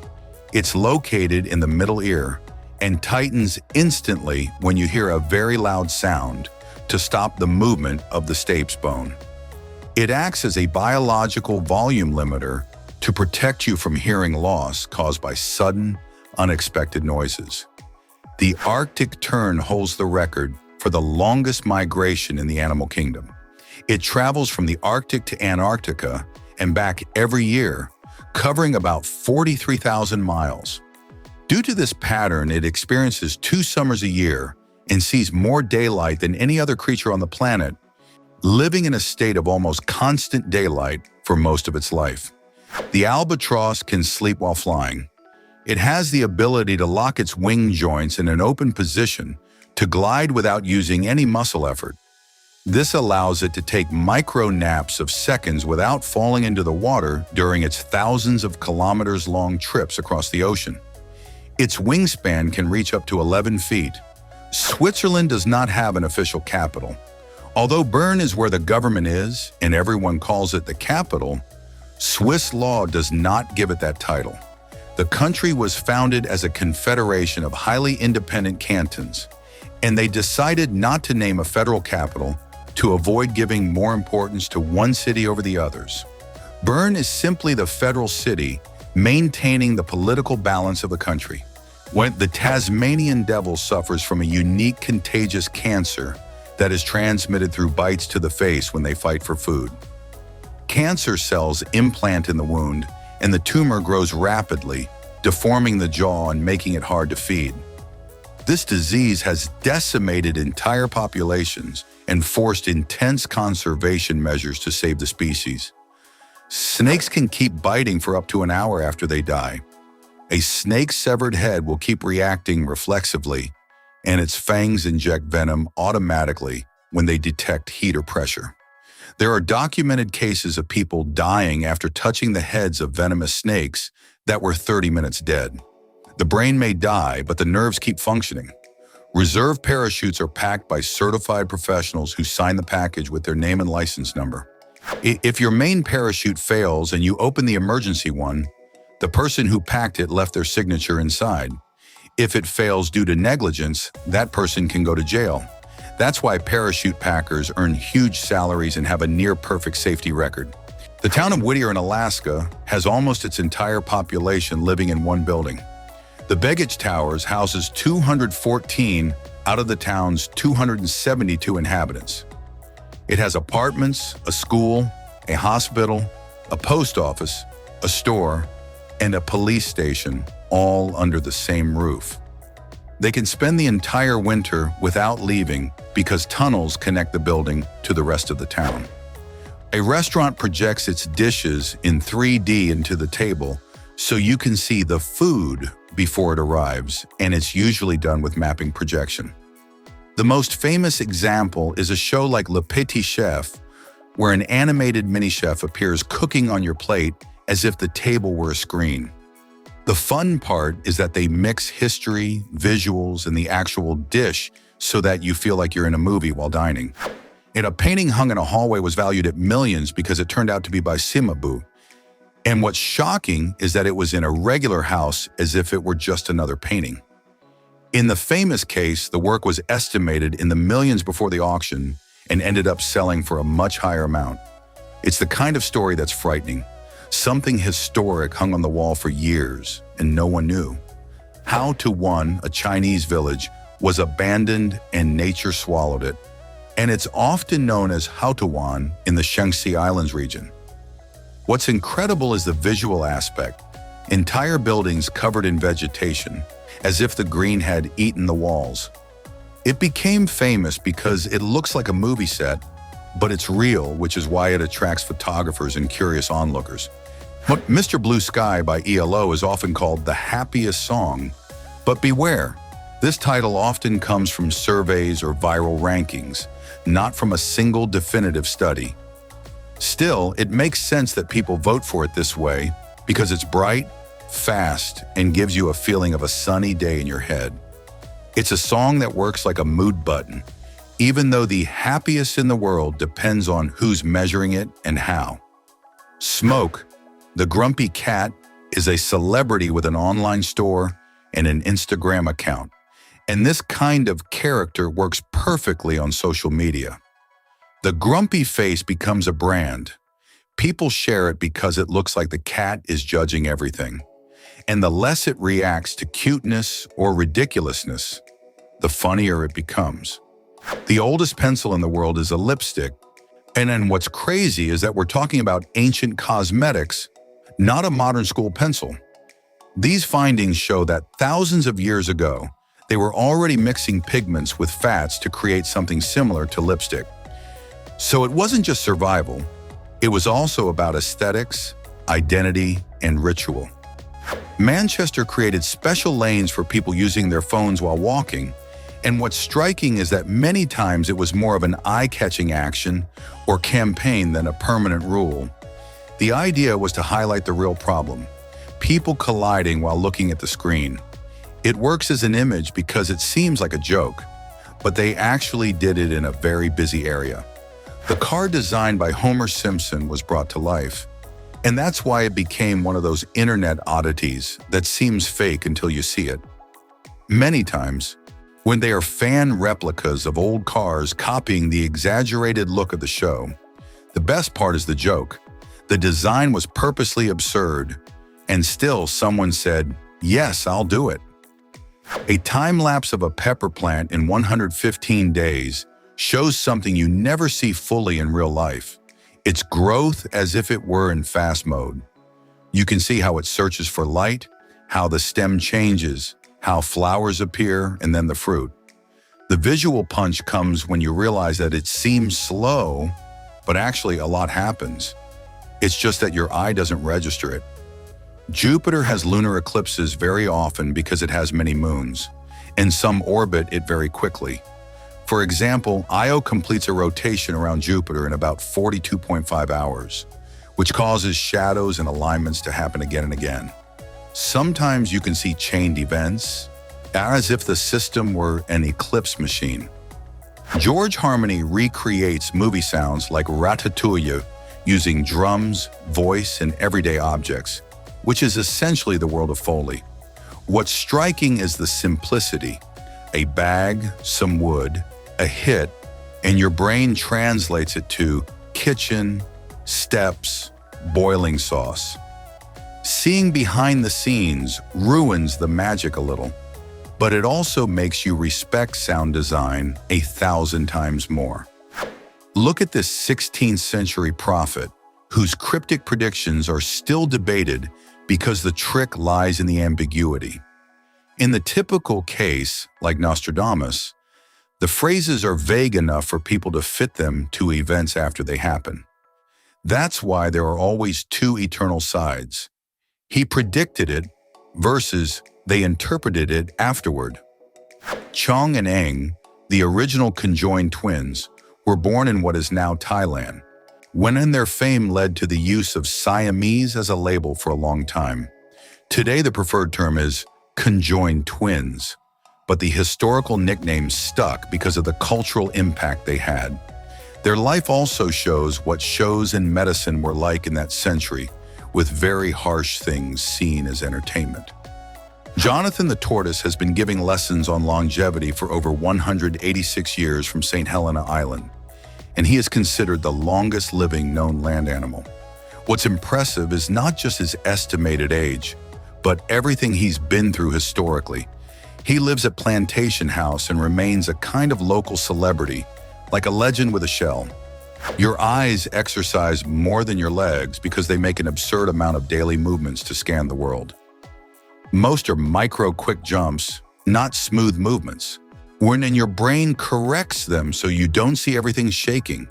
A: It's located in the middle ear and tightens instantly when you hear a very loud sound to stop the movement of the stapes bone. It acts as a biological volume limiter to protect you from hearing loss caused by sudden, unexpected noises. The Arctic tern holds the record for the longest migration in the animal kingdom. It travels from the Arctic to Antarctica and back every year, covering about 43,000 miles. Due to this pattern, it experiences 2 summers a year and sees more daylight than any other creature on the planet, living in a state of almost constant daylight for most of its life. The albatross can sleep while flying. It has the ability to lock its wing joints in an open position to glide without using any muscle effort. This allows it to take micro naps of seconds without falling into the water during its thousands of kilometers-long trips across the ocean. Its wingspan can reach up to 11 feet. Switzerland does not have an official capital. Although Bern is where the government is, and everyone calls it the capital, Swiss law does not give it that title. The country was founded as a confederation of highly independent cantons, and they decided not to name a federal capital to avoid giving more importance to one city over the others. Bern is simply the federal city maintaining the political balance of the country. When the Tasmanian devil suffers from a unique contagious cancer that is transmitted through bites to the face when they fight for food. Cancer cells implant in the wound, and the tumor grows rapidly, deforming the jaw and making it hard to feed. This disease has decimated entire populations and forced intense conservation measures to save the species. Snakes can keep biting for up to an hour after they die. A snake's severed head will keep reacting reflexively, and its fangs inject venom automatically when they detect heat or pressure. There are documented cases of people dying after touching the heads of venomous snakes that were 30 minutes dead. The brain may die, but the nerves keep functioning. Reserve parachutes are packed by certified professionals who sign the package with their name and license number. If your main parachute fails and you open the emergency one, the person who packed it left their signature inside. If it fails due to negligence, that person can go to jail. That's why parachute packers earn huge salaries and have a near-perfect safety record. The town of Whittier in Alaska has almost its entire population living in one building. The Begich Towers houses 214 out of the town's 272 inhabitants. It has apartments, a school, a hospital, a post office, a store, and a police station, all under the same roof. They can spend the entire winter without leaving because tunnels connect the building to the rest of the town. A restaurant projects its dishes in 3D into the table so you can see the food before it arrives, and it's usually done with mapping projection. The most famous example is a show like Le Petit Chef, where an animated mini-chef appears cooking on your plate as if the table were a screen. The fun part is that they mix history, visuals, and the actual dish so that you feel like you're in a movie while dining. And a painting hung in a hallway was valued at millions because it turned out to be by Cimabue. And what's shocking is that it was in a regular house as if it were just another painting. In the famous case, the work was estimated in the millions before the auction and ended up selling for a much higher amount. It's the kind of story that's frightening. Something historic hung on the wall for years, and no one knew. Hao-to-Wan, a Chinese village, was abandoned and nature swallowed it. And it's often known as Hao-to-Wan in the Shaanxi Islands region. What's incredible is the visual aspect. Entire buildings covered in vegetation, as if the green had eaten the walls. It became famous because it looks like a movie set, but it's real, which is why it attracts photographers and curious onlookers. Mr. Blue Sky by ELO is often called the happiest song, but beware, this title often comes from surveys or viral rankings, not from a single definitive study. Still, it makes sense that people vote for it this way because it's bright, fast, and gives you a feeling of a sunny day in your head. It's a song that works like a mood button, even though the happiest in the world depends on who's measuring it and how. Smoke, the grumpy cat, is a celebrity with an online store and an Instagram account. And this kind of character works perfectly on social media. The grumpy face becomes a brand. People share it because it looks like the cat is judging everything. And the less it reacts to cuteness or ridiculousness, the funnier it becomes. The oldest pencil in the world is a lipstick. And then what's crazy is that we're talking about ancient cosmetics, not a modern school pencil. These findings show that thousands of years ago, they were already mixing pigments with fats to create something similar to lipstick. So it wasn't just survival, it was also about aesthetics, identity, and ritual. Manchester created special lanes for people using their phones while walking, and what's striking is that many times it was more of an eye-catching action or campaign than a permanent rule. The idea was to highlight the real problem, people colliding while looking at the screen. It works as an image because it seems like a joke, but they actually did it in a very busy area. The car designed by Homer Simpson was brought to life, and that's why it became one of those internet oddities that seems fake until you see it. Many times, when they are fan replicas of old cars copying the exaggerated look of the show, the best part is the joke. The design was purposely absurd, and still someone said, "Yes, I'll do it." A time-lapse of a pepper plant in 115 days shows something you never see fully in real life. Its growth as if it were in fast mode. You can see how it searches for light, how the stem changes, how flowers appear, and then the fruit. The visual punch comes when you realize that it seems slow, but actually a lot happens. It's just that your eye doesn't register it. Jupiter has lunar eclipses very often because it has many moons, and some orbit it very quickly. For example, Io completes a rotation around Jupiter in about 42.5 hours, which causes shadows and alignments to happen again and again. Sometimes you can see chained events, as if the system were an eclipse machine. George Harmony recreates movie sounds like Ratatouille using drums, voice, and everyday objects, which is essentially the world of Foley. What's striking is the simplicity. A bag, some wood, a hit, and your brain translates it to kitchen, steps, boiling sauce. Seeing behind the scenes ruins the magic a little, but it also makes you respect sound design 1,000 times more. Look at this 16th century prophet, whose cryptic predictions are still debated because the trick lies in the ambiguity. In the typical case, like Nostradamus, the phrases are vague enough for people to fit them to events after they happen. That's why there are always two eternal sides. He predicted it versus they interpreted it afterward. Chong and Eng, the original conjoined twins, were born in what is now Thailand. when their fame led to the use of Siamese as a label for a long time. Today, the preferred term is conjoined twins, but the historical nickname stuck because of the cultural impact they had. Their life also shows what shows in medicine were like in that century, with very harsh things seen as entertainment. Jonathan the tortoise has been giving lessons on longevity for over 186 years from St. Helena Island, and he is considered the longest living known land animal. What's impressive is not just his estimated age, but everything he's been through historically. He lives at Plantation House and remains a kind of local celebrity, like a legend with a shell. Your eyes exercise more than your legs because they make an absurd amount of daily movements to scan the world. Most are micro quick jumps, not smooth movements, wherein your brain corrects them so you don't see everything shaking.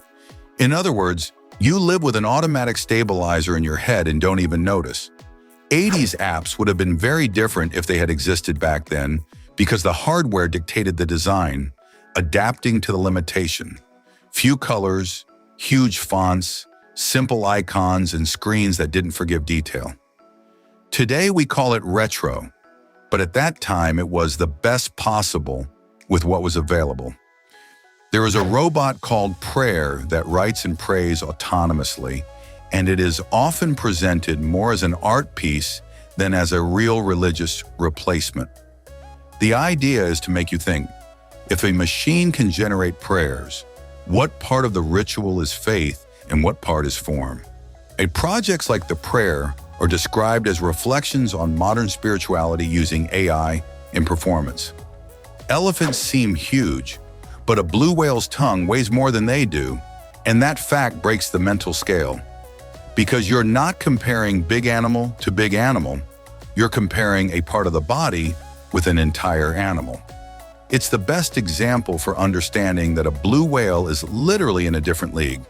A: In other words, you live with an automatic stabilizer in your head and don't even notice. 80s apps would have been very different if they had existed back then because the hardware dictated the design, adapting to the limitation. Few colors, huge fonts, simple icons, and screens that didn't forgive detail. Today we call it retro, but at that time it was the best possible with what was available. There is a robot called Prayer that writes and prays autonomously, and it is often presented more as an art piece than as a real religious replacement. The idea is to make you think, if a machine can generate prayers, what part of the ritual is faith and what part is form? Projects like the Prayer are described as reflections on modern spirituality using AI in performance. Elephants seem huge, but a blue whale's tongue weighs more than they do, and that fact breaks the mental scale. Because you're not comparing big animal to big animal, you're comparing a part of the body with an entire animal. It's the best example for understanding that a blue whale is literally in a different league.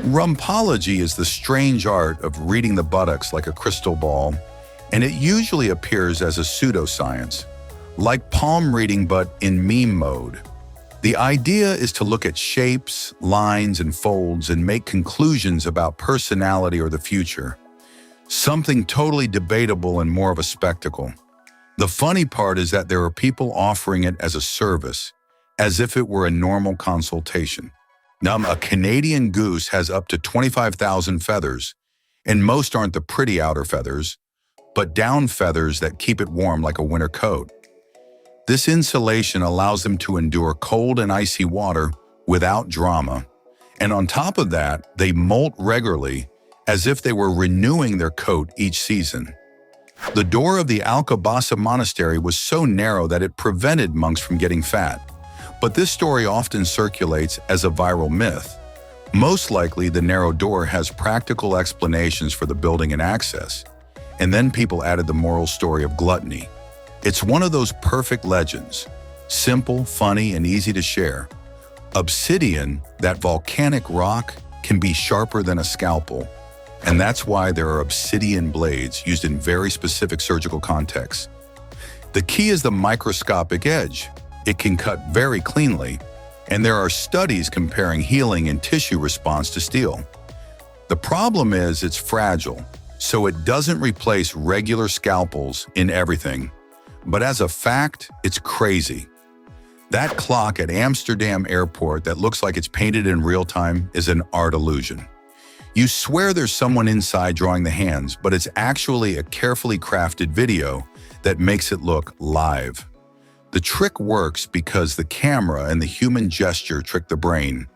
A: Rumpology is the strange art of reading the buttocks like a crystal ball, and it usually appears as a pseudoscience, like palm reading but in meme mode. The idea is to look at shapes, lines, and folds and make conclusions about personality or the future. Something totally debatable and more of a spectacle. The funny part is that there are people offering it as a service, as if it were a normal consultation. Now, a Canadian goose has up to 25,000 feathers, and most aren't the pretty outer feathers, but down feathers that keep it warm like a winter coat. This insulation allows them to endure cold and icy water without drama, and on top of that, they molt regularly as if they were renewing their coat each season. The door of the Alcabasa monastery was so narrow that it prevented monks from getting fat. But this story often circulates as a viral myth. Most likely, the narrow door has practical explanations for the building and access, and then people added the moral story of gluttony. It's one of those perfect legends, simple, funny, and easy to share. Obsidian, that volcanic rock, can be sharper than a scalpel, and that's why there are obsidian blades used in very specific surgical contexts. The key is the microscopic edge. It can cut very cleanly, and there are studies comparing healing and tissue response to steel. The problem is it's fragile, so it doesn't replace regular scalpels in everything. But as a fact, it's crazy. That clock at Amsterdam airport that looks like it's painted in real time is an art illusion. You swear there's someone inside drawing the hands, but it's actually a carefully crafted video that makes it look live. The trick works because the camera and the human gesture trick the brain,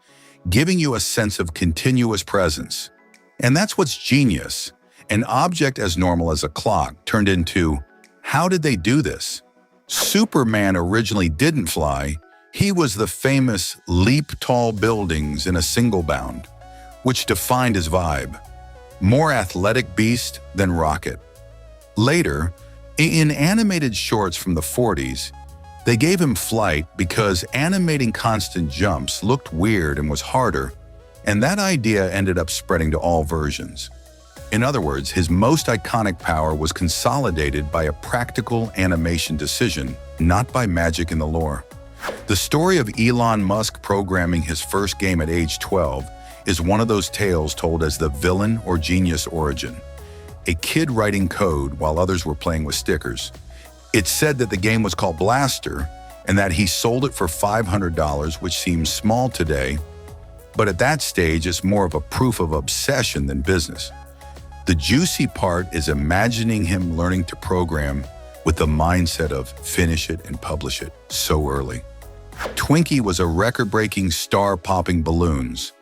A: giving you a sense of continuous presence. And that's what's genius. An object as normal as a clock turned into, how did they do this? Superman originally didn't fly. He was the famous leap tall buildings in a single bound, which defined his vibe. More athletic beast than rocket. Later, in animated shorts from the 40s, they gave him flight because animating constant jumps looked weird and was harder, and that idea ended up spreading to all versions. In other words, his most iconic power was consolidated by a practical animation decision, not by magic in the lore. The story of Elon Musk programming his first game at age 12 is one of those tales told as the villain or genius origin. A kid writing code while others were playing with stickers. It's said that the game was called Blaster and that he sold it for $500, which seems small today, but at that stage it's more of a proof of obsession than business. The juicy part is imagining him learning to program with the mindset of finish it and publish it so early. Twinkie was a record-breaking star popping balloons,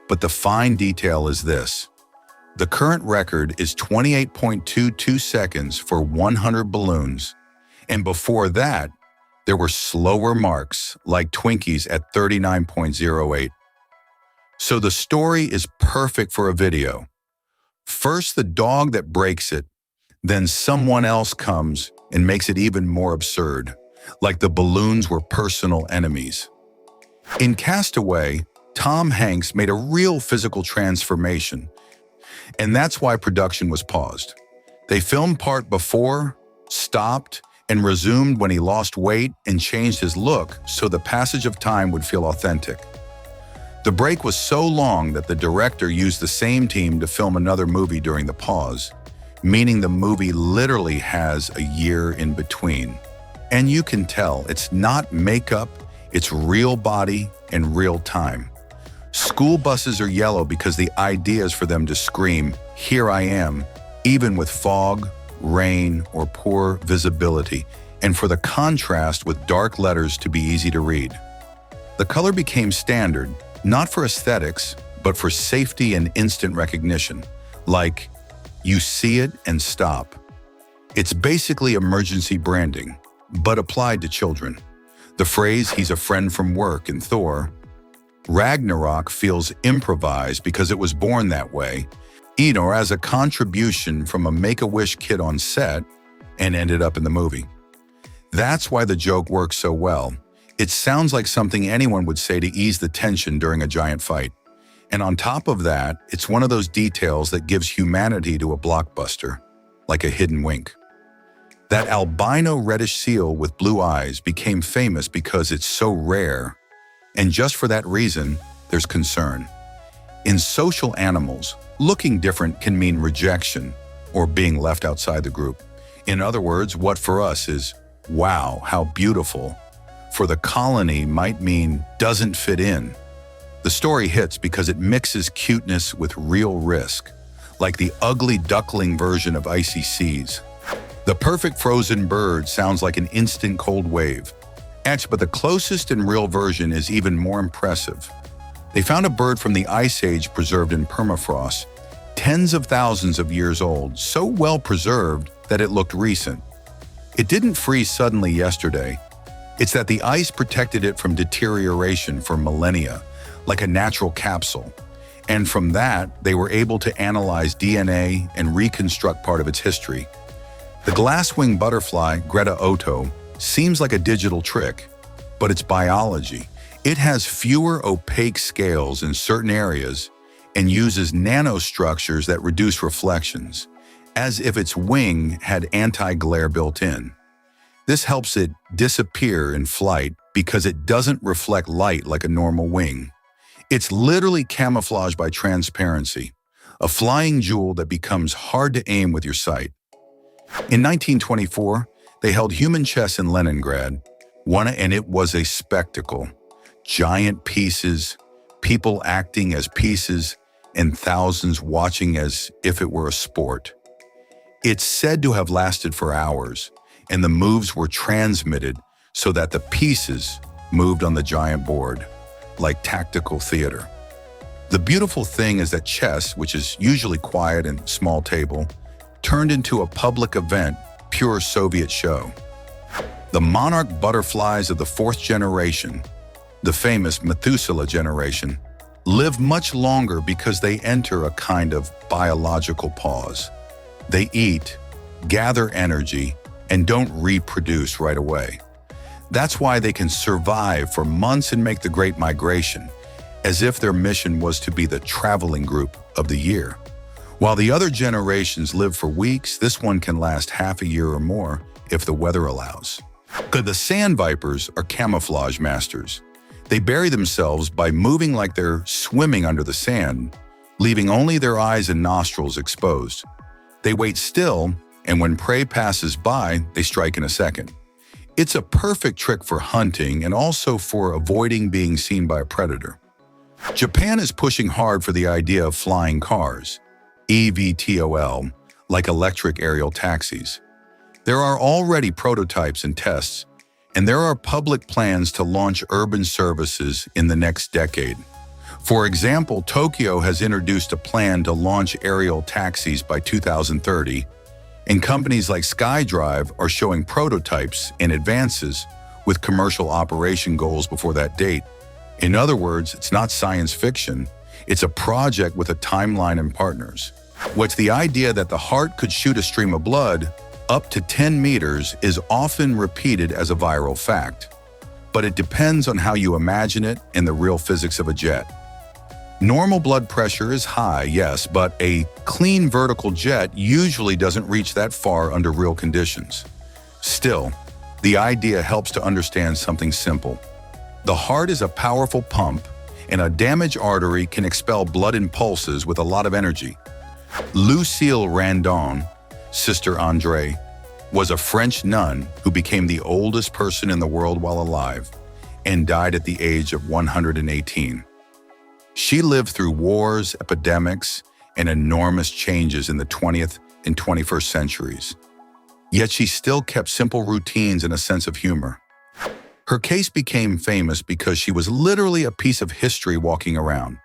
A: but the fine detail is this. The current record is 28.22 seconds for 100 balloons, and before that, there were slower marks like Twinkie's at 39.08. So the story is perfect for a video. First the dog that breaks it, then someone else comes and makes it even more absurd, like the balloons were personal enemies. In Castaway, Tom Hanks made a real physical transformation, and that's why production was paused. They filmed part before, stopped, and resumed when he lost weight and changed his look so the passage of time would feel authentic. The break was so long that the director used the same team to film another movie during the pause, meaning the movie literally has a year in between. And you can tell it's not makeup, it's real body and real time. School buses are yellow because the idea is for them to scream, "Here I am," even with fog, rain, or poor visibility, and for the contrast with dark letters to be easy to read. The color became standard, not for aesthetics, but for safety and instant recognition, like, you see it and stop. It's basically emergency branding, but applied to children. The phrase, "he's a friend from work" in Thor, Ragnarok feels improvised because it was born that way, or as a contribution from a Make-A-Wish kid on set and ended up in the movie. That's why the joke works so well. It sounds like something anyone would say to ease the tension during a giant fight. And on top of that, it's one of those details that gives humanity to a blockbuster, like a hidden wink. That albino reddish seal with blue eyes became famous because it's so rare, and just for that reason, there's concern. In social animals, looking different can mean rejection or being left outside the group. In other words, what for us is, "Wow, how beautiful," for the colony might mean "doesn't fit in." The story hits because it mixes cuteness with real risk, like the ugly duckling version of Icy Seas. The perfect frozen bird sounds like an instant cold wave. But the closest and real version is even more impressive. They found a bird from the Ice Age preserved in permafrost, tens of thousands of years old, so well preserved that it looked recent. It didn't freeze suddenly yesterday. It's that the ice protected it from deterioration for millennia, like a natural capsule. And from that, they were able to analyze DNA and reconstruct part of its history. The glass-winged butterfly, Greta Otto, seems like a digital trick, but it's biology. It has fewer opaque scales in certain areas and uses nanostructures that reduce reflections, as if its wing had anti-glare built in. This helps it disappear in flight because it doesn't reflect light like a normal wing. It's literally camouflaged by transparency, a flying jewel that becomes hard to aim with your sight. In 1924, they held human chess in Leningrad, and it was a spectacle. Giant pieces, people acting as pieces, and thousands watching as if it were a sport. It's said to have lasted for hours, and the moves were transmitted so that the pieces moved on the giant board, like tactical theater. The beautiful thing is that chess, which is usually quiet and small table, turned into a public event, pure Soviet show. The monarch butterflies of the fourth generation, the famous Methuselah generation, live much longer because they enter a kind of biological pause. They eat, gather energy, and don't reproduce right away. That's why they can survive for months and make the Great Migration, as if their mission was to be the traveling group of the year. While the other generations live for weeks, this one can last half a year or more if the weather allows. The sand vipers are camouflage masters. They bury themselves by moving like they're swimming under the sand, leaving only their eyes and nostrils exposed. They wait still, and when prey passes by, they strike in a second. It's a perfect trick for hunting and also for avoiding being seen by a predator. Japan is pushing hard for the idea of flying cars, eVTOL, like electric aerial taxis. There are already prototypes and tests, and there are public plans to launch urban services in the next decade. For example, Tokyo has introduced a plan to launch aerial taxis by 2030, and companies like SkyDrive are showing prototypes and advances with commercial operation goals before that date. In other words, it's not science fiction, it's a project with a timeline and partners. What's the idea that the heart could shoot a stream of blood up to 10 meters is often repeated as a viral fact, but it depends on how you imagine it and the real physics of a jet. Normal blood pressure is high, yes, but a clean vertical jet usually doesn't reach that far under real conditions. Still, the idea helps to understand something simple. The heart is a powerful pump, and a damaged artery can expel blood in pulses with a lot of energy. Lucille Randon, Sister André, was a French nun who became the oldest person in the world while alive and died at the age of 118. She lived through wars, epidemics, and enormous changes in the 20th and 21st centuries. Yet she still kept simple routines and a sense of humor. Her case became famous because she was literally a piece of history walking around.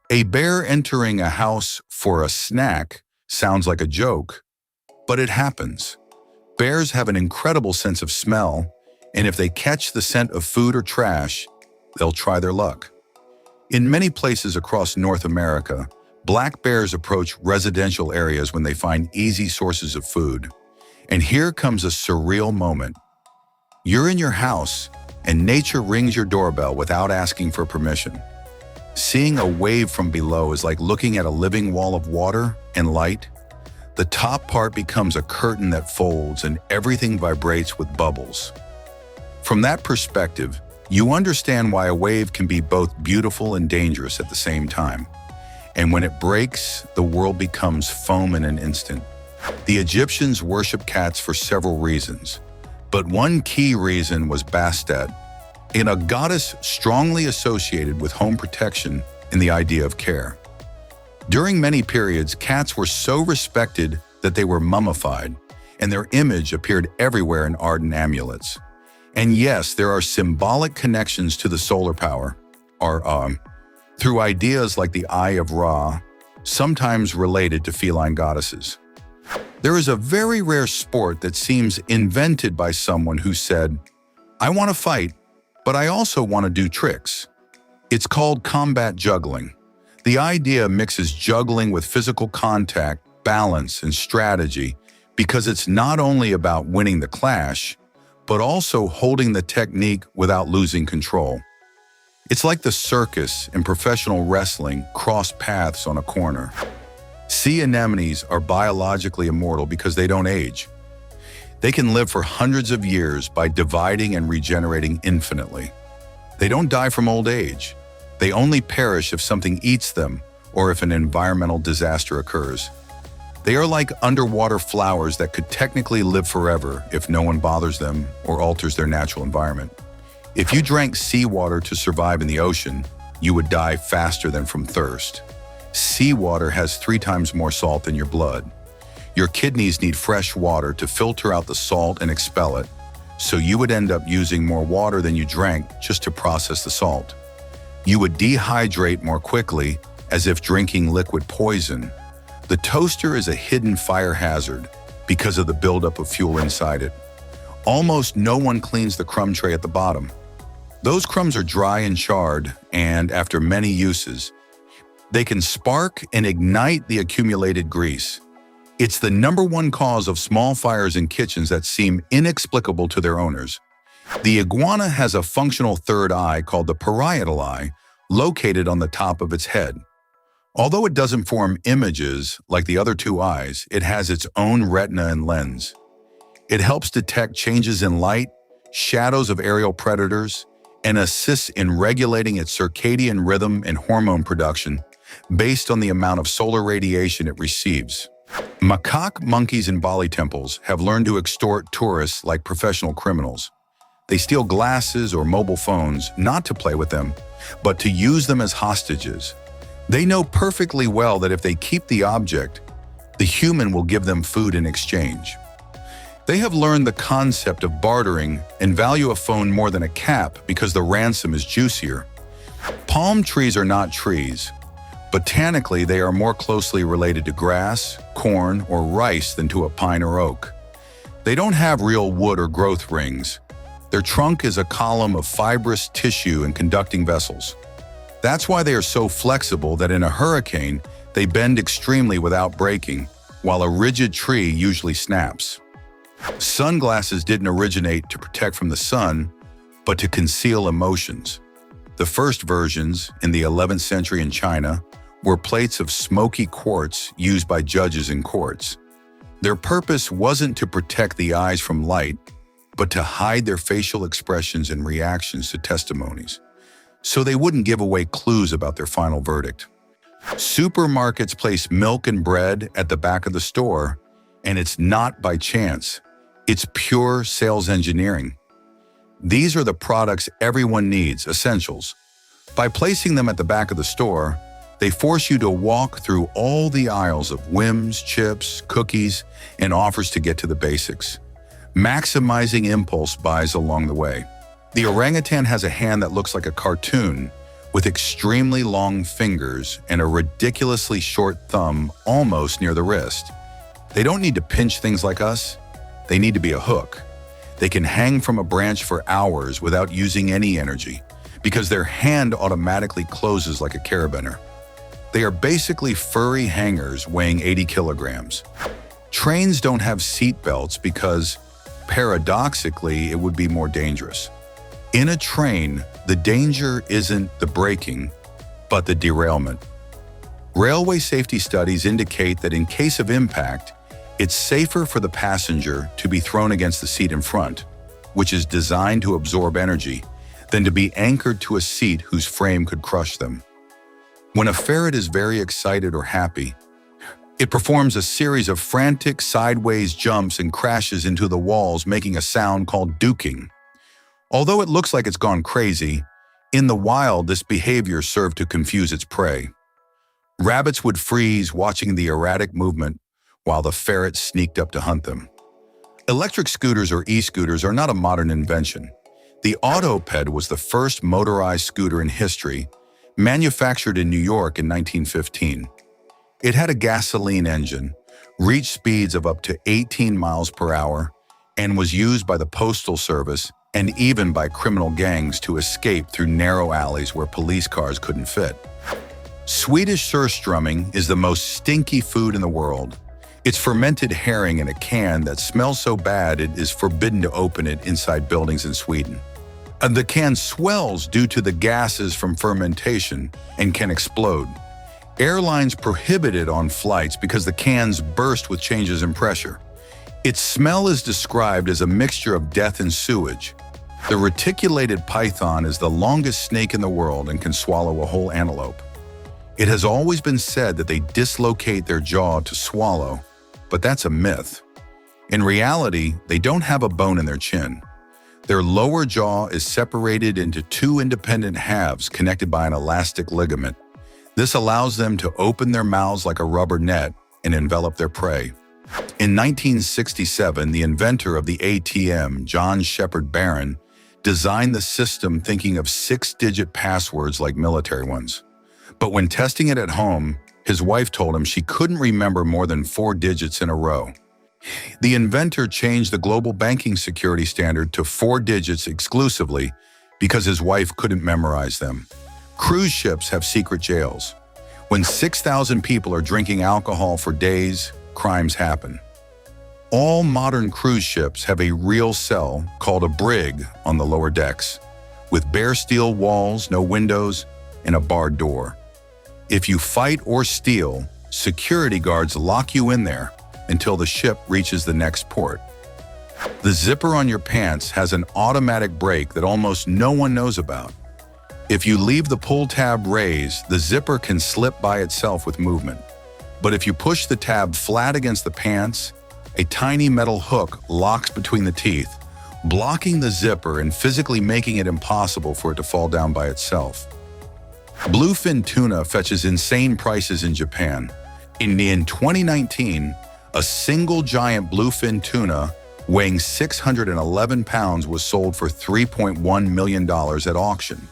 A: A bear entering a house for a snack sounds like a joke, but it happens. Bears have an incredible sense of smell, and if they catch the scent of food or trash, they'll try their luck. In many places across North America, black bears approach residential areas when they find easy sources of food. And here comes a surreal moment. You're in your house, and nature rings your doorbell without asking for permission. Seeing a wave from below is like looking at a living wall of water and light. The top part becomes a curtain that folds, and everything vibrates with bubbles. From that perspective, you understand why a wave can be both beautiful and dangerous at the same time. And when it breaks, the world becomes foam in an instant. The Egyptians worshiped cats for several reasons, but one key reason was Bastet, a goddess strongly associated with home protection and the idea of care. During many periods, cats were so respected that they were mummified, and their image appeared everywhere in art and amulets. And yes, there are symbolic connections to the solar power, through ideas like the Eye of Ra, sometimes related to feline goddesses. There is a very rare sport that seems invented by someone who said, "I want to fight, but I also want to do tricks." It's called combat juggling. The idea mixes juggling with physical contact, balance, and strategy because it's not only about winning the clash, but also holding the technique without losing control. It's like the circus and professional wrestling cross paths on a corner. Sea anemones are biologically immortal because they don't age. They can live for hundreds of years by dividing and regenerating infinitely. They don't die from old age. They only perish if something eats them or if an environmental disaster occurs. They are like underwater flowers that could technically live forever if no one bothers them or alters their natural environment. If you drank seawater to survive in the ocean, you would die faster than from thirst. Seawater has 3 times more salt than your blood. Your kidneys need fresh water to filter out the salt and expel it, so you would end up using more water than you drank just to process the salt. You would dehydrate more quickly, as if drinking liquid poison. The toaster is a hidden fire hazard because of the buildup of fuel inside it. Almost no one cleans the crumb tray at the bottom. Those crumbs are dry and charred, and after many uses, they can spark and ignite the accumulated grease. It's the #1 cause of small fires in kitchens that seem inexplicable to their owners. The iguana has a functional third eye called the parietal eye, located on the top of its head. Although it doesn't form images like the other 2 eyes, it has its own retina and lens. It helps detect changes in light, shadows of aerial predators, and assists in regulating its circadian rhythm and hormone production based on the amount of solar radiation it receives. Macaque monkeys in Bali temples have learned to extort tourists like professional criminals. They steal glasses or mobile phones not to play with them, but to use them as hostages. They know perfectly well that if they keep the object, the human will give them food in exchange. They have learned the concept of bartering and value a phone more than a cap because the ransom is juicier. Palm trees are not trees. Botanically, they are more closely related to grass, corn, or rice than to a pine or oak. They don't have real wood or growth rings. Their trunk is a column of fibrous tissue and conducting vessels. That's why they are so flexible that in a hurricane, they bend extremely without breaking, while a rigid tree usually snaps. Sunglasses didn't originate to protect from the sun, but to conceal emotions. The first versions, in the 11th century in China, were plates of smoky quartz used by judges in courts. Their purpose wasn't to protect the eyes from light, but to hide their facial expressions and reactions to testimonies, so they wouldn't give away clues about their final verdict. Supermarkets place milk and bread at the back of the store, and it's not by chance. It's pure sales engineering. These are the products everyone needs, essentials. By placing them at the back of the store, they force you to walk through all the aisles of whims, chips, cookies, and offers to get to the basics, maximizing impulse buys along the way. The orangutan has a hand that looks like a cartoon, with extremely long fingers and a ridiculously short thumb almost near the wrist. They don't need to pinch things like us. They need to be a hook. They can hang from a branch for hours without using any energy, because their hand automatically closes like a carabiner. They are basically furry hangers weighing 80 kilograms. Trains don't have seat belts because, paradoxically, it would be more dangerous. In a train, the danger isn't the braking, but the derailment. Railway safety studies indicate that in case of impact, it's safer for the passenger to be thrown against the seat in front, which is designed to absorb energy, than to be anchored to a seat whose frame could crush them. When a ferret is very excited or happy, it performs a series of frantic sideways jumps and crashes into the walls, making a sound called duking. Although it looks like it's gone crazy, in the wild this behavior served to confuse its prey. Rabbits would freeze watching the erratic movement while the ferret sneaked up to hunt them. Electric scooters or e-scooters are not a modern invention. The Autoped was the first motorized scooter in history, manufactured in New York in 1915. It had a gasoline engine, reached speeds of up to 18 miles per hour, and was used by the Postal Service and even by criminal gangs to escape through narrow alleys where police cars couldn't fit. Swedish surströmming is the most stinky food in the world. It's fermented herring in a can that smells so bad it is forbidden to open it inside buildings in Sweden. The can swells due to the gases from fermentation and can explode. Airlines prohibit it on flights because the cans burst with changes in pressure. Its smell is described as a mixture of death and sewage. The reticulated python is the longest snake in the world and can swallow a whole antelope. It has always been said that they dislocate their jaw to swallow, but that's a myth. In reality, they don't have a bone in their chin. Their lower jaw is separated into two independent halves connected by an elastic ligament. This allows them to open their mouths like a rubber net and envelop their prey. In 1967, the inventor of the ATM, John Shepard Barron, designed the system thinking of 6-digit passwords like military ones. But when testing it at home, his wife told him she couldn't remember more than 4 digits in a row. The inventor changed the global banking security standard to 4 digits exclusively because his wife couldn't memorize them. Cruise ships have secret jails. When 6,000 people are drinking alcohol for days, crimes happen. All modern cruise ships have a real cell called a brig on the lower decks, with bare steel walls, no windows, and a barred door. If you fight or steal, security guards lock you in there until the ship reaches the next port. The zipper on your pants has an automatic brake that almost no one knows about. If you leave the pull tab raised, the zipper can slip by itself with movement. But if you push the tab flat against the pants, a tiny metal hook locks between the teeth, blocking the zipper and physically making it impossible for it to fall down by itself. Bluefin tuna fetches insane prices in Japan. In 2019, a single giant bluefin tuna weighing 611 pounds was sold for $3.1 million at auction.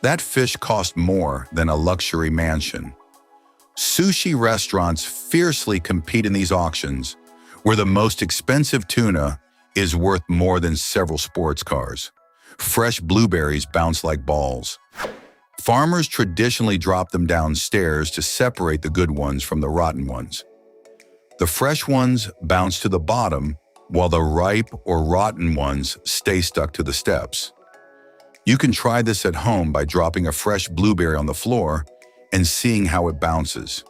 A: That fish cost more than a luxury mansion. Sushi restaurants fiercely compete in these auctions, where the most expensive tuna is worth more than several sports cars. Fresh blueberries bounce like balls. Farmers traditionally drop them downstairs to separate the good ones from the rotten ones. The fresh ones bounce to the bottom, while the ripe or rotten ones stay stuck to the steps. You can try this at home by dropping a fresh blueberry on the floor and seeing how it bounces.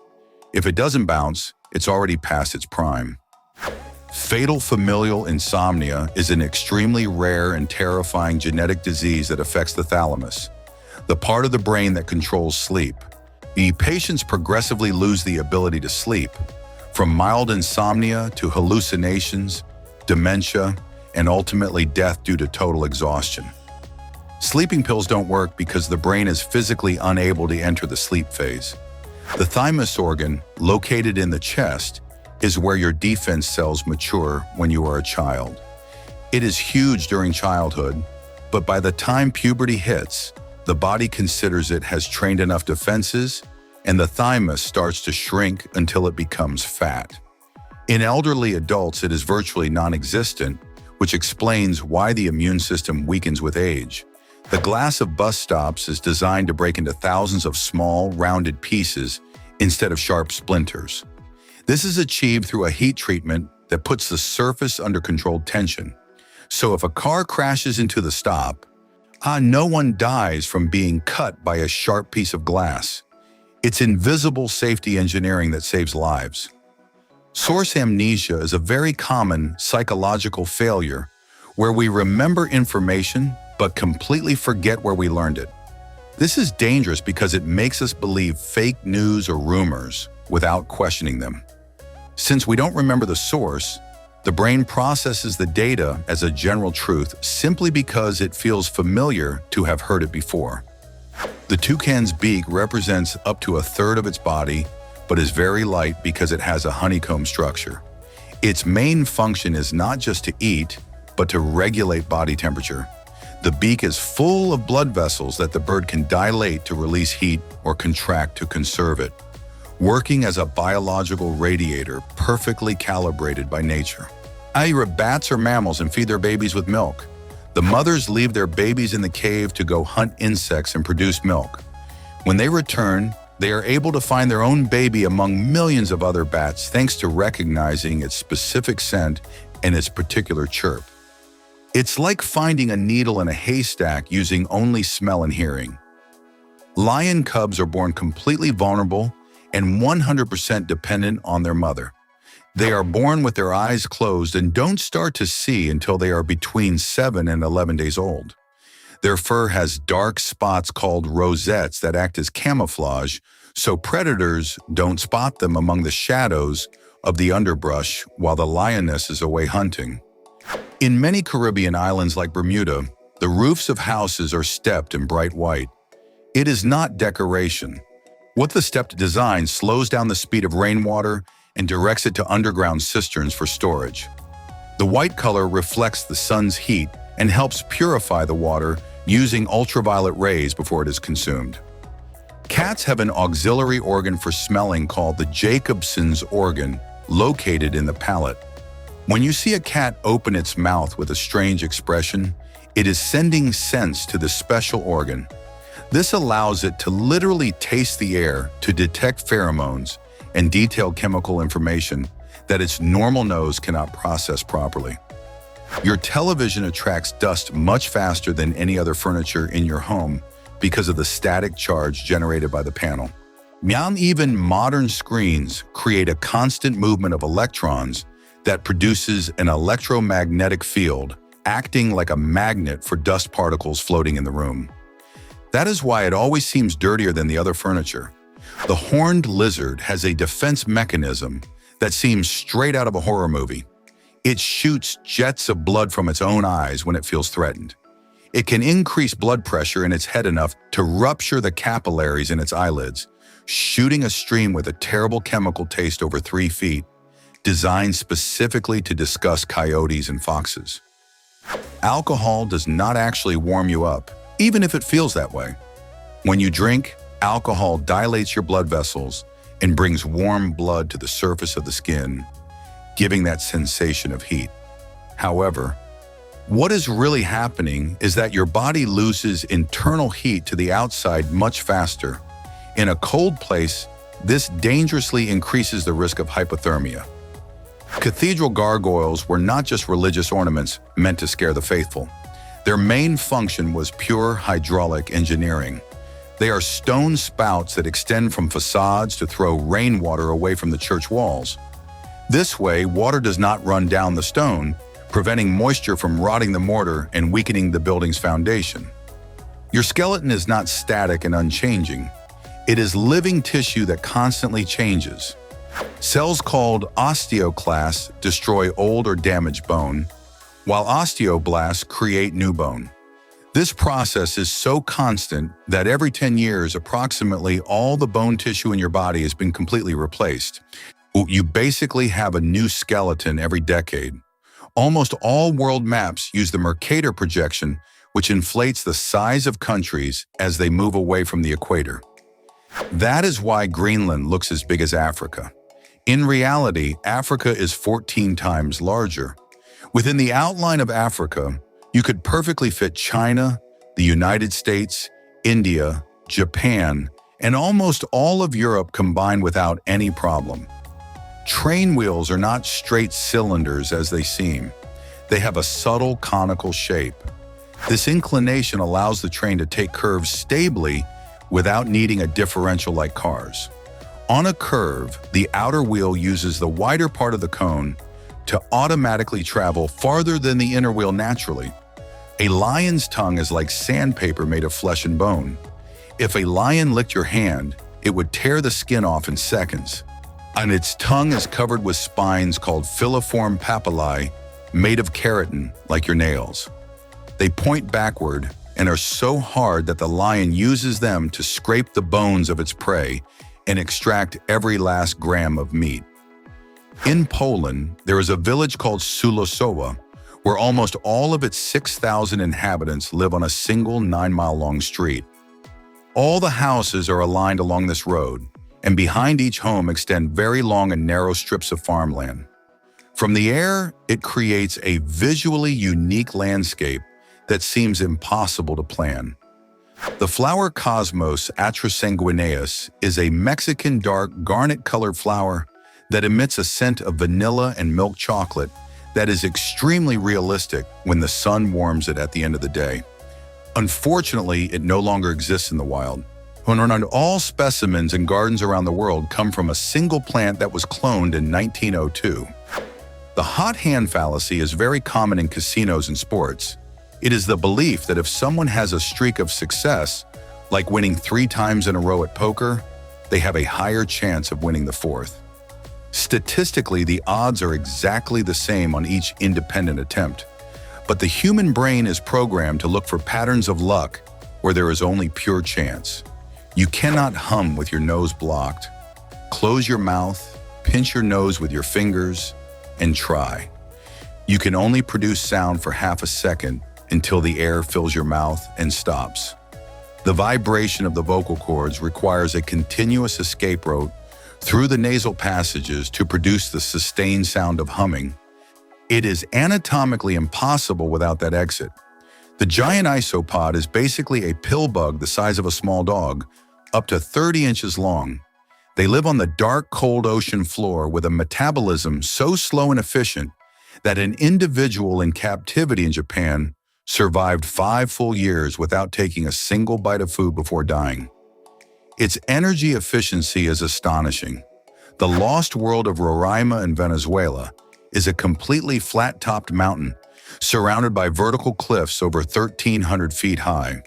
A: If it doesn't bounce, it's already past its prime. Fatal familial insomnia is an extremely rare and terrifying genetic disease that affects the thalamus, the part of the brain that controls sleep. The patients progressively lose the ability to sleep, from mild insomnia to hallucinations, dementia, and ultimately death due to total exhaustion. Sleeping pills don't work because the brain is physically unable to enter the sleep phase. The thymus organ, located in the chest, is where your defense cells mature when you are a child. It is huge during childhood, but by the time puberty hits, the body considers it has trained enough defenses, and the thymus starts to shrink until it becomes fat. In elderly adults, it is virtually non-existent, which explains why the immune system weakens with age. The glass of bus stops is designed to break into thousands of small, rounded pieces instead of sharp splinters. This is achieved through a heat treatment that puts the surface under controlled tension. So if a car crashes into the stop, no one dies from being cut by a sharp piece of glass. It's invisible safety engineering that saves lives. Source amnesia is a very common psychological failure where we remember information but completely forget where we learned it. This is dangerous because it makes us believe fake news or rumors without questioning them. Since we don't remember the source, the brain processes the data as a general truth simply because it feels familiar to have heard it before. The toucan's beak represents up to a third of its body, but is very light because it has a honeycomb structure. Its main function is not just to eat, but to regulate body temperature. The beak is full of blood vessels that the bird can dilate to release heat or contract to conserve it, working as a biological radiator perfectly calibrated by nature. Bats are mammals and feed their babies with milk. The mothers leave their babies in the cave to go hunt insects and produce milk. When they return, they are able to find their own baby among millions of other bats thanks to recognizing its specific scent and its particular chirp. It's like finding a needle in a haystack using only smell and hearing. Lion cubs are born completely vulnerable and 100% dependent on their mother. They are born with their eyes closed and don't start to see until they are between 7 and 11 days old. Their fur has dark spots called rosettes that act as camouflage, so predators don't spot them among the shadows of the underbrush while the lioness is away hunting. In many Caribbean islands like Bermuda, the roofs of houses are stepped in bright white. It is not decoration. What the stepped design slows down the speed of rainwater and directs it to underground cisterns for storage. The white color reflects the sun's heat and helps purify the water using ultraviolet rays before it is consumed. Cats have an auxiliary organ for smelling called the Jacobson's organ, located in the palate. When you see a cat open its mouth with a strange expression, it is sending scents to this special organ. This allows it to literally taste the air to detect pheromones and detailed chemical information that its normal nose cannot process properly. Your television attracts dust much faster than any other furniture in your home because of the static charge generated by the panel. Even modern screens create a constant movement of electrons that produces an electromagnetic field, acting like a magnet for dust particles floating in the room. That is why it always seems dirtier than the other furniture. The horned lizard has a defense mechanism that seems straight out of a horror movie. It shoots jets of blood from its own eyes when it feels threatened. It can increase blood pressure in its head enough to rupture the capillaries in its eyelids, shooting a stream with a terrible chemical taste over 3 feet, designed specifically to disgust coyotes and foxes. Alcohol does not actually warm you up, even if it feels that way. When you drink, alcohol dilates your blood vessels and brings warm blood to the surface of the skin, giving that sensation of heat. However, what is really happening is that your body loses internal heat to the outside much faster. In a cold place, this dangerously increases the risk of hypothermia. Cathedral gargoyles were not just religious ornaments meant to scare the faithful. Their main function was pure hydraulic engineering. They are stone spouts that extend from facades to throw rainwater away from the church walls. This way, water does not run down the stone, preventing moisture from rotting the mortar and weakening the building's foundation. Your skeleton is not static and unchanging. It is living tissue that constantly changes. Cells called osteoclasts destroy old or damaged bone, while osteoblasts create new bone. This process is so constant that every 10 years, approximately all the bone tissue in your body has been completely replaced. You basically have a new skeleton every decade. Almost all world maps use the Mercator projection, which inflates the size of countries as they move away from the equator. That is why Greenland looks as big as Africa. In reality, Africa is 14 times larger. Within the outline of Africa, you could perfectly fit China, the United States, India, Japan, and almost all of Europe combined without any problem. Train wheels are not straight cylinders as they seem. They have a subtle conical shape. This inclination allows the train to take curves stably without needing a differential like cars. On a curve, the outer wheel uses the wider part of the cone to automatically travel farther than the inner wheel naturally. A lion's tongue is like sandpaper made of flesh and bone. If a lion licked your hand, it would tear the skin off in seconds. And its tongue is covered with spines called filiform papillae, made of keratin, like your nails. They point backward and are so hard that the lion uses them to scrape the bones of its prey and extract every last gram of meat. In Poland, there is a village called Sulosowa, where almost all of its 6,000 inhabitants live on a single 9-mile-long street. All the houses are aligned along this road, and behind each home extend very long and narrow strips of farmland. From the air, it creates a visually unique landscape that seems impossible to plan. The flower Cosmos atrasanguineus is a Mexican dark garnet-colored flower that emits a scent of vanilla and milk chocolate that is extremely realistic when the sun warms it at the end of the day. Unfortunately, it no longer exists in the wild. All specimens in gardens around the world come from a single plant that was cloned in 1902. The hot hand fallacy is very common in casinos and sports. It is the belief that if someone has a streak of success, like winning 3 times in a row at poker, they have a higher chance of winning the 4th. Statistically, the odds are exactly the same on each independent attempt. But the human brain is programmed to look for patterns of luck where there is only pure chance. You cannot hum with your nose blocked. Close your mouth, pinch your nose with your fingers, and try. You can only produce sound for half a second until the air fills your mouth and stops. The vibration of the vocal cords requires a continuous escape route through the nasal passages to produce the sustained sound of humming. It is anatomically impossible without that exit. The giant isopod is basically a pill bug the size of a small dog, up to 30 inches long. They live on the dark, cold ocean floor with a metabolism so slow and efficient that an individual in captivity in Japan survived 5 full years without taking a single bite of food before dying. Its energy efficiency is astonishing. The lost world of Roraima in Venezuela is a completely flat-topped mountain, surrounded by vertical cliffs over 1,300 feet high.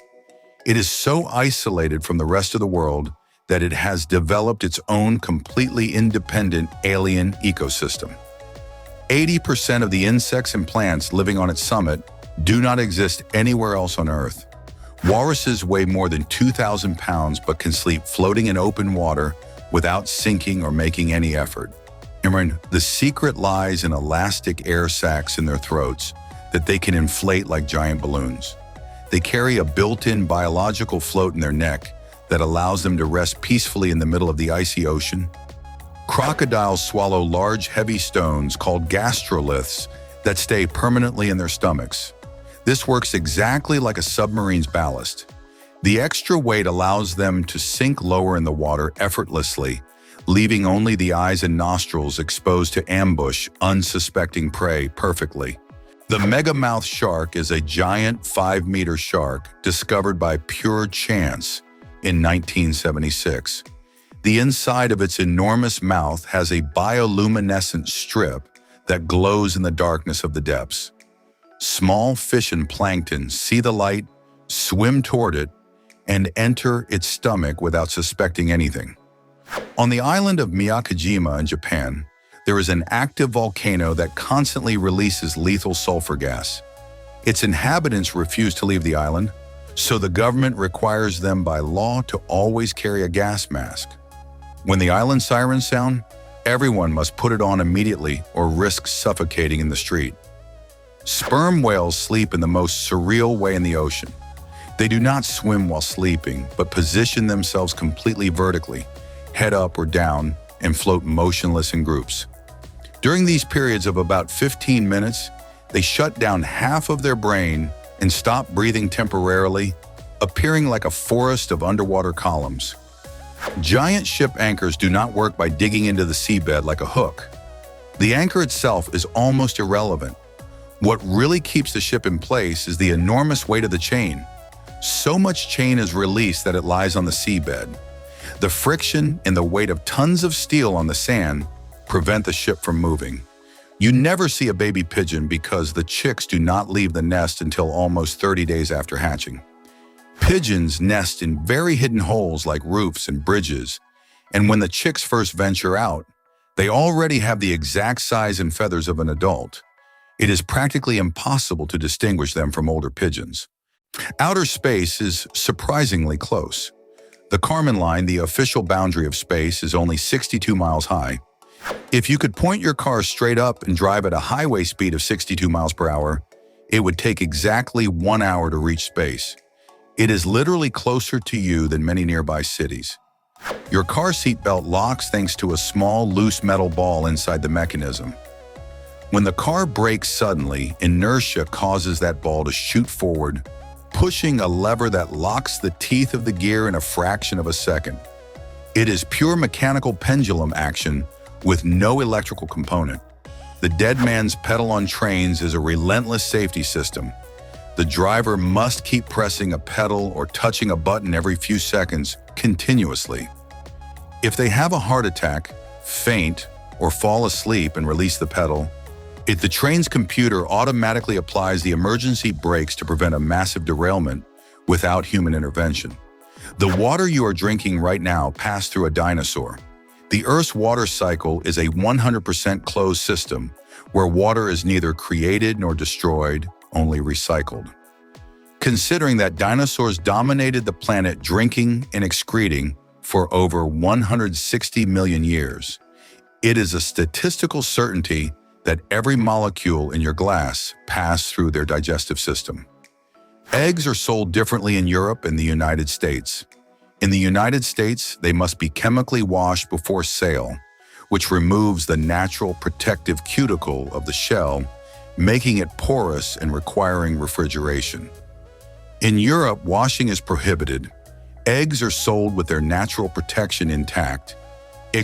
A: It is so isolated from the rest of the world that it has developed its own completely independent alien ecosystem. 80% of the insects and plants living on its summit do not exist anywhere else on Earth. Walruses weigh more than 2,000 pounds but can sleep floating in open water without sinking or making any effort. Imran, the secret lies in elastic air sacs in their throats that they can inflate like giant balloons. They carry a built-in biological float in their neck that allows them to rest peacefully in the middle of the icy ocean. Crocodiles swallow large, heavy stones called gastroliths that stay permanently in their stomachs. This works exactly like a submarine's ballast. The extra weight allows them to sink lower in the water effortlessly, leaving only the eyes and nostrils exposed to ambush unsuspecting prey perfectly. The megamouth shark is a giant 5-meter shark discovered by pure chance in 1976. The inside of its enormous mouth has a bioluminescent strip that glows in the darkness of the depths. Small fish and plankton see the light, swim toward it, and enter its stomach without suspecting anything. On the island of Miyakojima in Japan, there is an active volcano that constantly releases lethal sulfur gas. Its inhabitants refuse to leave the island, so the government requires them by law to always carry a gas mask. When the island sirens sound, everyone must put it on immediately or risk suffocating in the street. Sperm whales sleep in the most surreal way in the ocean. They do not swim while sleeping, but position themselves completely vertically, head up or down, and float motionless in groups. During these periods of about 15 minutes, they shut down half of their brain and stop breathing temporarily, appearing like a forest of underwater columns. Giant ship anchors do not work by digging into the seabed like a hook. The anchor itself is almost irrelevant. What really keeps the ship in place is the enormous weight of the chain. So much chain is released that it lies on the seabed. The friction and the weight of tons of steel on the sand prevent the ship from moving. You never see a baby pigeon because the chicks do not leave the nest until almost 30 days after hatching. Pigeons nest in very hidden holes like roofs and bridges, and when the chicks first venture out, they already have the exact size and feathers of an adult. It is practically impossible to distinguish them from older pigeons. Outer space is surprisingly close. The Kármán line, the official boundary of space, is only 62 miles high. If you could point your car straight up and drive at a highway speed of 62 miles per hour, it would take exactly 1 hour to reach space. It is literally closer to you than many nearby cities. Your car seat belt locks thanks to a small, loose metal ball inside the mechanism. When the car brakes suddenly, inertia causes that ball to shoot forward, pushing a lever that locks the teeth of the gear in a fraction of a second. It is pure mechanical pendulum action with no electrical component. The dead man's pedal on trains is a relentless safety system. The driver must keep pressing a pedal or touching a button every few seconds continuously. If they have a heart attack, faint, or fall asleep and release the pedal, the train's computer automatically applies the emergency brakes to prevent a massive derailment without human intervention. The water you are drinking right now passed through a dinosaur. The Earth's water cycle is a 100% closed system where water is neither created nor destroyed, only recycled. Considering that dinosaurs dominated the planet drinking and excreting for over 160 million years, it is a statistical certainty that every molecule in your glass passed through their digestive system. Eggs are sold differently in Europe and the United States. In the United States, they must be chemically washed before sale, which removes the natural protective cuticle of the shell, making it porous and requiring refrigeration. In Europe, washing is prohibited. Eggs are sold with their natural protection intact,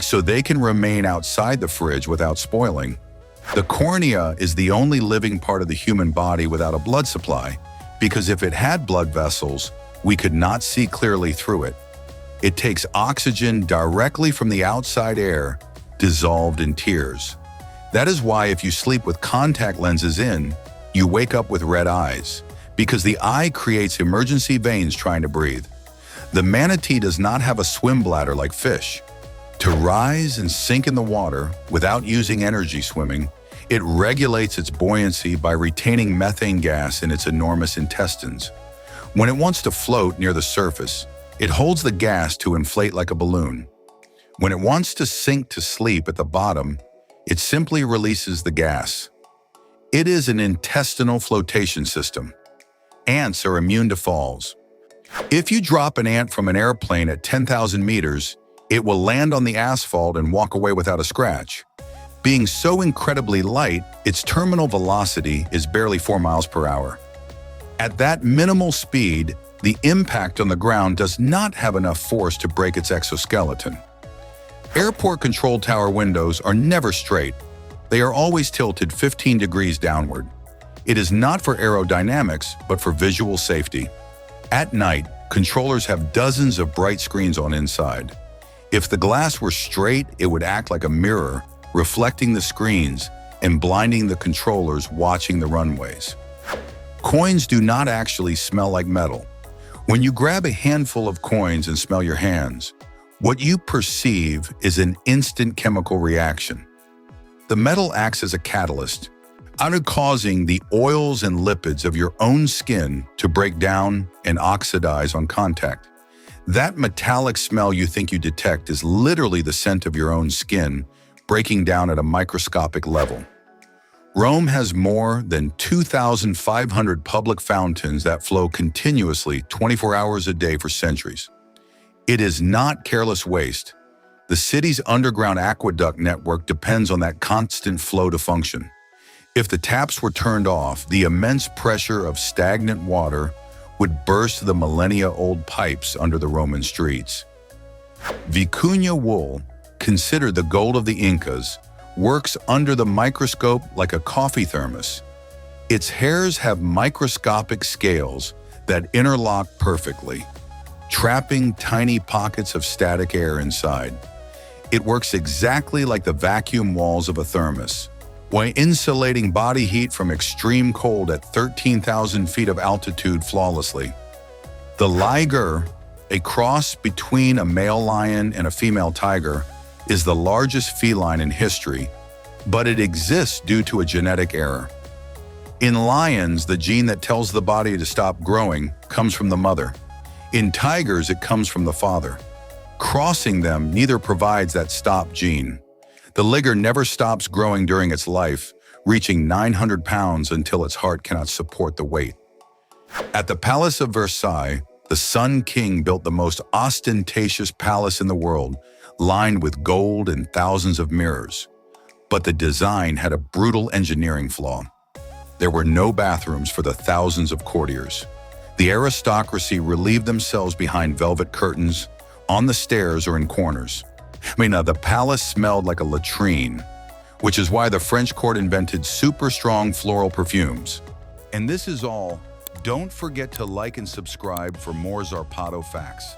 A: so they can remain outside the fridge without spoiling. The cornea is the only living part of the human body without a blood supply, because if it had blood vessels, we could not see clearly through it. It takes oxygen directly from the outside air, dissolved in tears. That is why if you sleep with contact lenses in, you wake up with red eyes, because the eye creates emergency veins trying to breathe. The manatee does not have a swim bladder like fish. To rise and sink in the water without using energy swimming, it regulates its buoyancy by retaining methane gas in its enormous intestines. When it wants to float near the surface, it holds the gas to inflate like a balloon. When it wants to sink to sleep at the bottom, it simply releases the gas. It is an intestinal flotation system. Ants are immune to falls. If you drop an ant from an airplane at 10,000 meters, it will land on the asphalt and walk away without a scratch. Being so incredibly light, its terminal velocity is barely 4 miles per hour. At that minimal speed, the impact on the ground does not have enough force to break its exoskeleton. Airport control tower windows are never straight. They are always tilted 15 degrees downward. It is not for aerodynamics, but for visual safety. At night, controllers have dozens of bright screens on inside. If the glass were straight, it would act like a mirror, reflecting the screens and blinding the controllers watching the runways. Coins do not actually smell like metal. When you grab a handful of coins and smell your hands, what you perceive is an instant chemical reaction. The metal acts as a catalyst, causing the oils and lipids of your own skin to break down and oxidize on contact. That metallic smell you think you detect is literally the scent of your own skin, breaking down at a microscopic level. Rome has more than 2,500 public fountains that flow continuously 24 hours a day for centuries. It is not careless waste. The city's underground aqueduct network depends on that constant flow to function. If the taps were turned off, the immense pressure of stagnant water would burst the millennia-old pipes under the Roman streets. Vicuña wool, considered the gold of the Incas, works under the microscope like a coffee thermos. Its hairs have microscopic scales that interlock perfectly, trapping tiny pockets of static air inside. It works exactly like the vacuum walls of a thermos, while insulating body heat from extreme cold at 13,000 feet of altitude flawlessly. The liger, a cross between a male lion and a female tiger, is the largest feline in history, but it exists due to a genetic error. In lions, the gene that tells the body to stop growing comes from the mother. In tigers, it comes from the father. Crossing them neither provides that stop gene. The liger never stops growing during its life, reaching 900 pounds until its heart cannot support the weight. At the Palace of Versailles, the Sun King built the most ostentatious palace in the world, lined with gold and thousands of mirrors. But the design had a brutal engineering flaw. There were no bathrooms for the thousands of courtiers. The aristocracy relieved themselves behind velvet curtains, on the stairs or in corners. The palace smelled like a latrine, which is why the French court invented super strong floral perfumes. And this is all. Don't forget to like and subscribe for more Zarpado facts.